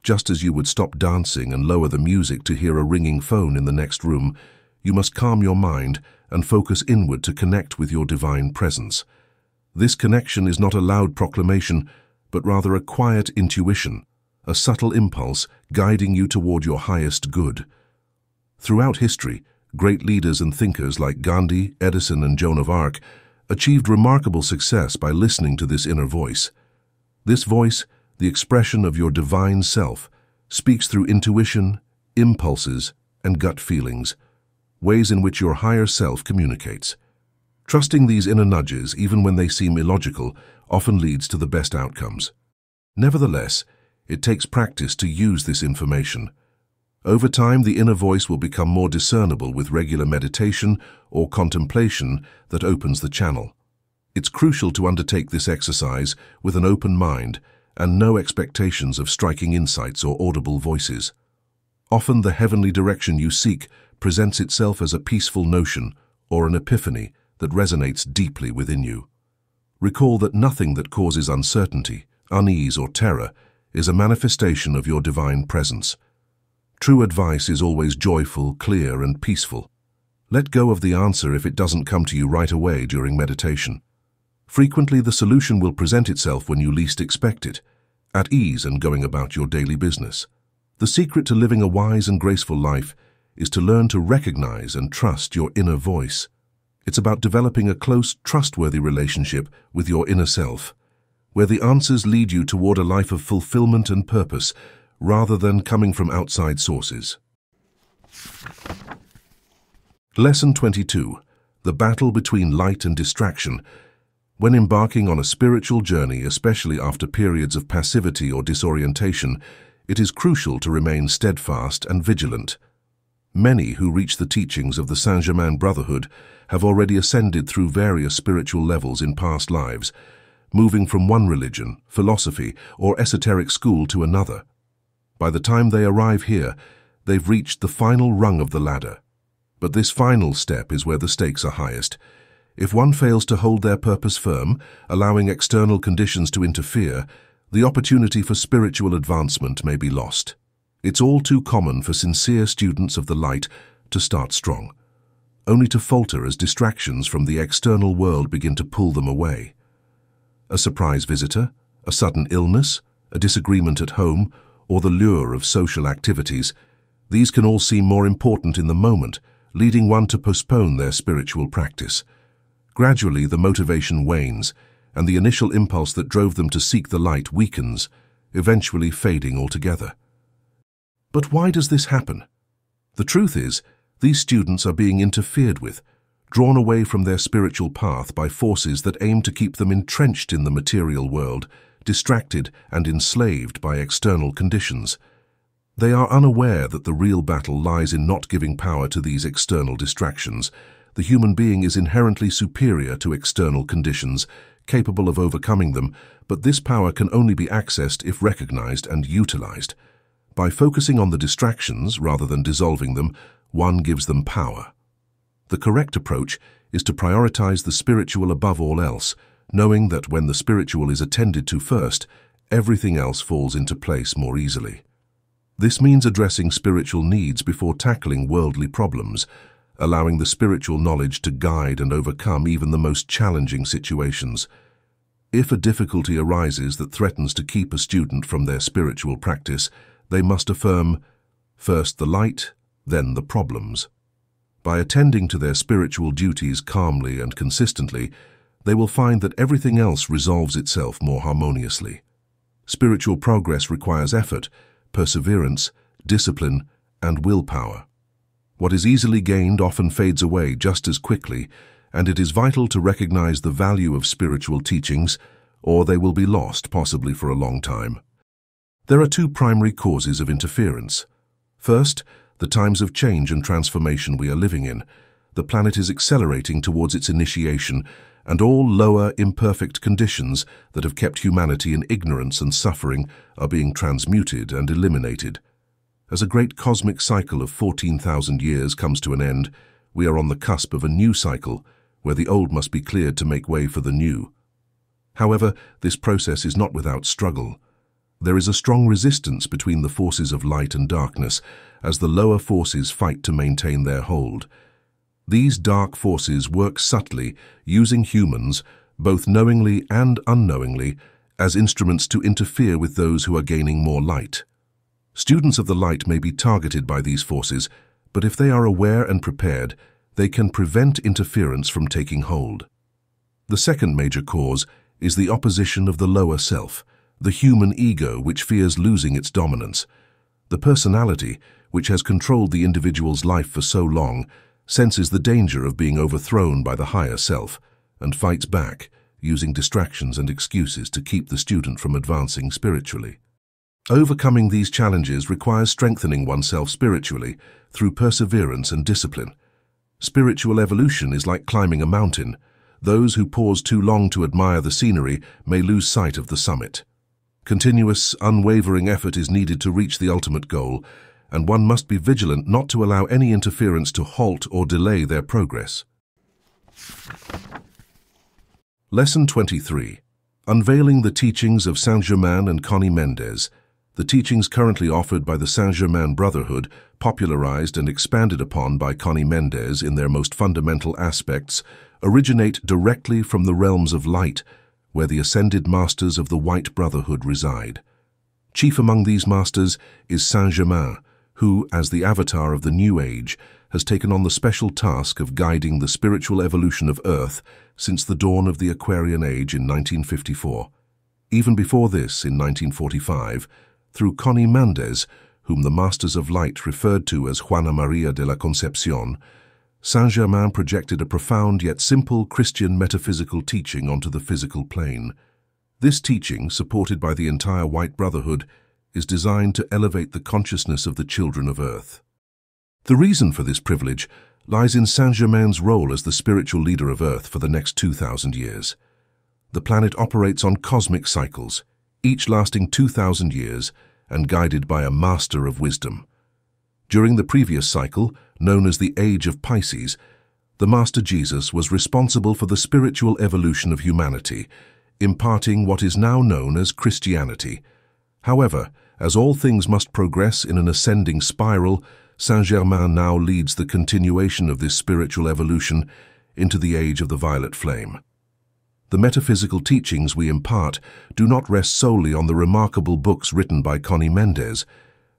Just as you would stop dancing and lower the music to hear a ringing phone in the next room, you must calm your mind and focus inward to connect with your divine presence. This connection is not a loud proclamation, but rather a quiet intuition, a subtle impulse guiding you toward your highest good. Throughout history, great leaders and thinkers like Gandhi, Edison, and Joan of Arc achieved remarkable success by listening to this inner voice. This voice, the expression of your divine self, speaks through intuition, impulses, and gut feelings, ways in which your higher self communicates. Trusting these inner nudges, even when they seem illogical, often leads to the best outcomes. Nevertheless, it takes practice to use this information. Over time, the inner voice will become more discernible with regular meditation or contemplation that opens the channel. It's crucial to undertake this exercise with an open mind and no expectations of striking insights or audible voices. Often the heavenly direction you seek presents itself as a peaceful notion or an epiphany that resonates deeply within you. Recall that nothing that causes uncertainty, unease, or terror is a manifestation of your divine presence. True advice is always joyful, clear, and peaceful. Let go of the answer if it doesn't come to you right away during meditation. Frequently, the solution will present itself when you least expect it, at ease and going about your daily business. The secret to living a wise and graceful life is to learn to recognize and trust your inner voice. It's about developing a close, trustworthy relationship with your inner self, where the answers lead you toward a life of fulfillment and purpose, rather than coming from outside sources. Lesson 22. The battle between light and distraction. When embarking on a spiritual journey, especially after periods of passivity or disorientation, it is crucial to remain steadfast and vigilant. Many who reach the teachings of the Saint Germain Brotherhood have already ascended through various spiritual levels in past lives, moving from one religion, philosophy, or esoteric school to another. By the time they arrive here, they've reached the final rung of the ladder. But this final step is where the stakes are highest. If one fails to hold their purpose firm, allowing external conditions to interfere, the opportunity for spiritual advancement may be lost. It's all too common for sincere students of the light to start strong, only to falter as distractions from the external world begin to pull them away. A surprise visitor, a sudden illness, a disagreement at home, or the lure of social activities, these can all seem more important in the moment, leading one to postpone their spiritual practice. Gradually, the motivation wanes, and the initial impulse that drove them to seek the light weakens, eventually fading altogether. But why does this happen? The truth is, these students are being interfered with, drawn away from their spiritual path by forces that aim to keep them entrenched in the material world, distracted and enslaved by external conditions. They are unaware that the real battle lies in not giving power to these external distractions. The human being is inherently superior to external conditions, capable of overcoming them, but this power can only be accessed if recognized and utilized. By focusing on the distractions rather than dissolving them, one gives them power. The correct approach is to prioritize the spiritual above all else, knowing that when the spiritual is attended to first, everything else falls into place more easily. This means addressing spiritual needs before tackling worldly problems, allowing the spiritual knowledge to guide and overcome even the most challenging situations. If a difficulty arises that threatens to keep a student from their spiritual practice, they must affirm, first the light, then the problems. By attending to their spiritual duties calmly and consistently, they will find that everything else resolves itself more harmoniously. Spiritual progress requires effort, perseverance, discipline, and willpower. What is easily gained often fades away just as quickly, and it is vital to recognize the value of spiritual teachings, or they will be lost, possibly for a long time. There are two primary causes of interference. First, the times of change and transformation we are living in. The planet is accelerating towards its initiation, and all lower, imperfect conditions that have kept humanity in ignorance and suffering are being transmuted and eliminated. As a great cosmic cycle of 14,000 years comes to an end, we are on the cusp of a new cycle, where the old must be cleared to make way for the new. However, this process is not without struggle. There is a strong resistance between the forces of light and darkness, as the lower forces fight to maintain their hold. These dark forces work subtly, using humans, both knowingly and unknowingly, as instruments to interfere with those who are gaining more light. Students of the light may be targeted by these forces, but if they are aware and prepared, they can prevent interference from taking hold. The second major cause is the opposition of the lower self, the human ego which fears losing its dominance. The personality, which has controlled the individual's life for so long, senses the danger of being overthrown by the higher self, and fights back, using distractions and excuses to keep the student from advancing spiritually. Overcoming these challenges requires strengthening oneself spiritually through perseverance and discipline. Spiritual evolution is like climbing a mountain. Those who pause too long to admire the scenery may lose sight of the summit. Continuous, unwavering effort is needed to reach the ultimate goal, and one must be vigilant not to allow any interference to halt or delay their progress. Lesson 23. Unveiling the teachings of Saint Germain and Conny Méndez. The teachings currently offered by the Saint Germain Brotherhood, popularized and expanded upon by Conny Méndez in their most fundamental aspects, originate directly from the realms of light, where the Ascended Masters of the White Brotherhood reside. Chief among these masters is Saint Germain, who, as the avatar of the New Age, has taken on the special task of guiding the spiritual evolution of Earth since the dawn of the Aquarian Age in 1954. Even before this, in 1945, through Conny Méndez, whom the Masters of Light referred to as Juana Maria de la Concepción, Saint Germain projected a profound yet simple Christian metaphysical teaching onto the physical plane. This teaching, supported by the entire White Brotherhood, is designed to elevate the consciousness of the children of Earth. The reason for this privilege lies in Saint Germain's role as the spiritual leader of Earth for the next 2,000 years. The planet operates on cosmic cycles, each lasting 2,000 years and guided by a master of wisdom. During the previous cycle, known as the Age of Pisces, the Master Jesus was responsible for the spiritual evolution of humanity, imparting what is now known as Christianity. However, as all things must progress in an ascending spiral, Saint Germain now leads the continuation of this spiritual evolution into the age of the violet flame. The metaphysical teachings we impart do not rest solely on the remarkable books written by Conny Méndez.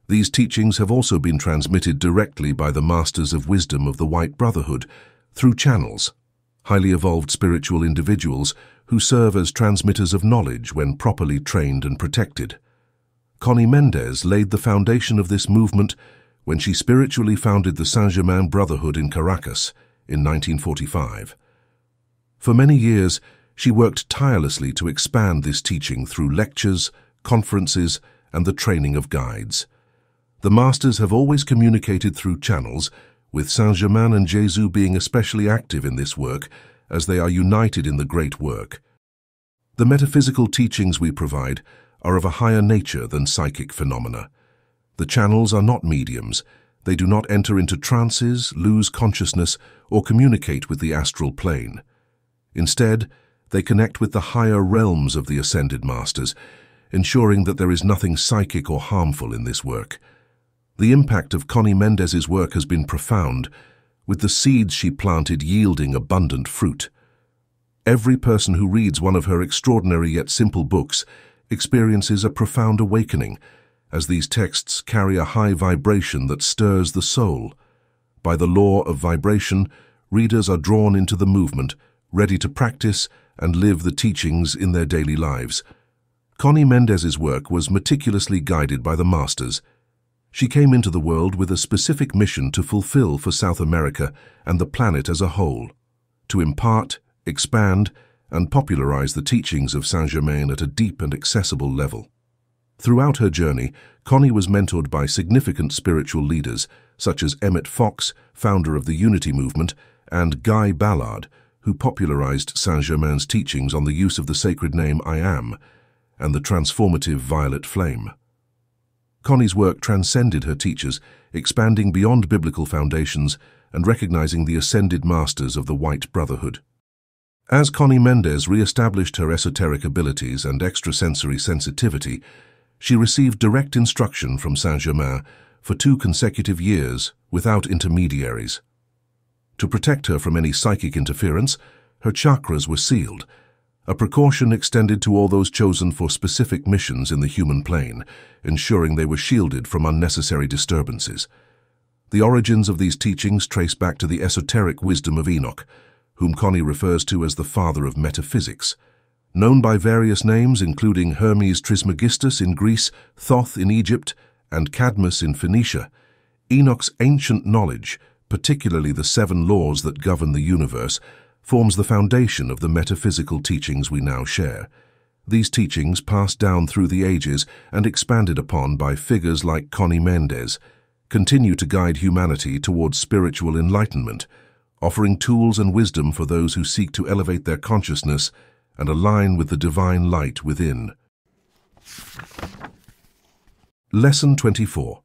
These teachings have also been transmitted directly by the Masters of Wisdom of the White Brotherhood through channels, highly evolved spiritual individuals who serve as transmitters of knowledge when properly trained and protected. Conny Méndez laid the foundation of this movement when she spiritually founded the Saint Germain Brotherhood in Caracas in 1945. For many years, she worked tirelessly to expand this teaching through lectures, conferences, and the training of guides. The Masters have always communicated through channels, with Saint Germain and Jesus being especially active in this work as they are united in the great work. The metaphysical teachings we provide are of a higher nature than psychic phenomena. The channels are not mediums. They do not enter into trances, lose consciousness, or communicate with the astral plane. Instead, they connect with the higher realms of the Ascended Masters, ensuring that there is nothing psychic or harmful in this work. The impact of Conny Méndez's work has been profound, with the seeds she planted yielding abundant fruit. Every person who reads one of her extraordinary yet simple books experiences a profound awakening, as these texts carry a high vibration that stirs the soul. By the law of vibration, readers are drawn into the movement, ready to practice and live the teachings in their daily lives. Conny Méndez's work was meticulously guided by the Masters. She came into the world with a specific mission to fulfill for South America and the planet as a whole, to impart, expand, and popularize the teachings of Saint Germain at a deep and accessible level. Throughout her journey, Conny was mentored by significant spiritual leaders such as Emmett Fox, founder of the Unity movement, and Guy Ballard, who popularized Saint Germain's teachings on the use of the sacred name I Am and the transformative violet flame. Conny's work transcended her teachers, expanding beyond biblical foundations and recognizing the ascended masters of the White Brotherhood. As Conny Méndez re-established her esoteric abilities and extrasensory sensitivity, she received direct instruction from Saint Germain for 2 consecutive years without intermediaries. To protect her from any psychic interference, her chakras were sealed, a precaution extended to all those chosen for specific missions in the human plane, ensuring they were shielded from unnecessary disturbances. The origins of these teachings trace back to the esoteric wisdom of Enoch, whom Conny refers to as the father of metaphysics. Known by various names including Hermes Trismegistus in Greece, Thoth in Egypt, and Cadmus in Phoenicia, Enoch's ancient knowledge, particularly the 7 laws that govern the universe, forms the foundation of the metaphysical teachings we now share. These teachings, passed down through the ages and expanded upon by figures like Conny Méndez, continue to guide humanity towards spiritual enlightenment, offering tools and wisdom for those who seek to elevate their consciousness and align with the divine light within. Lesson 24.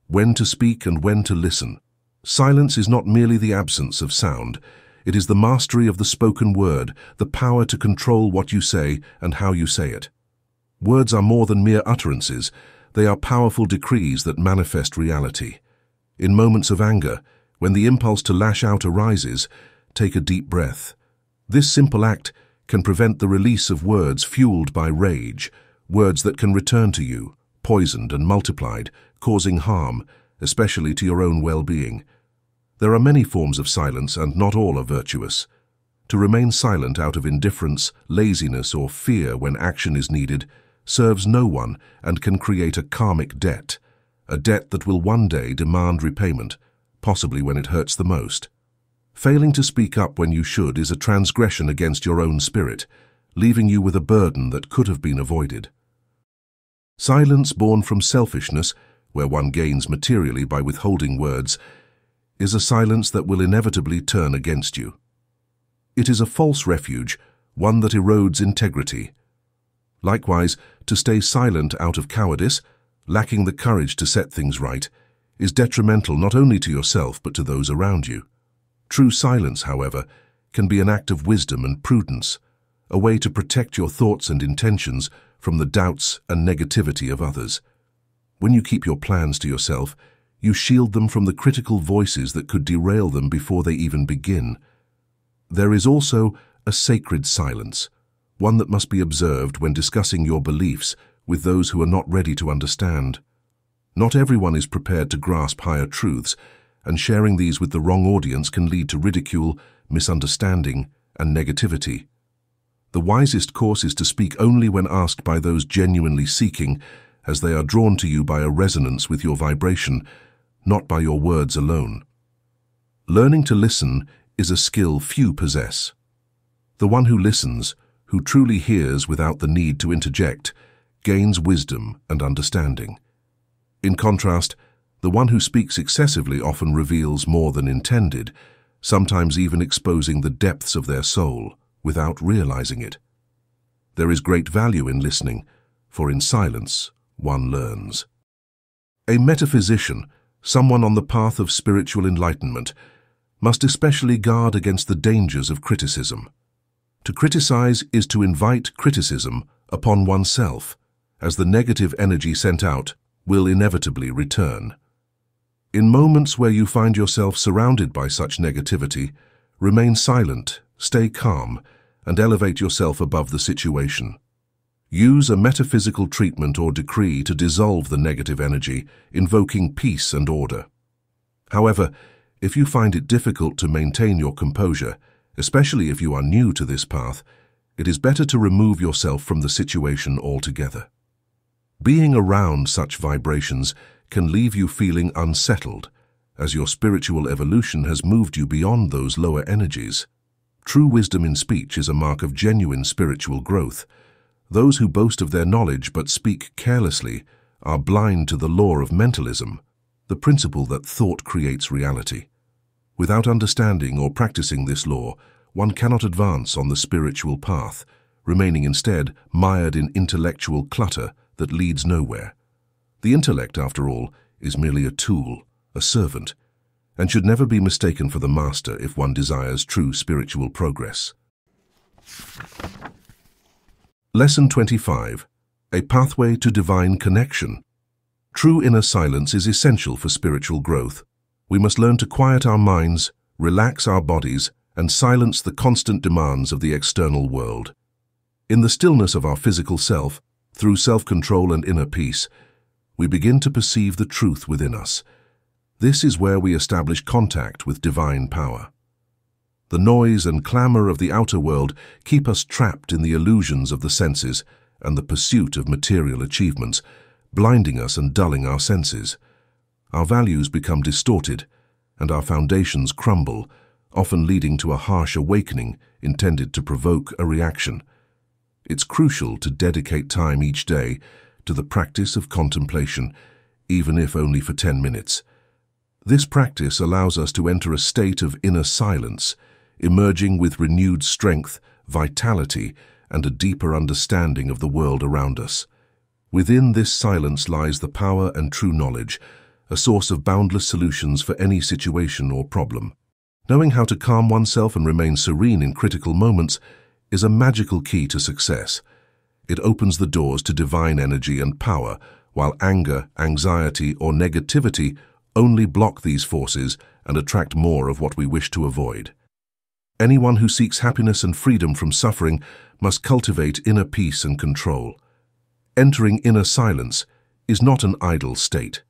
When to speak and when to listen. Silence is not merely the absence of sound. It is the mastery of the spoken word, the power to control what you say and how you say it. Words are more than mere utterances. They are powerful decrees that manifest reality. In moments of anger, when the impulse to lash out arises, take a deep breath. This simple act can prevent the release of words fueled by rage, words that can return to you, poisoned and multiplied, causing harm, especially to your own well-being. There are many forms of silence, and not all are virtuous. To remain silent out of indifference, laziness, or fear when action is needed serves no one and can create a karmic debt, a debt that will one day demand repayment, possibly when it hurts the most. Failing to speak up when you should is a transgression against your own spirit, leaving you with a burden that could have been avoided. Silence born from selfishness, where one gains materially by withholding words, is a silence that will inevitably turn against you. It is a false refuge, one that erodes integrity. Likewise, to stay silent out of cowardice, lacking the courage to set things right, is detrimental not only to yourself but to those around you. True silence, however, can be an act of wisdom and prudence, a way to protect your thoughts and intentions from the doubts and negativity of others. When you keep your plans to yourself, you shield them from the critical voices that could derail them before they even begin. There is also a sacred silence, one that must be observed when discussing your beliefs with those who are not ready to understand. Not everyone is prepared to grasp higher truths, and sharing these with the wrong audience can lead to ridicule, misunderstanding, and negativity. The wisest course is to speak only when asked by those genuinely seeking, as they are drawn to you by a resonance with your vibration, not by your words alone. Learning to listen is a skill few possess. The one who listens, who truly hears without the need to interject, gains wisdom and understanding. In contrast, the one who speaks excessively often reveals more than intended, sometimes even exposing the depths of their soul without realizing it. There is great value in listening, for in silence one learns. A metaphysician, someone on the path of spiritual enlightenment, must especially guard against the dangers of criticism. To criticize is to invite criticism upon oneself, as the negative energy sent out will inevitably return. In moments where you find yourself surrounded by such negativity, remain silent, stay calm, and elevate yourself above the situation. Use a metaphysical treatment or decree to dissolve the negative energy, invoking peace and order. However, if you find it difficult to maintain your composure, especially if you are new to this path, it is better to remove yourself from the situation altogether. Being around such vibrations can leave you feeling unsettled, as your spiritual evolution has moved you beyond those lower energies. True wisdom in speech is a mark of genuine spiritual growth. Those who boast of their knowledge but speak carelessly are blind to the law of mentalism, the principle that thought creates reality. Without understanding or practicing this law, one cannot advance on the spiritual path, remaining instead mired in intellectual clutter that leads nowhere. The intellect, after all, is merely a tool, a servant, and should never be mistaken for the master if one desires true spiritual progress. Lesson 25. A pathway to divine connection. True inner silence is essential for spiritual growth. We must learn to quiet our minds, relax our bodies, and silence the constant demands of the external world. In the stillness of our physical self, through self-control and inner peace, we begin to perceive the truth within us. This is where we establish contact with divine power. The noise and clamor of the outer world keep us trapped in the illusions of the senses and the pursuit of material achievements, blinding us and dulling our senses. Our values become distorted, and our foundations crumble, often leading to a harsh awakening intended to provoke a reaction. It's crucial to dedicate time each day to the practice of contemplation, even if only for 10 minutes. This practice allows us to enter a state of inner silence, emerging with renewed strength, vitality, and a deeper understanding of the world around us. Within this silence lies the power and true knowledge, a source of boundless solutions for any situation or problem. Knowing how to calm oneself and remain serene in critical moments is a magical key to success. It opens the doors to divine energy and power, while anger, anxiety, or negativity only block these forces and attract more of what we wish to avoid. Anyone who seeks happiness and freedom from suffering must cultivate inner peace and control. Entering inner silence is not an idle state.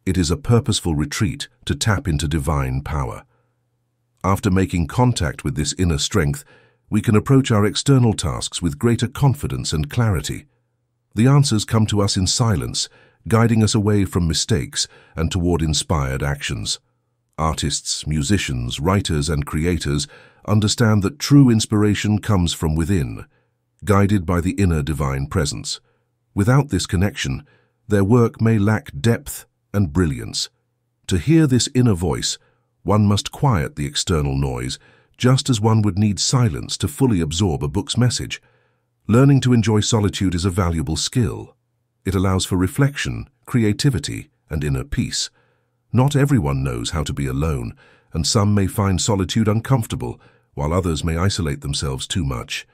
It is a purposeful retreat to tap into divine power. After making contact with this inner strength, we can approach our external tasks with greater confidence and clarity. The answers come to us in silence, guiding us away from mistakes and toward inspired actions. Artists, musicians, writers, and creators understand that true inspiration comes from within, guided by the inner divine presence. Without this connection, their work may lack depth and brilliance. To hear this inner voice, one must quiet the external noise, just as one would need silence to fully absorb a book's message. Learning to enjoy solitude is a valuable skill. It allows for reflection, creativity, and inner peace. Not everyone knows how to be alone, and some may find solitude uncomfortable, while others may isolate themselves too much.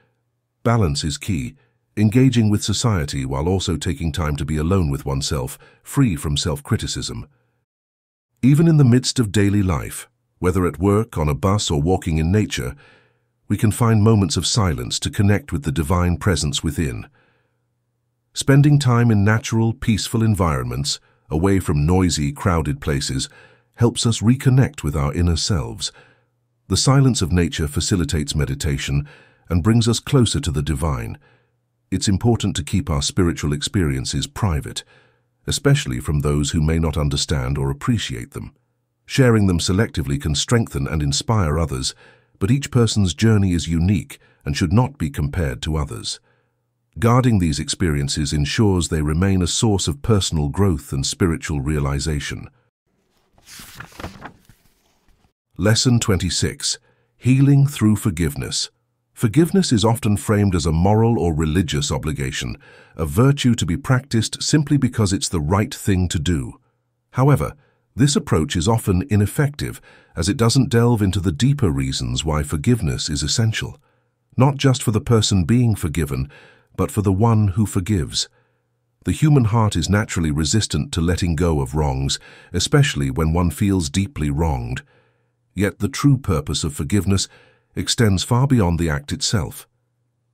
Balance is key, engaging with society while also taking time to be alone with oneself, free from self-criticism. Even in the midst of daily life, whether at work, on a bus, or walking in nature, we can find moments of silence to connect with the divine presence within. Spending time in natural, peaceful environments, away from noisy, crowded places, helps us reconnect with our inner selves. The silence of nature facilitates meditation and brings us closer to the divine. It's important to keep our spiritual experiences private, especially from those who may not understand or appreciate them. Sharing them selectively can strengthen and inspire others, but each person's journey is unique and should not be compared to others. Guarding these experiences ensures they remain a source of personal growth and spiritual realization. Lesson 26. Healing through forgiveness. Forgiveness is often framed as a moral or religious obligation, a virtue to be practiced simply because it's the right thing to do. However, this approach is often ineffective, as it doesn't delve into the deeper reasons why forgiveness is essential. Not just for the person being forgiven, but for the one who forgives. The human heart is naturally resistant to letting go of wrongs, especially when one feels deeply wronged. Yet the true purpose of forgiveness extends far beyond the act itself.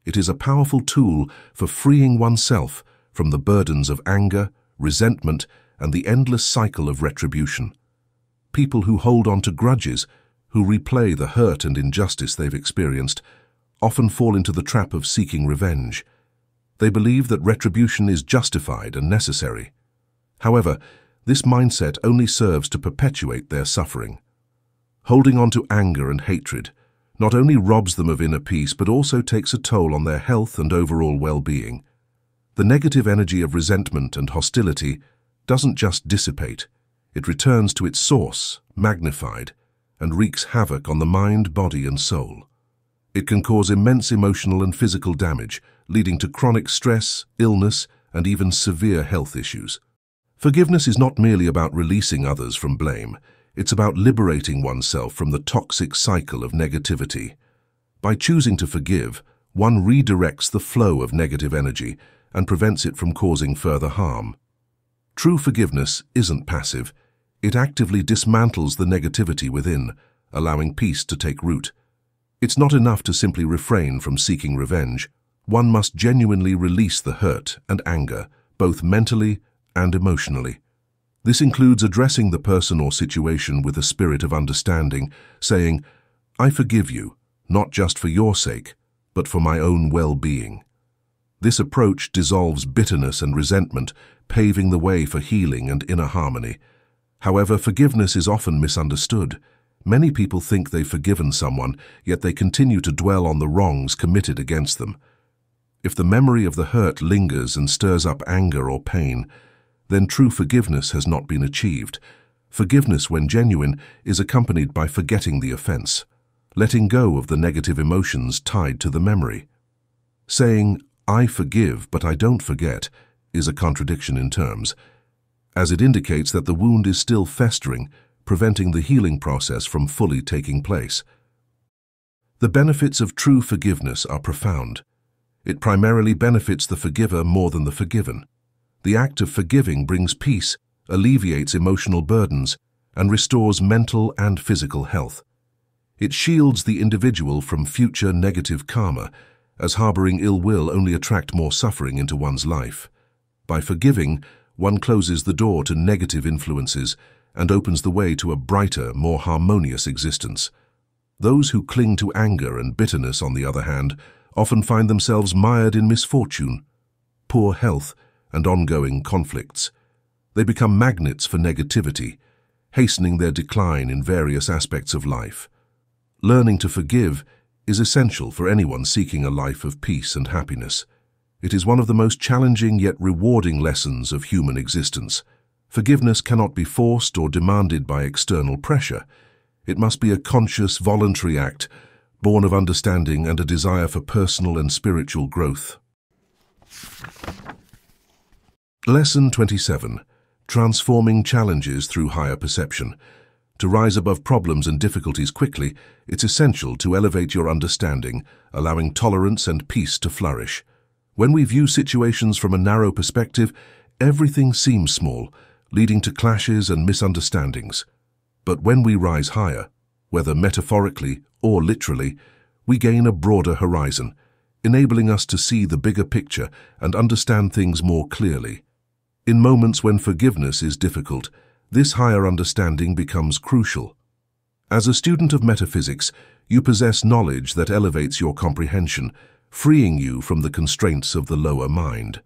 It is a powerful tool for freeing oneself from the burdens of anger, resentment, and the endless cycle of retribution. People who hold on to grudges, who replay the hurt and injustice they've experienced, often fall into the trap of seeking revenge. They believe that retribution is justified and necessary. However, this mindset only serves to perpetuate their suffering. Holding on to anger and hatred not only robs them of inner peace but also takes a toll on their health and overall well-being. The negative energy of resentment and hostility doesn't just dissipate, it returns to its source, magnified, and wreaks havoc on the mind, body, and soul. It can cause immense emotional and physical damage, leading to chronic stress, illness, and even severe health issues. Forgiveness is not merely about releasing others from blame. It's about liberating oneself from the toxic cycle of negativity. By choosing to forgive, one redirects the flow of negative energy and prevents it from causing further harm. True forgiveness isn't passive. It actively dismantles the negativity within, allowing peace to take root. It's not enough to simply refrain from seeking revenge. One must genuinely release the hurt and anger, both mentally and emotionally. This includes addressing the person or situation with a spirit of understanding, saying, "I forgive you, not just for your sake, but for my own well-being." This approach dissolves bitterness and resentment, paving the way for healing and inner harmony. However, forgiveness is often misunderstood. Many people think they've forgiven someone, yet they continue to dwell on the wrongs committed against them. If the memory of the hurt lingers and stirs up anger or pain, then true forgiveness has not been achieved. Forgiveness, when genuine, is accompanied by forgetting the offense, letting go of the negative emotions tied to the memory. Saying, "I forgive, but I don't forget," is a contradiction in terms, as it indicates that the wound is still festering, preventing the healing process from fully taking place. The benefits of true forgiveness are profound. It primarily benefits the forgiver more than the forgiven. The act of forgiving brings peace, alleviates emotional burdens, and restores mental and physical health. It shields the individual from future negative karma, as harboring ill will only attracts more suffering into one's life. By forgiving, one closes the door to negative influences and opens the way to a brighter, more harmonious existence. Those who cling to anger and bitterness, on the other hand, often find themselves mired in misfortune, poor health, and ongoing conflicts. They become magnets for negativity, hastening their decline in various aspects of life. Learning to forgive is essential for anyone seeking a life of peace and happiness. It is one of the most challenging yet rewarding lessons of human existence. Forgiveness cannot be forced or demanded by external pressure. It must be a conscious, voluntary act, born of understanding and a desire for personal and spiritual growth. Lesson 27. transforming challenges through higher perception. To rise above problems and difficulties quickly, it's essential to elevate your understanding, allowing tolerance and peace to flourish. When we view situations from a narrow perspective, everything seems small, leading to clashes and misunderstandings. But when we rise higher, whether metaphorically or literally, we gain a broader horizon, enabling us to see the bigger picture and understand things more clearly. In moments when forgiveness is difficult, this higher understanding becomes crucial. As a student of metaphysics, you possess knowledge that elevates your comprehension, freeing you from the constraints of the lower mind.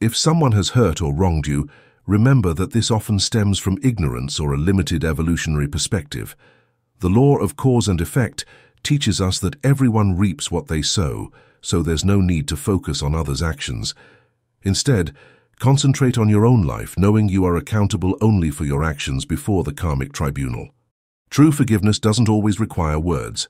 If someone has hurt or wronged you, remember that this often stems from ignorance or a limited evolutionary perspective. The law of cause and effect teaches us that everyone reaps what they sow, so there's no need to focus on others' actions. Instead, concentrate on your own life, knowing you are accountable only for your actions before the karmic tribunal. True forgiveness doesn't always require words.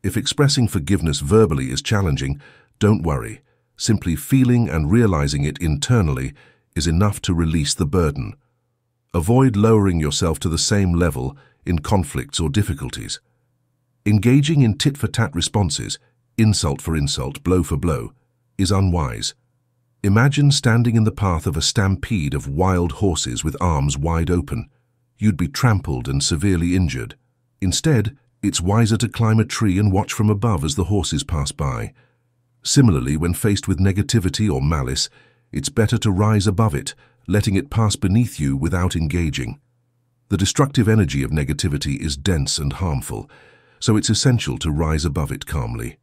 If expressing forgiveness verbally is challenging, don't worry. Simply feeling and realizing it internally is enough to release the burden. Avoid lowering yourself to the same level in conflicts or difficulties. Engaging in tit-for-tat responses, insult for insult, blow for blow, is unwise. Imagine standing in the path of a stampede of wild horses with arms wide open. You'd be trampled and severely injured. Instead, it's wiser to climb a tree and watch from above as the horses pass by. Similarly, when faced with negativity or malice, it's better to rise above it, letting it pass beneath you without engaging. The destructive energy of negativity is dense and harmful, so it's essential to rise above it calmly.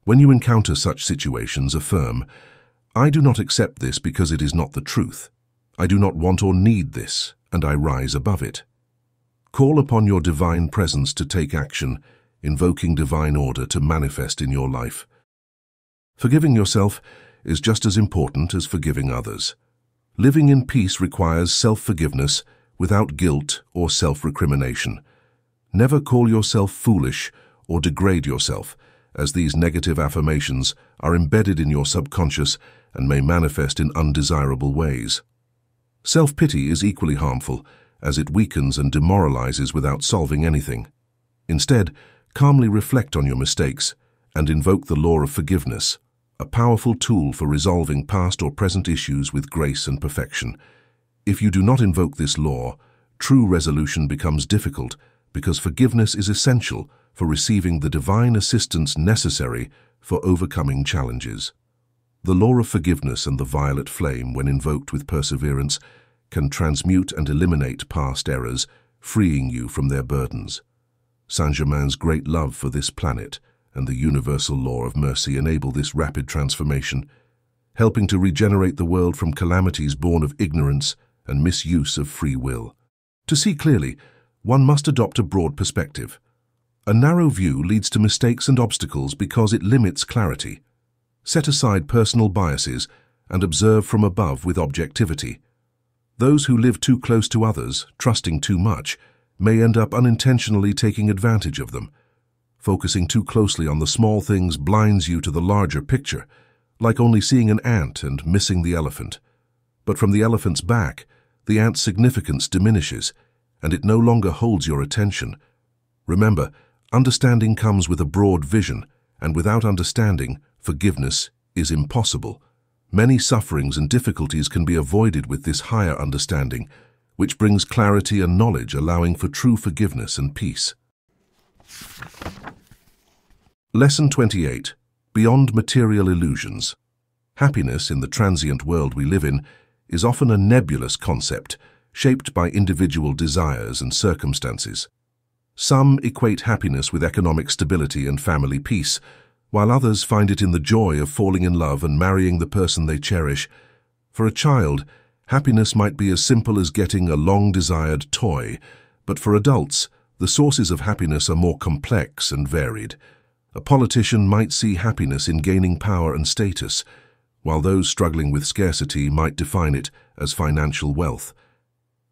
When you encounter such situations, affirm, "I do not accept this because it is not the truth. I do not want or need this, and I rise above it." Call upon your divine presence to take action, invoking divine order to manifest in your life. Forgiving yourself is just as important as forgiving others. Living in peace requires self-forgiveness without guilt or self-recrimination. Never call yourself foolish or degrade yourself, as these negative affirmations are embedded in your subconscious and may manifest in undesirable ways. Self-pity is equally harmful, as it weakens and demoralizes without solving anything. Instead, calmly reflect on your mistakes and invoke the law of forgiveness, a powerful tool for resolving past or present issues with grace and perfection. If you do not invoke this law, true resolution becomes difficult because forgiveness is essential for receiving the divine assistance necessary for overcoming challenges. The law of forgiveness and the violet flame, when invoked with perseverance, can transmute and eliminate past errors, freeing you from their burdens. Saint Germain's great love for this planet and the universal law of mercy enable this rapid transformation, helping to regenerate the world from calamities born of ignorance and misuse of free will. To see clearly, one must adopt a broad perspective. A narrow view leads to mistakes and obstacles because it limits clarity. Set aside personal biases and observe from above with objectivity. Those who live too close to others, trusting too much, may end up unintentionally taking advantage of them. Focusing too closely on the small things blinds you to the larger picture, like only seeing an ant and missing the elephant. But from the elephant's back, the ant's significance diminishes, and it no longer holds your attention. Remember, understanding comes with a broad vision, and without understanding, forgiveness is impossible. Many sufferings and difficulties can be avoided with this higher understanding, which brings clarity and knowledge, allowing for true forgiveness and peace. Lesson 28. Beyond Material Illusions. Happiness in the transient world we live in is often a nebulous concept, shaped by individual desires and circumstances. Some equate happiness with economic stability and family peace, while others find it in the joy of falling in love and marrying the person they cherish. For a child, happiness might be as simple as getting a long-desired toy, but for adults, the sources of happiness are more complex and varied. A politician might see happiness in gaining power and status, while those struggling with scarcity might define it as financial wealth.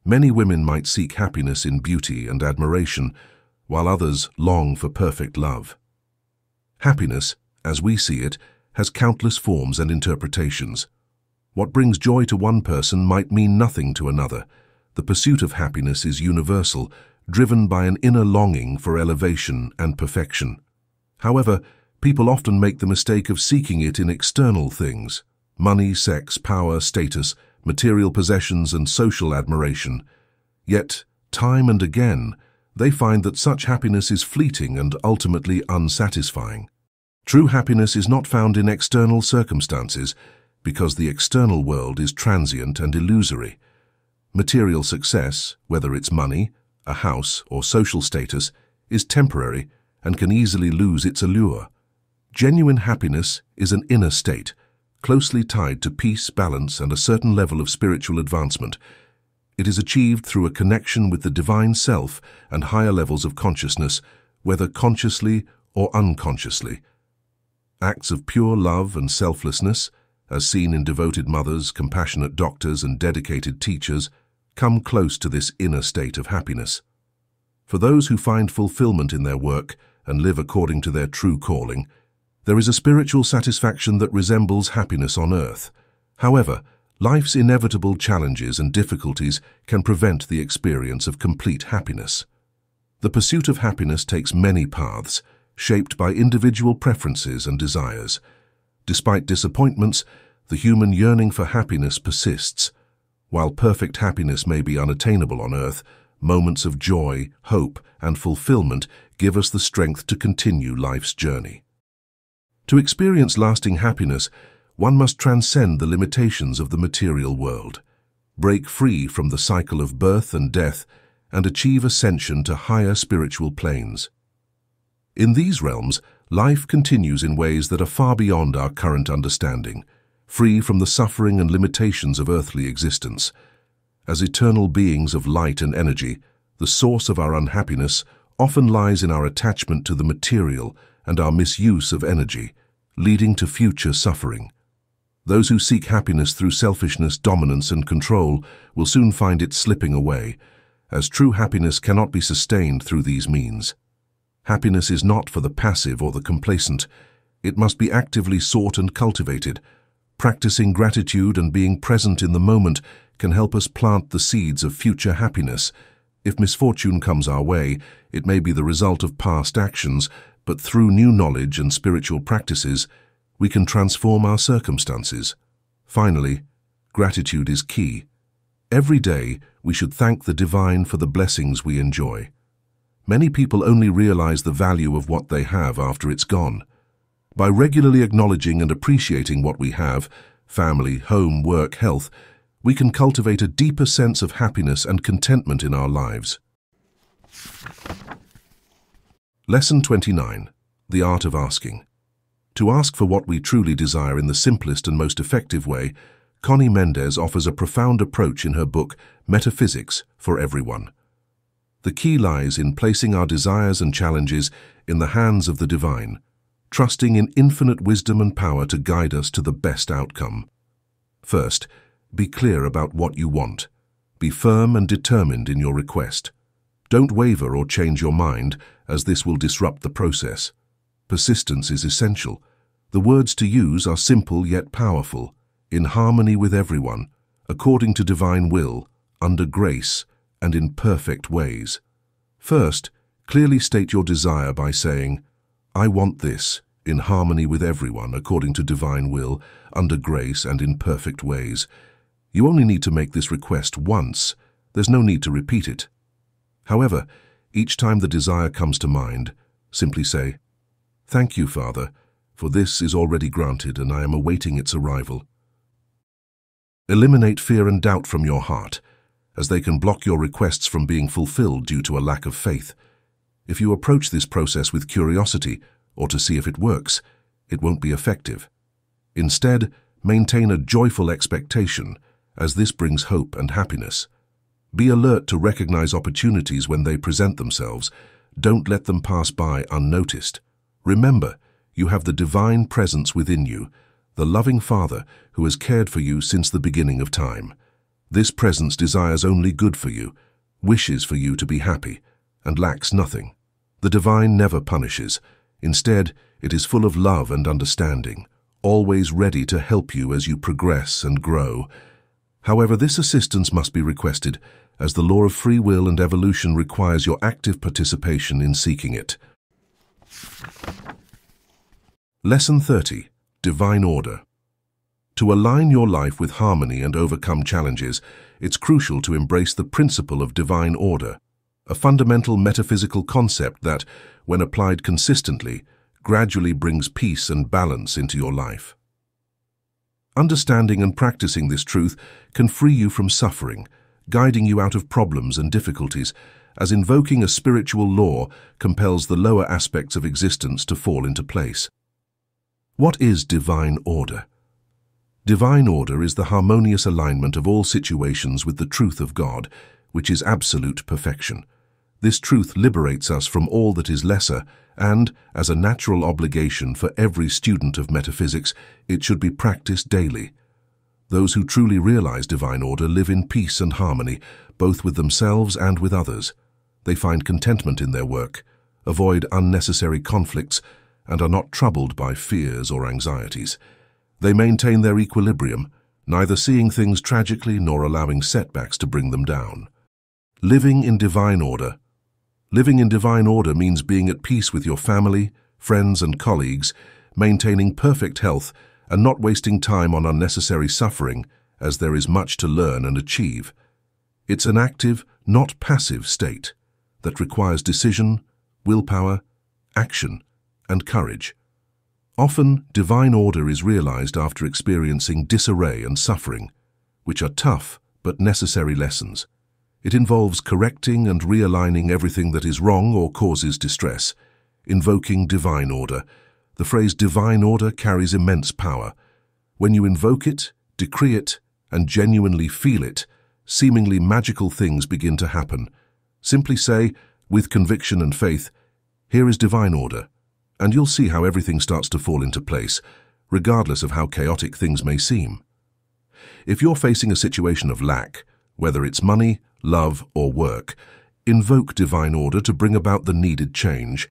Many women might seek happiness in beauty and admiration, while others long for perfect love. Happiness, as we see it, has countless forms and interpretations. What brings joy to one person might mean nothing to another. The pursuit of happiness is universal, driven by an inner longing for elevation and perfection. However, people often make the mistake of seeking it in external things: money, sex, power, status, material possessions, and social admiration. Yet, time and again, they find that such happiness is fleeting and ultimately unsatisfying. True happiness is not found in external circumstances, because the external world is transient and illusory. Material success, whether it's money, a house, or social status, is temporary and can easily lose its allure. Genuine happiness is an inner state, closely tied to peace, balance, and a certain level of spiritual advancement. It is achieved through a connection with the divine self and higher levels of consciousness, whether consciously or unconsciously. Acts of pure love and selflessness, as seen in devoted mothers, compassionate doctors, and dedicated teachers, come close to this inner state of happiness. For those who find fulfillment in their work and live according to their true calling, there is a spiritual satisfaction that resembles happiness on earth. However, life's inevitable challenges and difficulties can prevent the experience of complete happiness. The pursuit of happiness takes many paths, shaped by individual preferences and desires. Despite disappointments, the human yearning for happiness persists. While perfect happiness may be unattainable on earth, moments of joy, hope, and fulfillment give us the strength to continue life's journey. To experience lasting happiness, one must transcend the limitations of the material world, break free from the cycle of birth and death, and achieve ascension to higher spiritual planes. In these realms, life continues in ways that are far beyond our current understanding, free from the suffering and limitations of earthly existence. As eternal beings of light and energy, the source of our unhappiness often lies in our attachment to the material and our misuse of energy, leading to future suffering. Those who seek happiness through selfishness, dominance, and control will soon find it slipping away, as true happiness cannot be sustained through these means. Happiness is not for the passive or the complacent. It must be actively sought and cultivated. Practicing gratitude and being present in the moment can help us plant the seeds of future happiness. If misfortune comes our way, it may be the result of past actions, but through new knowledge and spiritual practices, we can transform our circumstances. Finally, gratitude is key. Every day, we should thank the divine for the blessings we enjoy. Many people only realize the value of what they have after it's gone. By regularly acknowledging and appreciating what we have, family, home, work, health, we can cultivate a deeper sense of happiness and contentment in our lives. Lesson 29. The Art of Asking. To ask for what we truly desire in the simplest and most effective way, Conny Méndez offers a profound approach in her book, Metaphysics, for everyone. The key lies in placing our desires and challenges in the hands of the divine, trusting in infinite wisdom and power to guide us to the best outcome. First, be clear about what you want. Be firm and determined in your request. Don't waver or change your mind, as this will disrupt the process. Persistence is essential. The words to use are simple yet powerful, in harmony with everyone, according to divine will, under grace, and in perfect ways. First, clearly state your desire by saying, "I want this," in harmony with everyone, according to divine will, under grace, and in perfect ways. You only need to make this request once. There's no need to repeat it. However, each time the desire comes to mind, simply say, "Thank you, Father, for this is already granted and I am awaiting its arrival." Eliminate fear and doubt from your heart, as they can block your requests from being fulfilled due to a lack of faith. If you approach this process with curiosity, or to see if it works, it won't be effective. Instead, maintain a joyful expectation, as this brings hope and happiness. Be alert to recognize opportunities when they present themselves. Don't let them pass by unnoticed. Remember, you have the divine presence within you, the loving Father who has cared for you since the beginning of time. This presence desires only good for you, wishes for you to be happy, and lacks nothing. The divine never punishes. Instead, it is full of love and understanding, always ready to help you as you progress and grow. However, this assistance must be requested, as the law of free will and evolution requires your active participation in seeking it. Lesson 30. Divine Order. To align your life with harmony and overcome challenges, it's crucial to embrace the principle of divine order, a fundamental metaphysical concept that, when applied consistently, gradually brings peace and balance into your life. Understanding and practicing this truth can free you from suffering, guiding you out of problems and difficulties, as invoking a spiritual law compels the lower aspects of existence to fall into place. What is divine order? Divine order is the harmonious alignment of all situations with the truth of God, which is absolute perfection. This truth liberates us from all that is lesser, and, as a natural obligation for every student of metaphysics, it should be practiced daily. Those who truly realize divine order live in peace and harmony, both with themselves and with others. They find contentment in their work, avoid unnecessary conflicts, and are not troubled by fears or anxieties. They maintain their equilibrium, neither seeing things tragically nor allowing setbacks to bring them down. Living in divine order. Living in divine order means being at peace with your family, friends, and colleagues, maintaining perfect health, and not wasting time on unnecessary suffering, as there is much to learn and achieve. It's an active, not passive state that requires decision, willpower, action, and courage. Often, divine order is realized after experiencing disarray and suffering, which are tough but necessary lessons. It involves correcting and realigning everything that is wrong or causes distress, invoking divine order. The phrase divine order carries immense power. When you invoke it, decree it, and genuinely feel it, seemingly magical things begin to happen. Simply say, with conviction and faith, "Here is divine order," and you'll see how everything starts to fall into place, regardless of how chaotic things may seem. If you're facing a situation of lack, whether it's money, love, or work, invoke divine order to bring about the needed change.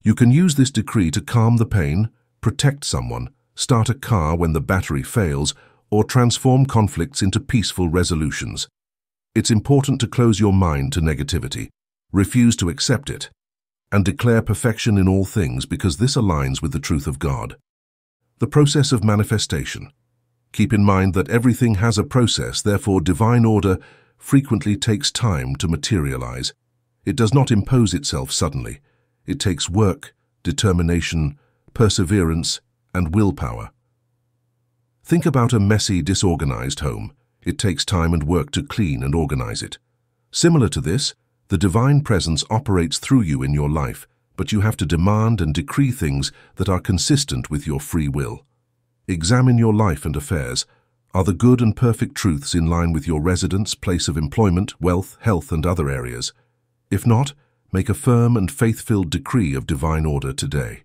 You can use this decree to calm the pain, protect someone, start a car when the battery fails, or transform conflicts into peaceful resolutions. It's important to close your mind to negativity, refuse to accept it, and declare perfection in all things, because this aligns with the truth of God. The process of manifestation. Keep in mind that everything has a process, therefore divine order frequently takes time to materialize. It does not impose itself suddenly. It takes work, determination, perseverance, and willpower. Think about a messy, disorganized home. It takes time and work to clean and organize it. Similar to this, the divine presence operates through you in your life, but you have to demand and decree things that are consistent with your free will. Examine your life and affairs. Are the good and perfect truths in line with your residence, place of employment, wealth, health, and other areas? If not, make a firm and faith-filled decree of divine order today.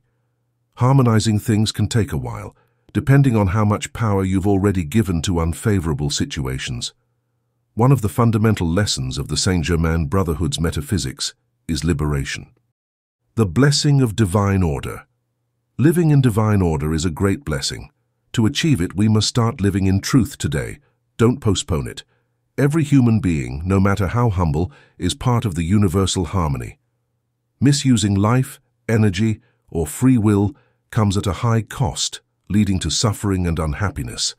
Harmonizing things can take a while, depending on how much power you've already given to unfavorable situations. One of the fundamental lessons of the Saint Germain Brotherhood's metaphysics is liberation. The blessing of divine order. Living in divine order is a great blessing. To achieve it, we must start living in truth today. Don't postpone it. Every human being, no matter how humble, is part of the universal harmony. Misusing life, energy, or free will comes at a high cost, leading to suffering and unhappiness.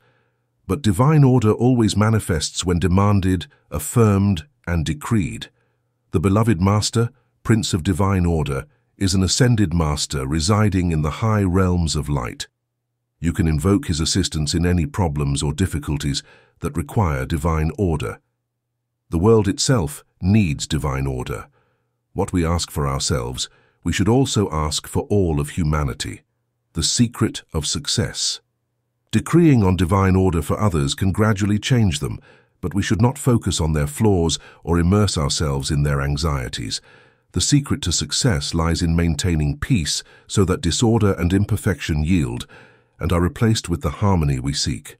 But divine order always manifests when demanded, affirmed, and decreed. The beloved Master, Prince of Divine Order, is an ascended master residing in the high realms of light. You can invoke his assistance in any problems or difficulties that require divine order. The world itself needs divine order. What we ask for ourselves, we should also ask for all of humanity. The secret of success. Decreeing on divine order for others can gradually change them, but we should not focus on their flaws or immerse ourselves in their anxieties. The secret to success lies in maintaining peace so that disorder and imperfection yield and are replaced with the harmony we seek.